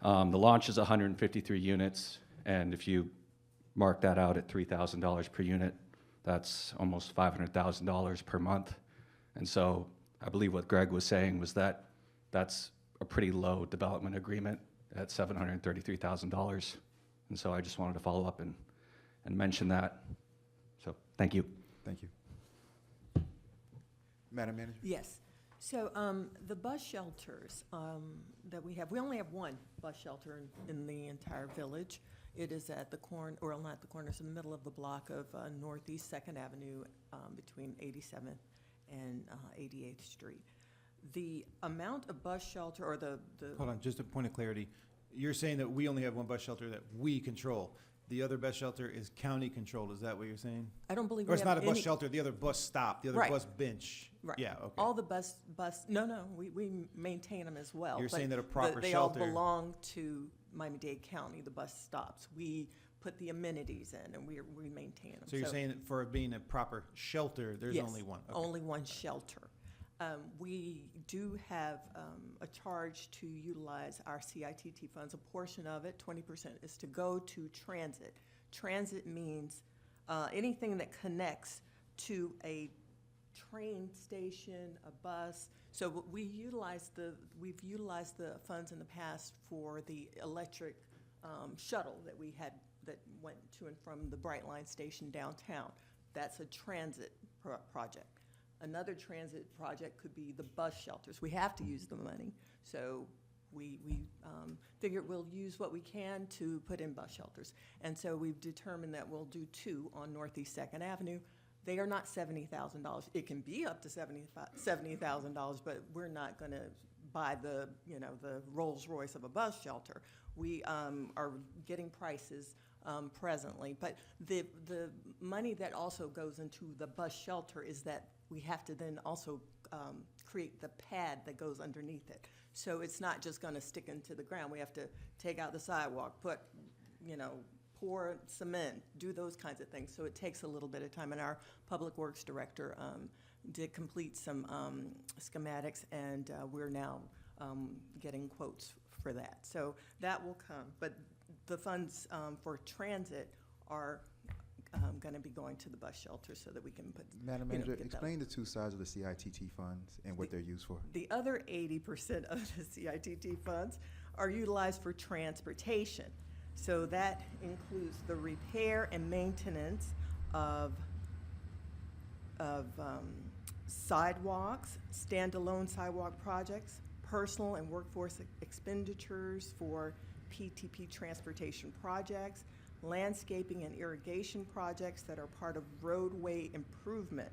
The launch is 153 units, and if you mark that out at $3,000 per unit, that's almost $500,000 per month. And so I believe what Greg was saying was that that's a pretty low development agreement at $733,000. And so I just wanted to follow up and mention that. So thank you. Thank you. Madam Manager? Yes. So the bus shelters that we have, we only have one bus shelter in the entire village. It is at the not the corner, it's in the middle of the block of Northeast 2nd Avenue between 87th and 88th Street. The amount of bus shelter, or the Hold on, just a point of clarity. You're saying that we only have one bus shelter that we control. The other bus shelter is county controlled, is that what you're saying? I don't believe Or we it's have not a bus any- shelter, the other bus stop, the other Right. bus bench. Right. Yeah, okay. All the no, we maintain them as well. You're but saying that a proper they shelter- all belong to Miami-Dade County, the bus stops. We put the amenities in and we maintain them. So you're saying that for it being a proper shelter, there's Yes, only one? Okay. only one shelter. We do have a charge to utilize our CITT funds. A portion of it, 20%, is to go to transit. Transit means anything that connects to a train station, a bus. So we've utilized the funds in the past for the electric shuttle that we had that went to and from the Brightline station downtown. That's a transit project. Another transit project could be the bus shelters. We have to use the money, so we figure we'll use what we can to put in bus shelters. And so we've determined that we'll do two on Northeast 2nd Avenue. They are not $70,000. It can be up to $70,000, but we're not going to buy the Rolls Royce of a bus shelter. We are getting prices presently, but the money that also goes into the bus shelter is that we have to then also create the pad that goes underneath it. So it's not just going to stick into the ground. We have to take out the sidewalk, pour cement, do those kinds of things. So it takes a little bit of time. And our Public Works Director did complete some schematics, and we're now getting quotes for that. So that will come. But the funds for transit are going to be going to the bus shelter so that we can put. Madam Manager, explain the two sides of the CITT funds and what they're used for. The other 80% of the CITT funds are utilized for transportation. So that includes the repair and maintenance of sidewalks, standalone sidewalk projects, personal and workforce expenditures for PTP transportation projects, landscaping and irrigation projects that are part of roadway improvement,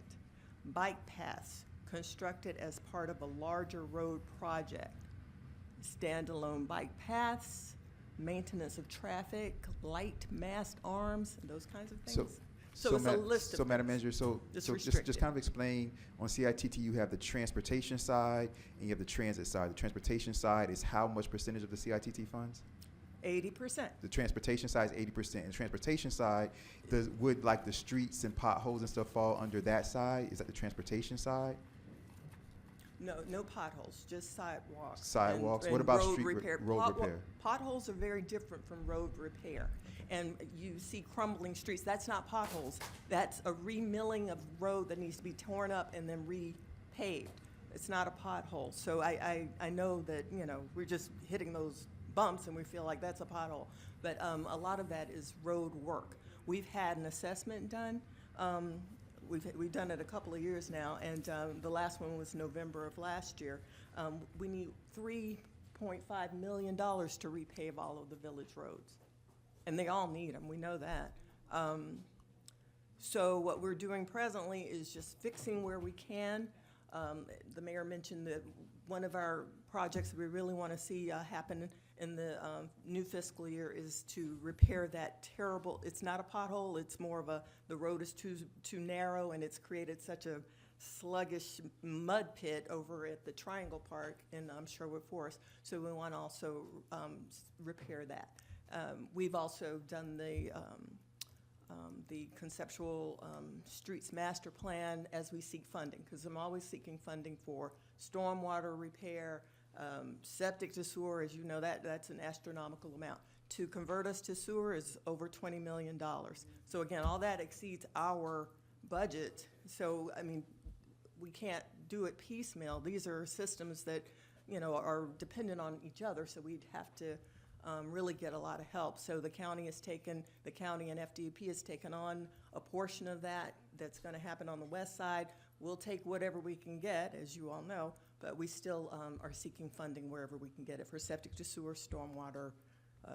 bike paths constructed as part of a larger road project, standalone bike paths, maintenance of traffic, light mast arms, and those kinds of things. So it's a list of So, Madam things. Manager, so It's just restricted. kind of explain, on CITT, you have the transportation side and you have the transit side. The transportation side is how much percentage of the CITT funds? 80%. The transportation side is 80%. And the transportation side, would like the streets and potholes and stuff fall under that side? Is that the transportation side? No, no potholes, just sidewalks. Sidewalks. and What about road street repair? road repair? Potholes are very different from road repair. And you see crumbling streets, that's not potholes. That's a remilling of road that needs to be torn up and then repaved. It's not a pothole. So I know that, you know, we're just hitting those bumps and we feel like that's a pothole. But a lot of that is road work. We've had an assessment done. We've done it a couple of years now, and the last one was November of last year. We need $3.5 million to repave all of the village roads. And they all need them, we know that. So what we're doing presently is just fixing where we can. The mayor mentioned that one of our projects that we really want to see happen in the new fiscal year is to repair that terrible, it's not a pothole, it's more of the road is too narrow and it's created such a sluggish mud pit over at the Triangle Park in Sherwood Forest. So we want to also repair that. We've also done the conceptual streets master plan as we seek funding, because I'm always seeking funding for stormwater repair, septic to sewer. As you know, that's an astronomical amount. To convert us to sewer is over $20 million. So again, all that exceeds our budget. So, I mean, we can't do it piecemeal. These are systems that, you know, are dependent on each other, so we'd have to really get a lot of help. So the county and FDP has taken on a portion of that. That's going to happen on the west side. We'll take whatever we can get, as you all know, but we still are seeking funding wherever we can get it for septic to sewer, stormwater,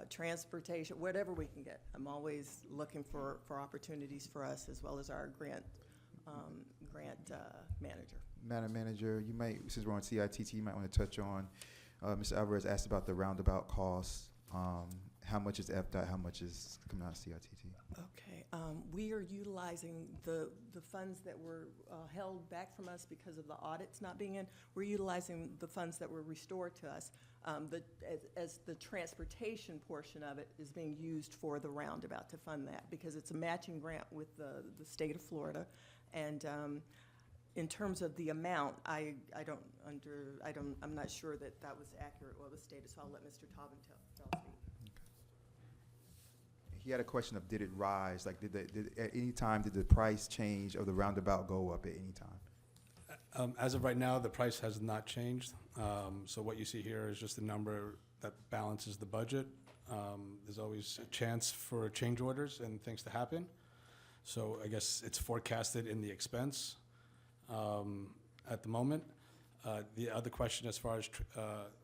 transportation, whatever we can get. I'm always looking for opportunities for us, as well as our grant manager. Madam Manager, you might, since we're on CITT, you might want to touch on, Mr. Alvarez asked about the roundabout costs. How much is FDOT, how much is coming out of CITT? Okay, we are utilizing the funds that were held back from us because of the audits not being in. We're utilizing the funds that were restored to us. As the transportation portion of it is being used for the roundabout to fund that, because it's a matching grant with the state of Florida. And in terms of the amount, I'm not sure that was accurate what was stated, so I'll let Mr. Tobin tell speak. He had a question of, did it rise? Like, at any time, did the price change of the roundabout go up at any time? As of right now, the price has not changed. So what you see here is just a number that balances the budget. There's always a chance for change orders and things to happen. So I guess it's forecasted in the expense at the moment. The other question as far as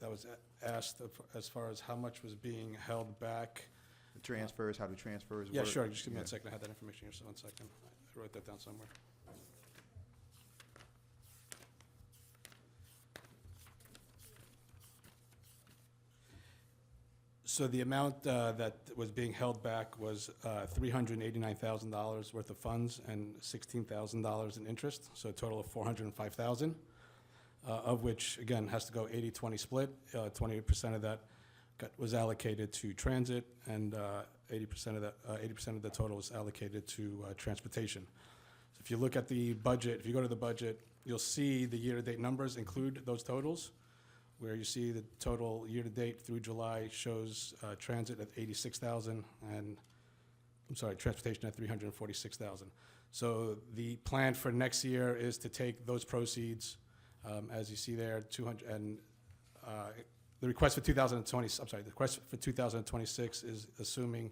that was asked, as far as how much was being held back. The transfers, how the transfers work? Yeah, sure. Just give me 1 second. I had that information here, so 1 second. I wrote that down somewhere. So the amount that was being held back was $389,000 worth of funds and $16,000 in interest, so a total of $405,000, of which, again, has to go 80-20 split. 20% of that was allocated to transit, and 80% of the total was allocated to transportation. So if you look at the budget, if you go to the budget, you'll see the year-to-date numbers include those totals, where you see the total year-to-date through July shows transit at $86,000 and, transportation at $346,000. So the plan for next year is to take those proceeds, as you see there, the request for 2026 is assuming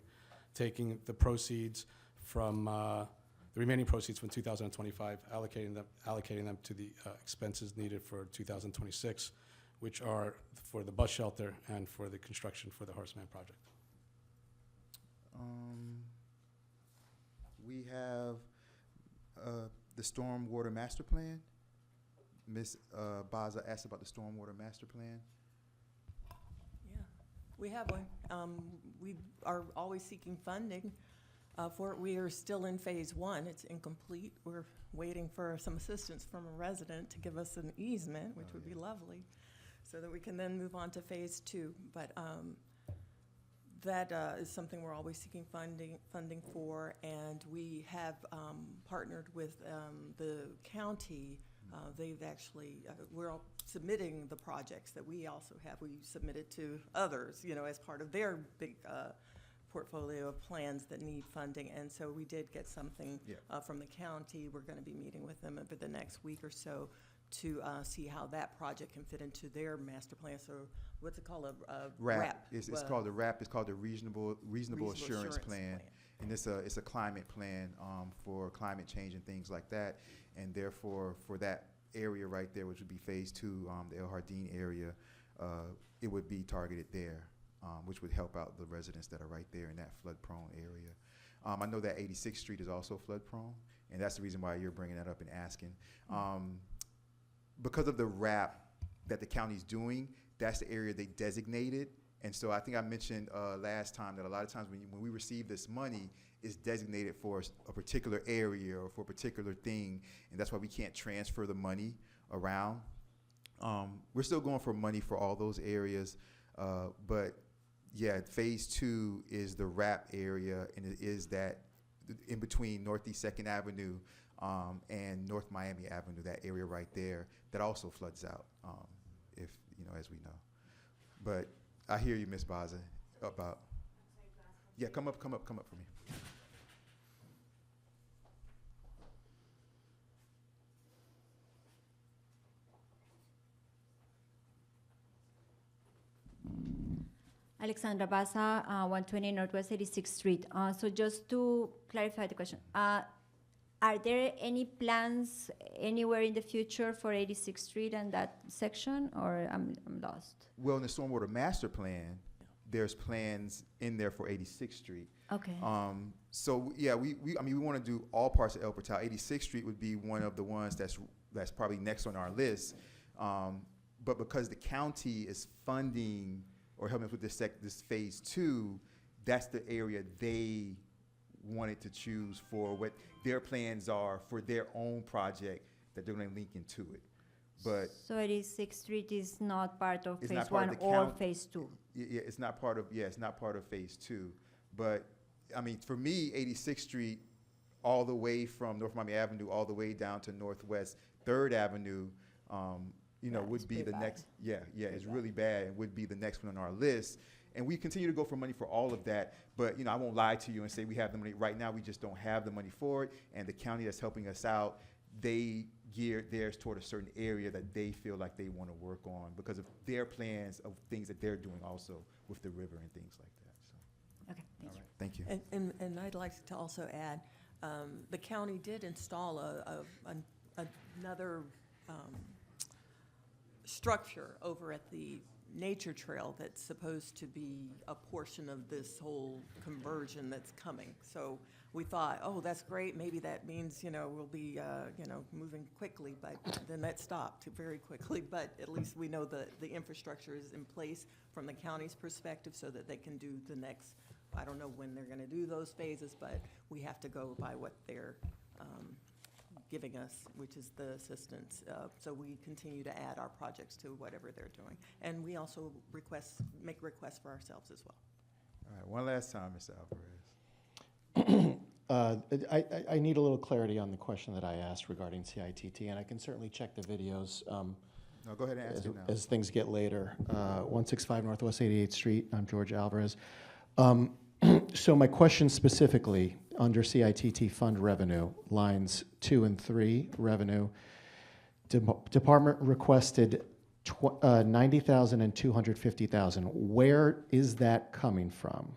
taking the proceeds from, the remaining proceeds from 2025, allocating them to the expenses needed for 2026, which are for the bus shelter and for the construction for the Horseman project. We have the stormwater master plan. Ms. Baza asked about the stormwater master plan. Yeah, we have one. We are always seeking funding for it. We are still in phase 1. It's incomplete. We're waiting for some assistance from a resident to give us an easement, which would be lovely, so that we can then move on to phase 2. But That is something we're always seeking funding for, and we have partnered with the county. They've actually, we're all submitting the projects that we also have. We submitted to others, you know, as part of their big portfolio of plans that need funding. And so we did get something from the county. We're going to be meeting with them over the next week or so to see how that project can fit into their master plan. So what's it called? A RAP. It's called the RAP. It's called the Reasonable Assurance Plan. And it's a climate plan for climate change and things like that. And therefore, for that area right there, which would be phase 2, the El Jardín area, it would be targeted there, which would help out the residents that are right there in that flood-prone area. I know that 86th Street is also flood-prone, and that's the reason why you're bringing that up and asking. Because of the RAP that the county's doing, that's the area they designated. And so I think I mentioned last time that a lot of times when we receive this money, it's designated for a particular area or for a particular thing, and that's why we can't transfer the money around. We're still going for money for all those areas, but yeah, phase 2 is the RAP area, and it is that in between Northeast 2nd Avenue and North Miami Avenue, that area right there, that also floods out, if you know, as we know. But I hear you, Ms. Baza, about. Yeah, come up for me. Alexandra Baza, 120 Northwest 86th Street. So just to clarify the question, are there any plans anywhere in the future for 86th Street and that section, or I'm lost? Well, in the Stormwater Master Plan, there's plans in there for 86th Street. Okay. So yeah, we want to do all parts of El Portal. 86th Street would be one of the ones that's probably next on our list. But because the county is funding or helping us with this phase 2, that's the area they wanted to choose for what their plans are for their own project that they're going to link into it. But so 86th Street is not part of it's phase not part 1 of the or count- phase 2? Yeah, it's not part of phase 2. But I mean, for me, 86th Street, all the way from North Miami Avenue all the way down to Northwest 3rd Avenue, would be the next. Yeah, it's really bad and would be the next one on our list. And we continue to go for money for all of that. But, I won't lie to you and say we have the money. Right now, we just don't have the money for it. And the county that's helping us out, they geared theirs toward a certain area that they feel like they want to work on because of their plans of things that they're doing also with the river and things like that. So. Okay, thank you. Thank you. And I'd like to also add, the county did install another structure over at the nature trail that's supposed to be a portion of this whole conversion that's coming. So we thought, oh, that's great. Maybe that means, we'll be, moving quickly, but then that stopped very quickly. But at least we know that the infrastructure is in place from the county's perspective so that they can do the next, I don't know when they're going to do those phases, but we have to go by what they're giving us, which is the assistance. So we continue to add our projects to whatever they're doing. And we also make requests for ourselves as well. All right, one last time, Mr. Alvarez. I need a little clarity on the question that I asked regarding CITT, and I can certainly check the videos No, go ahead and ask it now. as things get later. 165 Northwest 88th Street, I'm George Alvarez. So my question specifically, under CITT fund revenue, lines 2 and 3 revenue, department requested $90,000 and $250,000. Where is that coming from?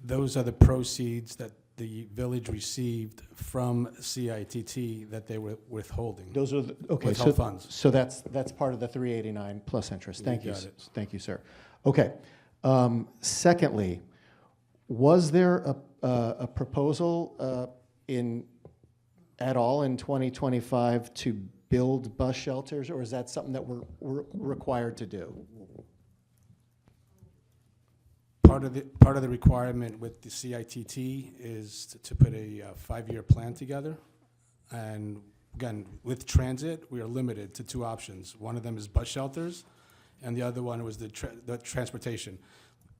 Those are the proceeds that the village received from CITT that they were withholding. Those are withheld funds. So that's part of the 389 plus interest. Thank you. got it. Thank you, sir. Okay. Secondly, was there a proposal at all in 2025 to build bus shelters, or is that something that we're required to do? Part of the requirement with the CITT is to put a 5-year plan together. And again, with transit, we are limited to 2 options. One of them is bus shelters, and the other one was the transportation.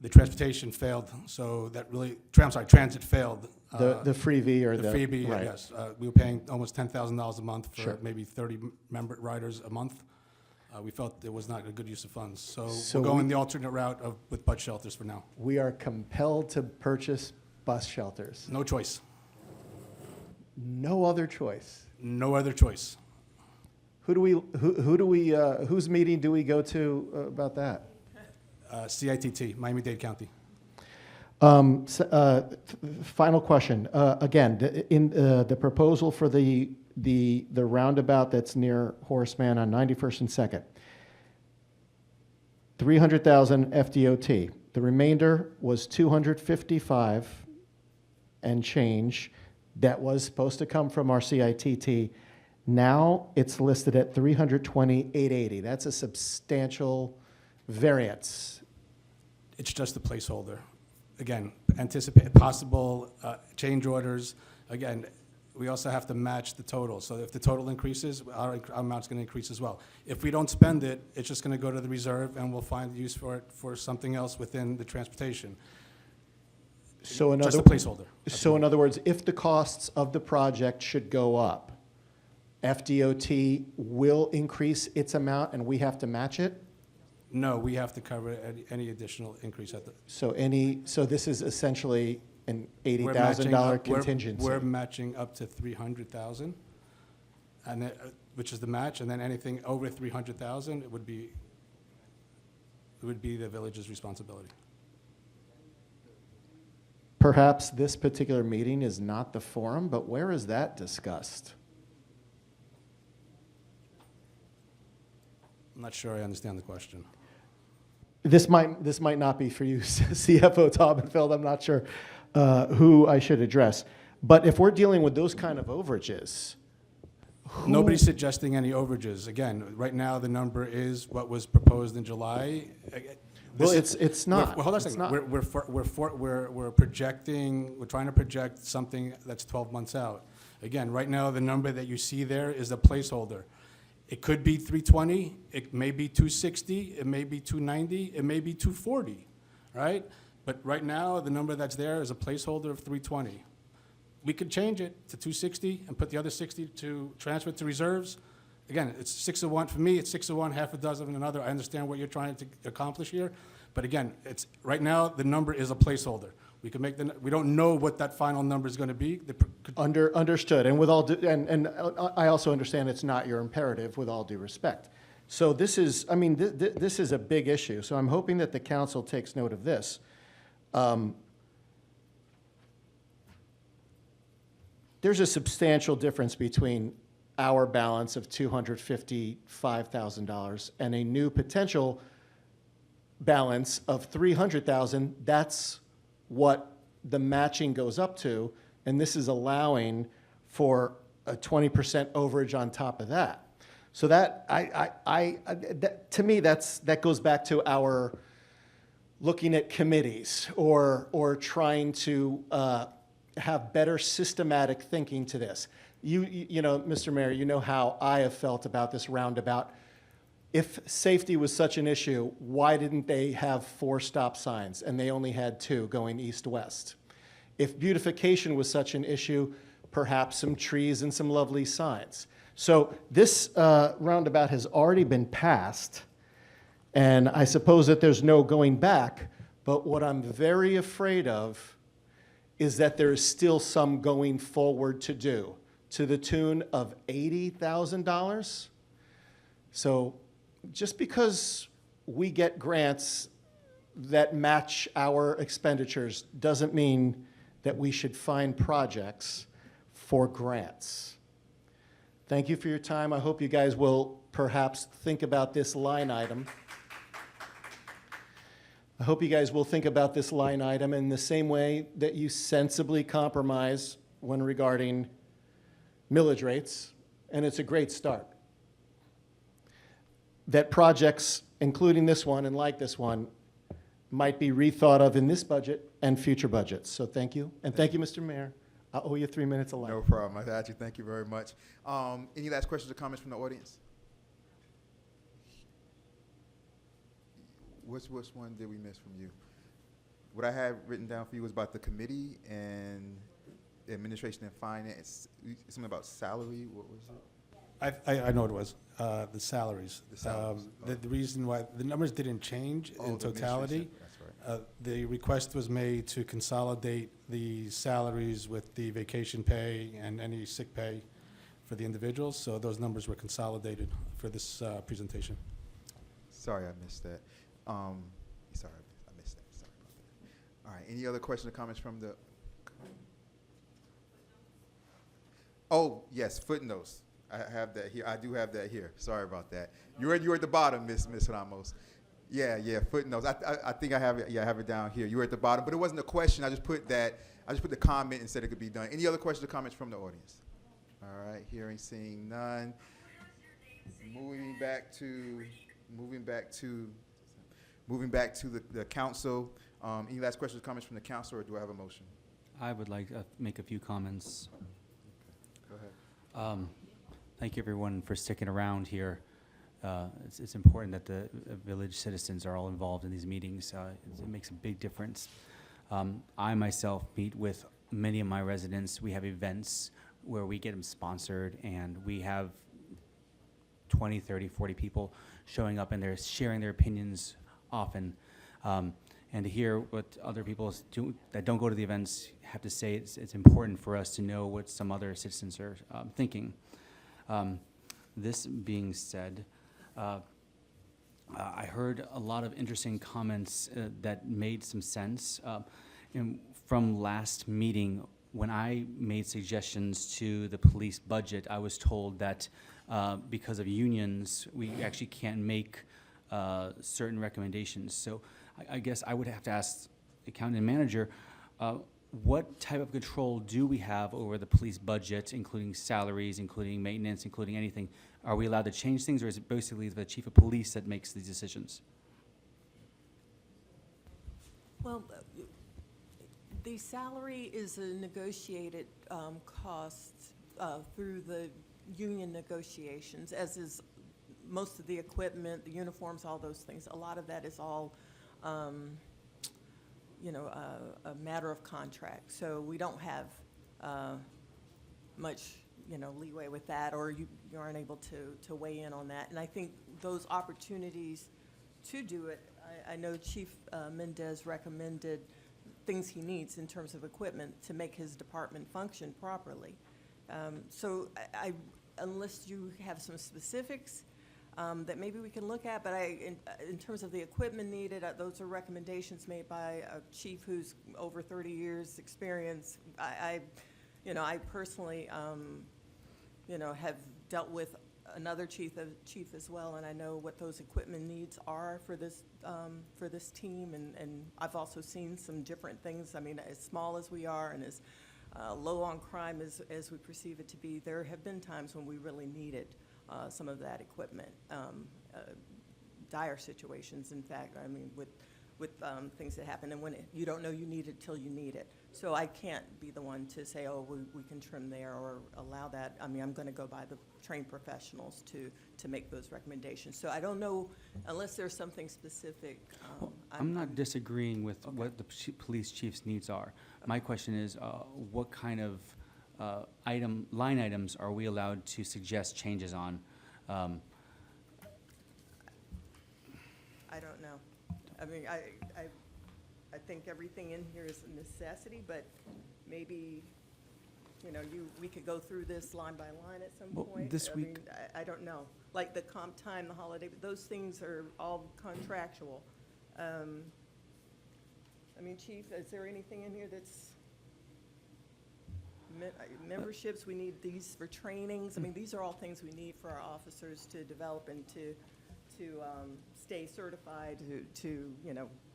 The transportation failed, so that really, transit failed. The freebie or The the. freebie, right. yes. We were paying almost $10,000 a month for Sure. maybe 30 member riders a month. We felt it was not a good use of funds. So So we're going we- the alternate route with bus shelters for now. We are compelled to purchase bus shelters. No choice. No other choice. No other choice. Whose meeting do we go to about that? CITT, Miami-Dade County. Final question. Again, in the proposal for the roundabout that's near Horace Mann on 91st and 2nd, 300,000 FDOT. The remainder was 255 and change that was supposed to come from our CITT. Now it's listed at 320,880. That's a substantial variance. It's just a placeholder. Again, anticipate possible change orders. Again, we also have to match the total. So if the total increases, our amount's going to increase as well. If we don't spend it, it's just going to go to the reserve, and we'll find use for it for something else within the transportation. So Just a placeholder. So in other words, if the costs of the project should go up, FDOT will increase its amount and we have to match it? No, we have to cover any additional increase at the. So this is essentially an We're matching $80,000 up- contingency? We're matching up to 300,000, and then, which is the match, and then anything over 300,000, it would be the village's responsibility. Perhaps this particular meeting is not the forum, but where is that discussed? I'm not sure I understand the question. This might not be for you, CFO Taubenfeld. I'm not sure who I should address. But if we're dealing with those kind of overages, Nobody's suggesting any overages. Again, right now, the number is what was proposed in July. Well, This is- it's not. Well, hold on a It's second. not. We're projecting, we're trying to project something that's 12 months out. Again, right now, the number that you see there is a placeholder. It could be 320, it may be 260, it may be 290, it may be 240, right? But right now, the number that's there is a placeholder of 320. We could change it to 260 and put the other 60 to transfer to reserves. Again, it's 6 of one, for me, it's 6 of one, half a dozen of another. I understand what you're trying to accomplish here, but again, it's, right now, the number is a placeholder. We can make we don't know what that final number is gonna be. Understood, and with all, and I also understand it's not your imperative, with all due respect. So this is, I mean, this is a big issue, so I'm hoping that the council takes note of this. There's a substantial difference between our balance of $255,000 and a new potential balance of $300,000. That's what the matching goes up to, and this is allowing for a 20% overage on top of that. So that, to me, that goes back to our looking at committees or trying to have better systematic thinking to this. You know, Mr. Mayor, you know how I have felt about this roundabout. If safety was such an issue, why didn't they have 4 stop signs and they only had 2 going east-west? If beautification was such an issue, perhaps some trees and some lovely signs. So this roundabout has already been passed, and I suppose that there's no going back, but what I'm very afraid of is that there is still some going forward to do, to the tune of $80,000. So just because we get grants that match our expenditures doesn't mean that we should find projects for grants. Thank you for your time. I hope you guys will perhaps think about this line item. I hope you guys will think about this line item in the same way that you sensibly compromise when regarding millage rates, and it's a great start. That projects, including this one and like this one, might be rethought of in this budget and future budgets. So thank you, and thank you, Mr. Mayor. I owe you 3 minutes alone. No problem. I got you. Thank you very much. Any last questions or comments from the audience? Which one did we miss from you? what I had written down for you was about the committee and administration and finance, something about salary, what was it? I know what it was, the salaries. The salaries, The reason why, the numbers didn't change Oh, in the totality. administration, that's right. The request was made to consolidate the salaries with the vacation pay and any sick pay for the individuals, so those numbers were consolidated for this presentation. Sorry, I missed that. Sorry, I missed that. Sorry about that. All right, any other questions or comments from the? Oh, yes, footnotes. I have that here. I do have that here. Sorry about that. You're at the bottom, Miss Ramos. Yeah, footnotes. I think I have it. Yeah, I have it down here. You were at the bottom, but it wasn't a question. I just put the comment and said it could be done. Any other questions or comments from the audience? All right, hearing, seeing none. Moving back to the council. Any last questions or comments from the council, or do I have a motion? I would like to make a few comments. Go ahead. Thank you, everyone, for sticking around here. It's important that the village citizens are all involved in these meetings. It makes a big difference. I myself meet with many of my residents. We have events where we get them sponsored, and we have 20, 30, 40 people showing up, and they're sharing their opinions often. And to hear what other people that don't go to the events have to say, it's important for us to know what some other citizens are thinking. This being said, I heard a lot of interesting comments that made some sense. From last meeting, when I made suggestions to the police budget, I was told that because of unions, we actually can't make certain recommendations. So I guess I would have to ask the county manager, what type of control do we have over the police budget, including salaries, including maintenance, including anything? Are we allowed to change things, or is it basically the chief of police that makes these decisions? Well, the salary is a negotiated cost through the union negotiations, as is most of the equipment, the uniforms, all those things. A lot of that is all, a matter of contract. So we don't have much, leeway with that, or you aren't able to weigh in on that. And I think those opportunities to do it, I know Chief Mendez recommended things he needs in terms of equipment to make his department function properly. So unless you have some specifics that maybe we can look at, but in terms of the equipment needed, those are recommendations made by a chief who's over 30 years experience. I personally, have dealt with another chief as well, and I know what those equipment needs are for this team, and I've also seen some different things. I mean, as small as we are and as low on crime as we perceive it to be, there have been times when we really needed some of that equipment. Dire situations, in fact, I mean, with things that happen, and when you don't know you need it till you need it. So I can't be the one to say, oh, we can trim there or allow that. I mean, I'm going to go by the trained professionals to make those recommendations. So I don't know, unless there's something specific. I'm not disagreeing with what the police chief's needs are. My question is, what kind of line items are we allowed to suggest changes on? I don't know. I mean, I think everything in here is a necessity, but maybe, we could go through this line by line at some point. This week. I don't know. Like the comp time, the holiday, those things are all contractual. I mean, Chief, is there anything in here that's memberships? We need these for trainings. I mean, these are all things we need for our officers to develop and to stay certified, to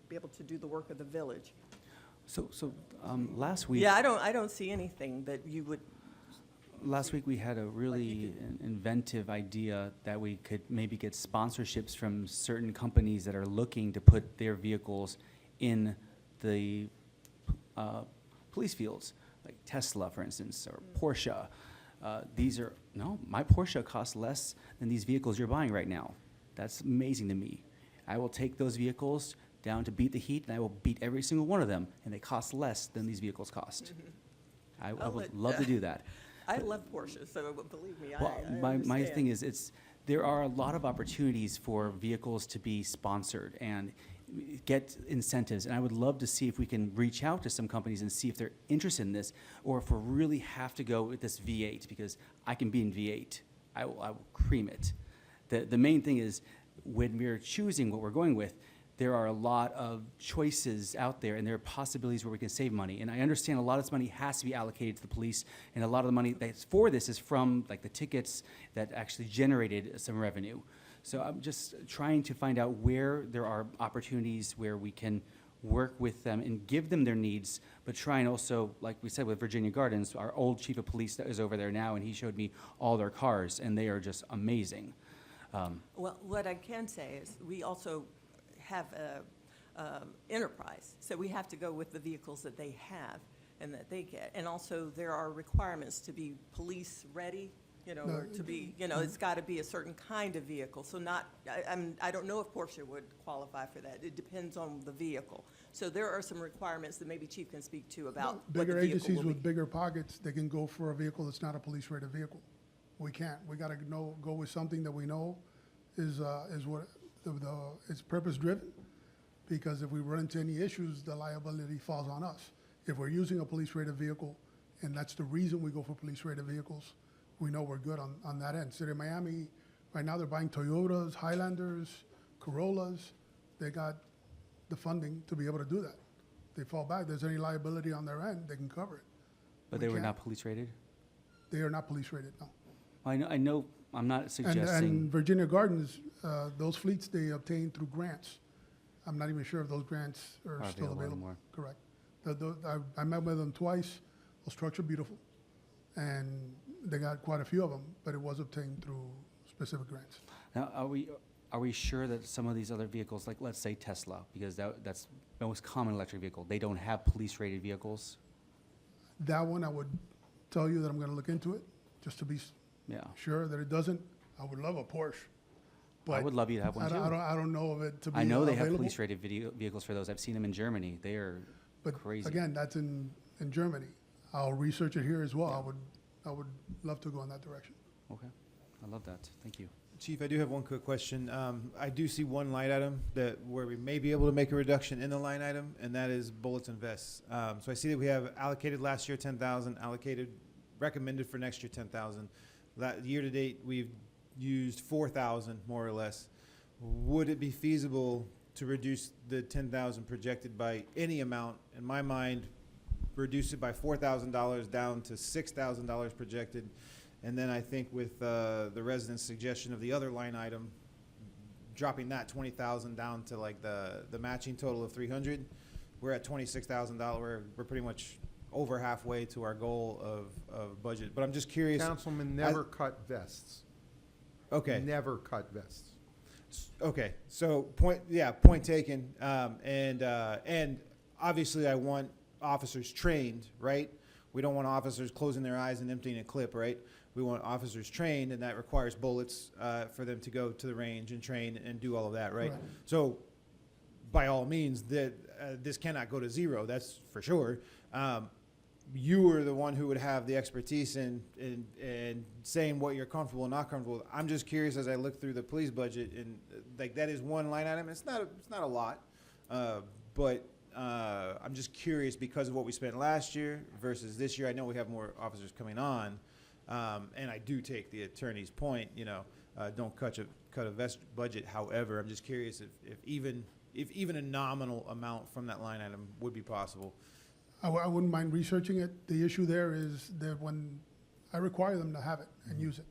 be able to do the work of the village. So last week. Yeah, I don't see anything that you would. Last week, we had a really inventive idea that we could maybe get sponsorships from certain companies that are looking to put their vehicles in the police fields, like Tesla, for instance, or Porsche. My Porsche costs less than these vehicles you're buying right now. That's amazing to me. I will take those vehicles down to beat the heat, and I will beat every single one of them, and they cost less than these vehicles cost. I I'll would let- love to do that. I love Porsche, so believe me, Well, I my understand. thing is, there are a lot of opportunities for vehicles to be sponsored and get incentives, and I would love to see if we can reach out to some companies and see if they're interested in this, or if we really have to go with this V8, because I can be in V8. I will cream it. The main thing is, when we're choosing what we're going with, there are a lot of choices out there, and there are possibilities where we can save money. And I understand a lot of this money has to be allocated to the police, and a lot of the money that's for this is from like the tickets that actually generated some revenue. So I'm just trying to find out where there are opportunities where we can work with them and give them their needs, but try and also, like we said with Virginia Gardens, our old chief of police that is over there now, and he showed me all their cars, and they are just amazing. Well, what I can say is, we also have a enterprise, so we have to go with the vehicles that they have and that they get. And also, there are requirements to be police-ready, or to be, it's got to be a certain kind of vehicle. So I don't know if Porsche would qualify for that. It depends on the vehicle. So there are some requirements that maybe Chief can speak to about what the Bigger vehicle agencies will be. with bigger pockets, they can go for a vehicle that's not a police-rated vehicle. We can't. We gotta go with something that we know is what, it's purpose-driven, because if we run into any issues, the liability falls on us. If we're using a police-rated vehicle, and that's the reason we go for police-rated vehicles, we know we're good on that end. City of Miami, right now, they're buying Toyotas, Highlanders, Corollas. They got the funding to be able to do that. They fall back. If there's any liability on their end, they can cover it. But We they were can't. not police rated? They are not police-rated, no. I know, I'm not And suggesting, Virginia Gardens, those fleets, they obtain through grants. I'm not even sure if those grants are Are still available available. anymore. Correct. I met with them twice. Those trucks are beautiful. And they got quite a few of them, but it was obtained through specific grants. now, are we sure that some of these other vehicles, like let's say Tesla, because that's the most common electric vehicle, they don't have police-rated vehicles? That one, I would tell you that I'm gonna look into it, just to be Yeah. sure that it doesn't. I would love a Porsche. I but would love you to have one too. I don't know of it to be I know they have available. police-rated vehicles for those. I've seen them in Germany. They are But crazy. again, that's in Germany. I'll research it here as well. I would love to go in that direction. Okay, I love that. Thank you. Chief, I do have one quick question. I do see one line item where we may be able to make a reduction in the line item, and that is bullets and vests. So I see that we have allocated last year 10,000, recommended for next year 10,000. Year to date, we've used 4,000 more or less. Would it be feasible to reduce the 10,000 projected by any amount? In my mind, reduce it by $4,000 down to $6,000 projected. And then I think with the resident's suggestion of the other line item, dropping that 20,000 down to like the matching total of 300, we're at $26,000. We're pretty much over halfway to our goal of budget. But I'm just curious. Councilman, never cut vests. Okay. Never cut vests. Okay, so point taken. And obviously I want officers trained, right? We don't want officers closing their eyes and emptying a clip, right? We want officers trained, and that requires bullets for them to go to the range and train and do all of that, right? Correct. So by all means, this cannot go to zero, that's for sure. You are the one who would have the expertise in saying what you're comfortable and not comfortable with. I'm just curious as I look through the police budget, and like that is one line item. It's not a lot, but I'm just curious because of what we spent last year versus this year. I know we have more officers coming on, and I do take the attorney's point. Don't cut a vest budget. However, I'm just curious if even a nominal amount from that line item would be possible. I wouldn't mind researching it. The issue there is that when I require them to have it and use it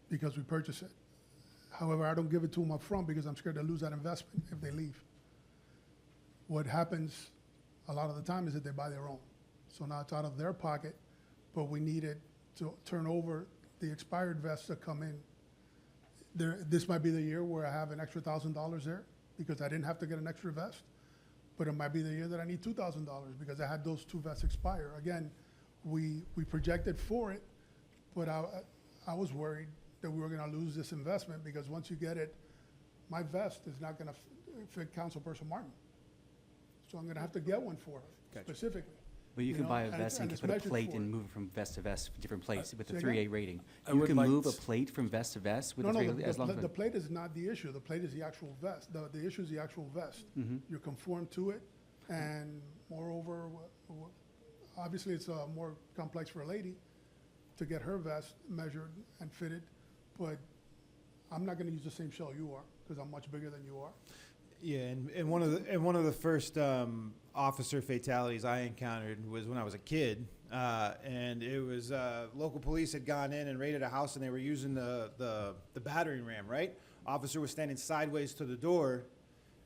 because we purchase it. However, I don't give it to them up front because I'm scared to lose that investment if they leave. What happens a lot of the time is that they buy their own. So now it's out of their pocket, but we need it to turn over the expired vests that come in. This might be the year where I have an extra $1,000 there because I didn't have to get an extra vest. But it might be the year that I need $2,000 because I had those two vests expire. Again, we projected for it, but I was worried that we were gonna lose this investment because once you get it, my vest is not gonna fit Councilperson Martin. So I'm gonna have to get one for her Gotcha. specifically. But you can know, buy a and- vest and and can it's put a measured plate for and it. move it from vest to vest, different plates with a say 3A again? rating. I You would can like move a to plate from vest to vest with No, a no, 3A, as long as. the plate is not the issue. The plate is the actual vest. The issue is the actual vest. Mhm. You're conformed to it, and moreover, obviously, it's more complex for a lady to get her vest measured and fitted, but I'm not gonna use the same shell you are, because I'm much bigger than you are. Yeah, and one of the first officer fatalities I encountered was when I was a kid, and it was local police had gone in and raided a house, and they were using the battering ram. Right, officer was standing sideways to the door,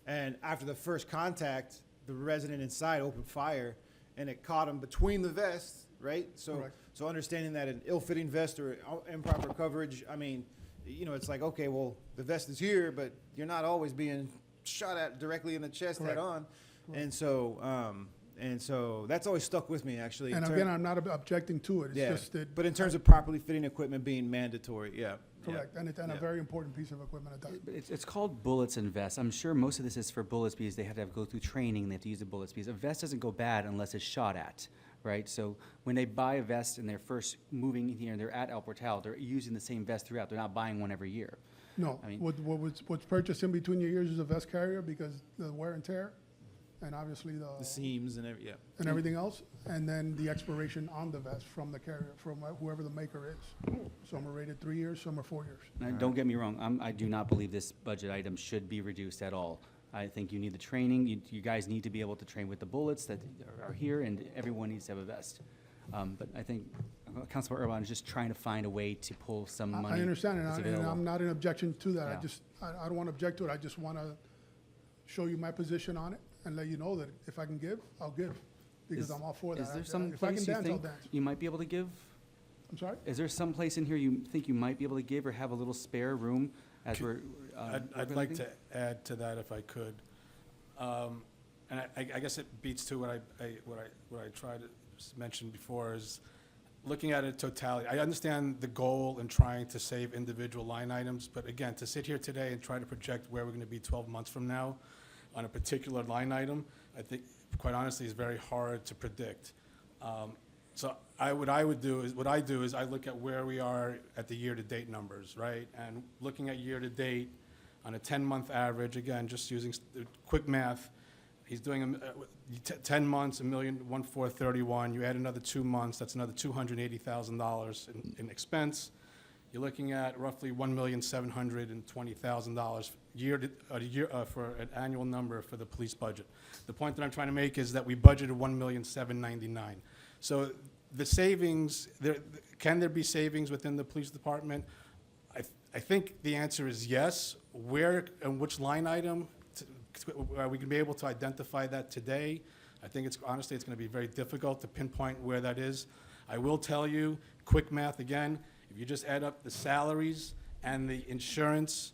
and after the first contact, the resident inside opened fire, and it caught him between the vests. Right, Correct. so understanding that an ill-fitting vest or improper coverage, I mean, you know, it's like, okay, well, the vest is here, but you're not always being shot at directly in the chest Correct. head on. And so that's always stuck with me, actually. And again, I'm not objecting to it. It's yeah, just that. but in terms of properly fitting equipment being mandatory, yeah. Correct, and it's a Yeah. very important piece of equipment at that. But it's called bullets and vests. I'm sure most of this is for bullets because they have to go through training, they have to use the bullets because a vest doesn't go bad unless it's shot at, right? So when they buy a vest and they're first moving in here and they're at El Portal, they're using the same vest throughout. They're not buying one every year. No, I mean- what's purchased in between your ears is a vest carrier because the wear and tear, and obviously The seams and every, yeah. and everything else, and then the expiration on the vest from the carrier, from whoever the maker is. Some are rated 3 years, some are 4 years. Now, don't get me wrong, I do not believe this budget item should be reduced at all. I think you need the training, you guys need to be able to train with the bullets that are here, and everyone needs to have a vest. But I think Councilor Urban is just trying to find a way to pull some money. I understand, that's and available. I'm not in objection to that. Yeah. I don't want to object to it. I just want to show you my position on it and let you know that if I can give, I'll give, because I'm all for that. Is there some If I can place you dance, I'll think dance. you might be able to give? I'm sorry? Is there some place in here you think you might be able to give or have a little spare room as we're? I'd like to add to that if I could. And I guess it beats to what I tried to mention before is looking at it totality. I understand the goal in trying to save individual line items, but again, to sit here today and try to project where we're gonna be 12 months from now on a particular line item, I think, quite honestly, is very hard to predict. So what I do is I look at where we are at the year-to-date numbers, right? And looking at year-to-date on a 10-month average, again, just using quick math, he's doing 10 months, $1,141,431. You add another 2 months, that's another $280,000 in expense. You're looking at roughly $1,720,000 for an annual number for the police budget. The point that I'm trying to make is that we budgeted $1,799,000. So the savings, can there be savings within the police department? I think the answer is yes. Where and which line item, we can be able to identify that today. I think honestly, it's going to be very difficult to pinpoint where that is. I will tell you, quick math again, if you just add up the salaries and the insurance,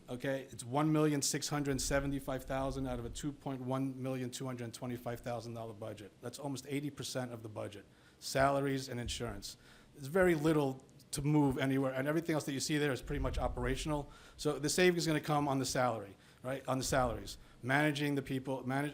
okay, it's $1,675,000 out of a $2.1,225,000 budget. That's almost 80% of the budget, salaries and insurance. There's very little to move anywhere, and everything else that you see there is pretty much operational. So the savings is going to come on the salary, right? On the salaries, managing the people, and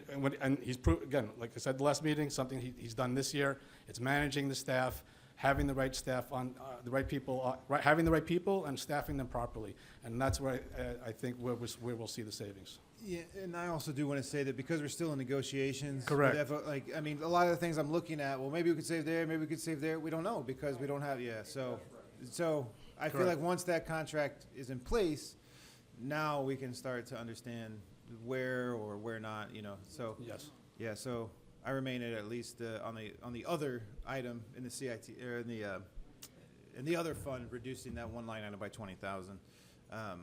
he's again, like I said the last meeting, something he's done this year. It's managing the staff, having the right staff on the right people, having the right people, and staffing them properly. And that's where I think where we'll see the savings. Yeah, and I also do want to say that because we're still in negotiations. Correct. with FO like, I mean, a lot of the things I'm looking at, well, maybe we could save there, maybe we could save there. We don't know because we don't have, So I feel Correct. like once that contract is in place, now we can start to understand where or where not, so. Yes. Yeah, so I remain at least on the other item in the CIT, or in the other fund, reducing that one line item by 20,000. I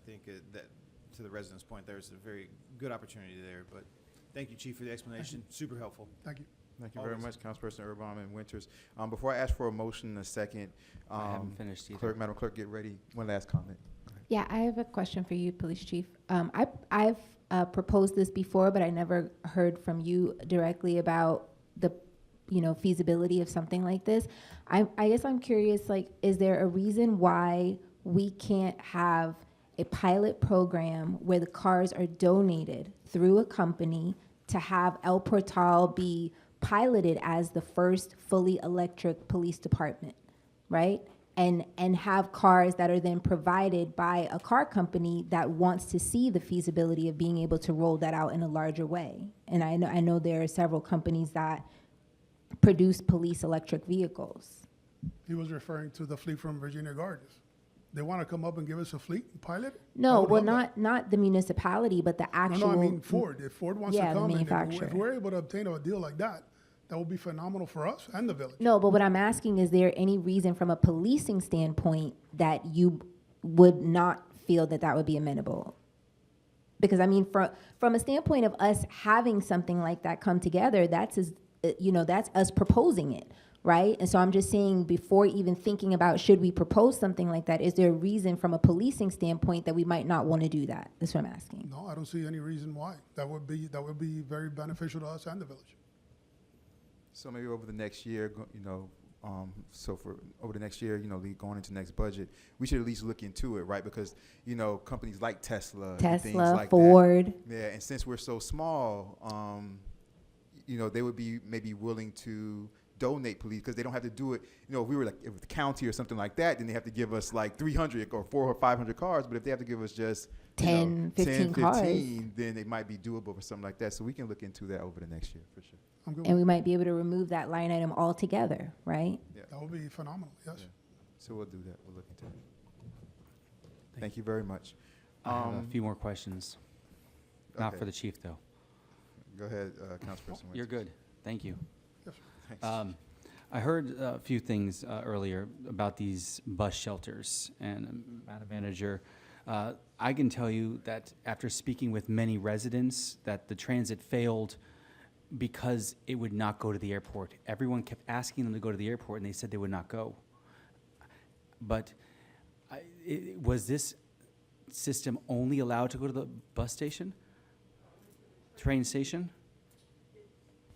think that, to the resident's point, there's a very good opportunity there, but thank you, Chief, for the explanation. Super helpful. Thank you. Thank you very Always. much, Councilperson Urban and Winters. Before I ask for a motion in a second, I haven't finished either. Madam Clerk, get ready. One last comment. Yeah, I have a question for you, Police Chief. I've proposed this before, but I never heard from you directly about the, feasibility of something like this. I guess I'm curious, is there a reason why we can't have a pilot program where the cars are donated through a company to have El Portal be piloted as the first fully electric police department, right? And have cars that are then provided by a car company that wants to see the feasibility of being able to roll that out in a larger way. And I know there are several companies that produce police electric vehicles. He was referring to the fleet from Virginia Gardens. They want to come up and give us a fleet and pilot it? I No, would well, love that. not the municipality, but the actual. No, I mean Ford. If Ford wants to Yeah, the come, and manufacturer. if we're able to obtain a deal like that, that would be phenomenal for us and the village. No, but what I'm asking, is there any reason from a policing standpoint that you would not feel that that would be amenable? Because I mean, from a standpoint of us having something like that come together, that's that's us proposing it, right? And so I'm just saying, before even thinking about should we propose something like that, is there a reason from a policing standpoint that we might not want to do that? That's what I'm asking. No, I don't see any reason why. That would be very beneficial to us and the village. So maybe over the next year, over the next year, going into next budget, we should at least look into it, right? Because, companies like Tesla, and things like Ford. that, yeah, and since we're so small, they would be maybe willing to donate police because they don't have to do it. If we were like if the county or something like that, then they have to give us like 300 or 400 or 500 cars. But if they have to give us just 10, 15 cars, then it might be doable for something like that. So we can look into that over the next year for sure. And we might be able to remove that line item altogether, right? Yeah. That would be phenomenal, yes. Yeah. So we'll do that. We'll look into it. Thank you very much. I have a few more questions. Not okay. for the chief, though. Go ahead, Councilperson You're Winters. good. Thank you. Yes, Thanks. I heard a few things earlier about these bus shelters, and Madam Manager, I can tell you that after speaking with many residents, that the transit failed because it would not go to the airport. Everyone kept asking them to go to the airport, and they said they would not go. But was this system only allowed to go to the bus station, train station?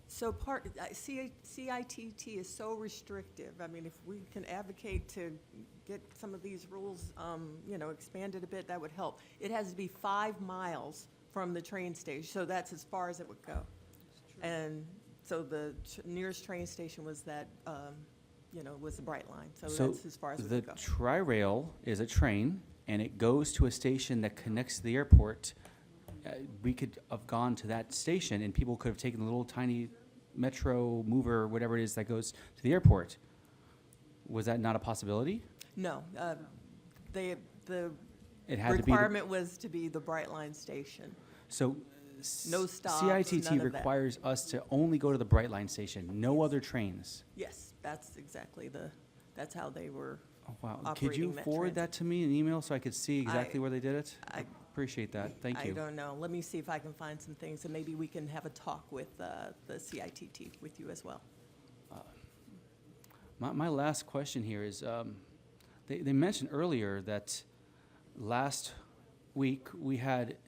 So CITT is so restrictive. I mean, if we can advocate to get some of these rules, expanded a bit, that would help. It has to be 5 miles from the train station, so that's as far as it would go. And so the nearest train station was that, was the Bright Line, so that's as far as it would go. The Tri-Rail is a train, and it goes to a station that connects to the airport. We could have gone to that station, and people could have taken the little tiny metro mover, whatever it is that goes to the airport. Was that not a possibility? No, the It had to be requirement was to be the Bright Line station. So No stops, CITT none of that. requires us to only go to the Bright Line station, no other trains. Yes, that's exactly that's how they were Oh, wow. Could operating you that forward transit. that to me in email so I could see exactly where they did it? I- Appreciate that. Thank you. I don't know. Let me see if I can find some things, and maybe we can have a talk with the CITT with you as well. My last question here is, they mentioned earlier that last week we had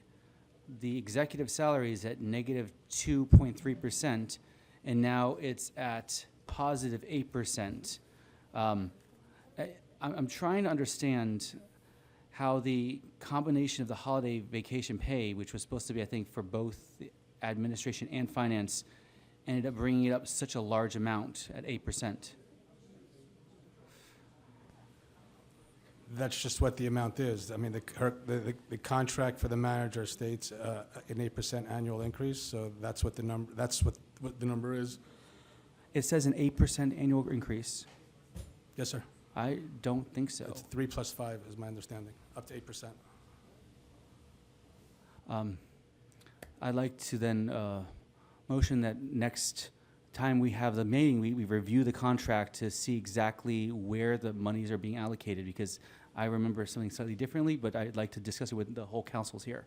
the executive salaries at negative 2.3%, and now it's at positive 8%. I'm trying to understand how the combination of the holiday vacation pay, which was supposed to be, I think, for both the administration and finance, ended up bringing it up such a large amount at 8%. That's just what the amount is. I mean, the contract for the manager states an 8% annual increase, so that's what the number is. It says an 8% annual increase. Yes, sir. I don't think so. It's 3 plus 5 is my understanding, up to 8%. I'd like to then motion that next time we have the meeting, we review the contract to see exactly where the monies are being allocated, because I remember something slightly differently, but I'd like to discuss it with the whole councils here.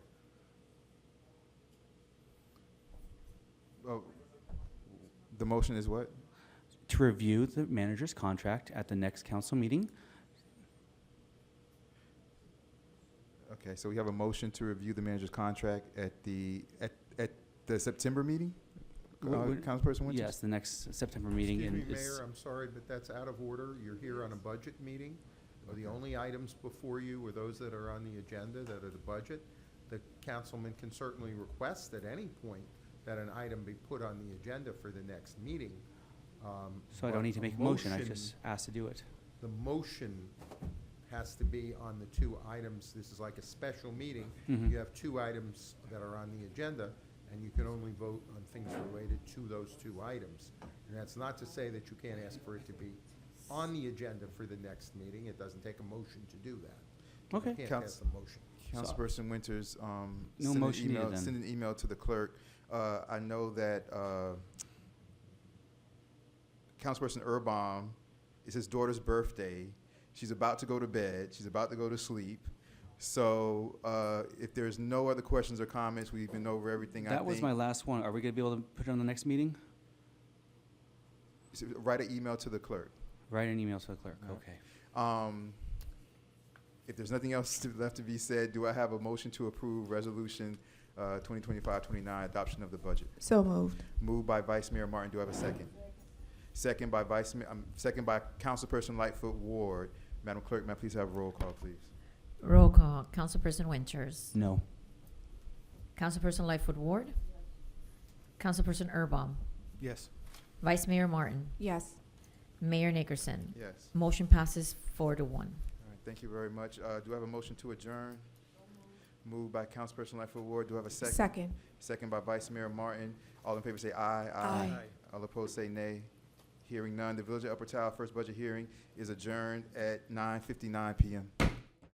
Oh, the motion is what? To review the manager's contract at the next council meeting. Okay, so we have a motion to review the manager's contract at the September meeting? Councilperson Winters? Yes, the next September meeting. Excuse me, and it's- Mayor, I'm sorry, but that's out of order. You're here on a budget meeting. The only items before you are those that are on the agenda, that are the budget. The councilman can certainly request at any point that an item be put on the agenda for the next meeting. So I don't but need to make a motion, I just asked to do it. The motion has to be on the two items. This is like a special meeting. Mhm. You have two items that are on the agenda, and you can only vote on things related to those two items. And that's not to say that you can't ask for it to be on the agenda for the next meeting. It doesn't take a motion to do that. Okay. You can't Council- pass a motion. Councilperson Winters, No motion needed then. send an email to the clerk. I know that Councilperson Erbaum, it's his daughter's birthday. She's about to go to bed. She's about to go to sleep. So if there's no other questions or comments, we've been over everything, I think. That was my last one. Are we gonna be able to put it on the next meeting? So write an email to the clerk. Write an email to the clerk, All right. okay. If there's nothing else left to be said, do I have a motion to approve Resolution 2025-29, adoption of the budget? So moved. Moved by Vice Mayor Martin. Do I have a second? Second by second by Councilperson Lightfoot Ward. Madam Clerk, may I please have a roll call, please? Roll call. Councilperson Winters. No. Councilperson Lightfoot Ward. Councilperson Erbaum. Yes. Vice Mayor Martin. Yes. Mayor Nickerson. Yes. Motion passes 4-1. All right, thank you very much. Do I have a motion to adjourn? Moved by Councilperson Lightfoot Ward. Do I have a second? Second. Second by Vice Mayor Martin. All in favor say aye. Aye. All opposed say nay. Hearing none. The Village of Upper Tower first budget hearing is adjourned at 9:59 p.m.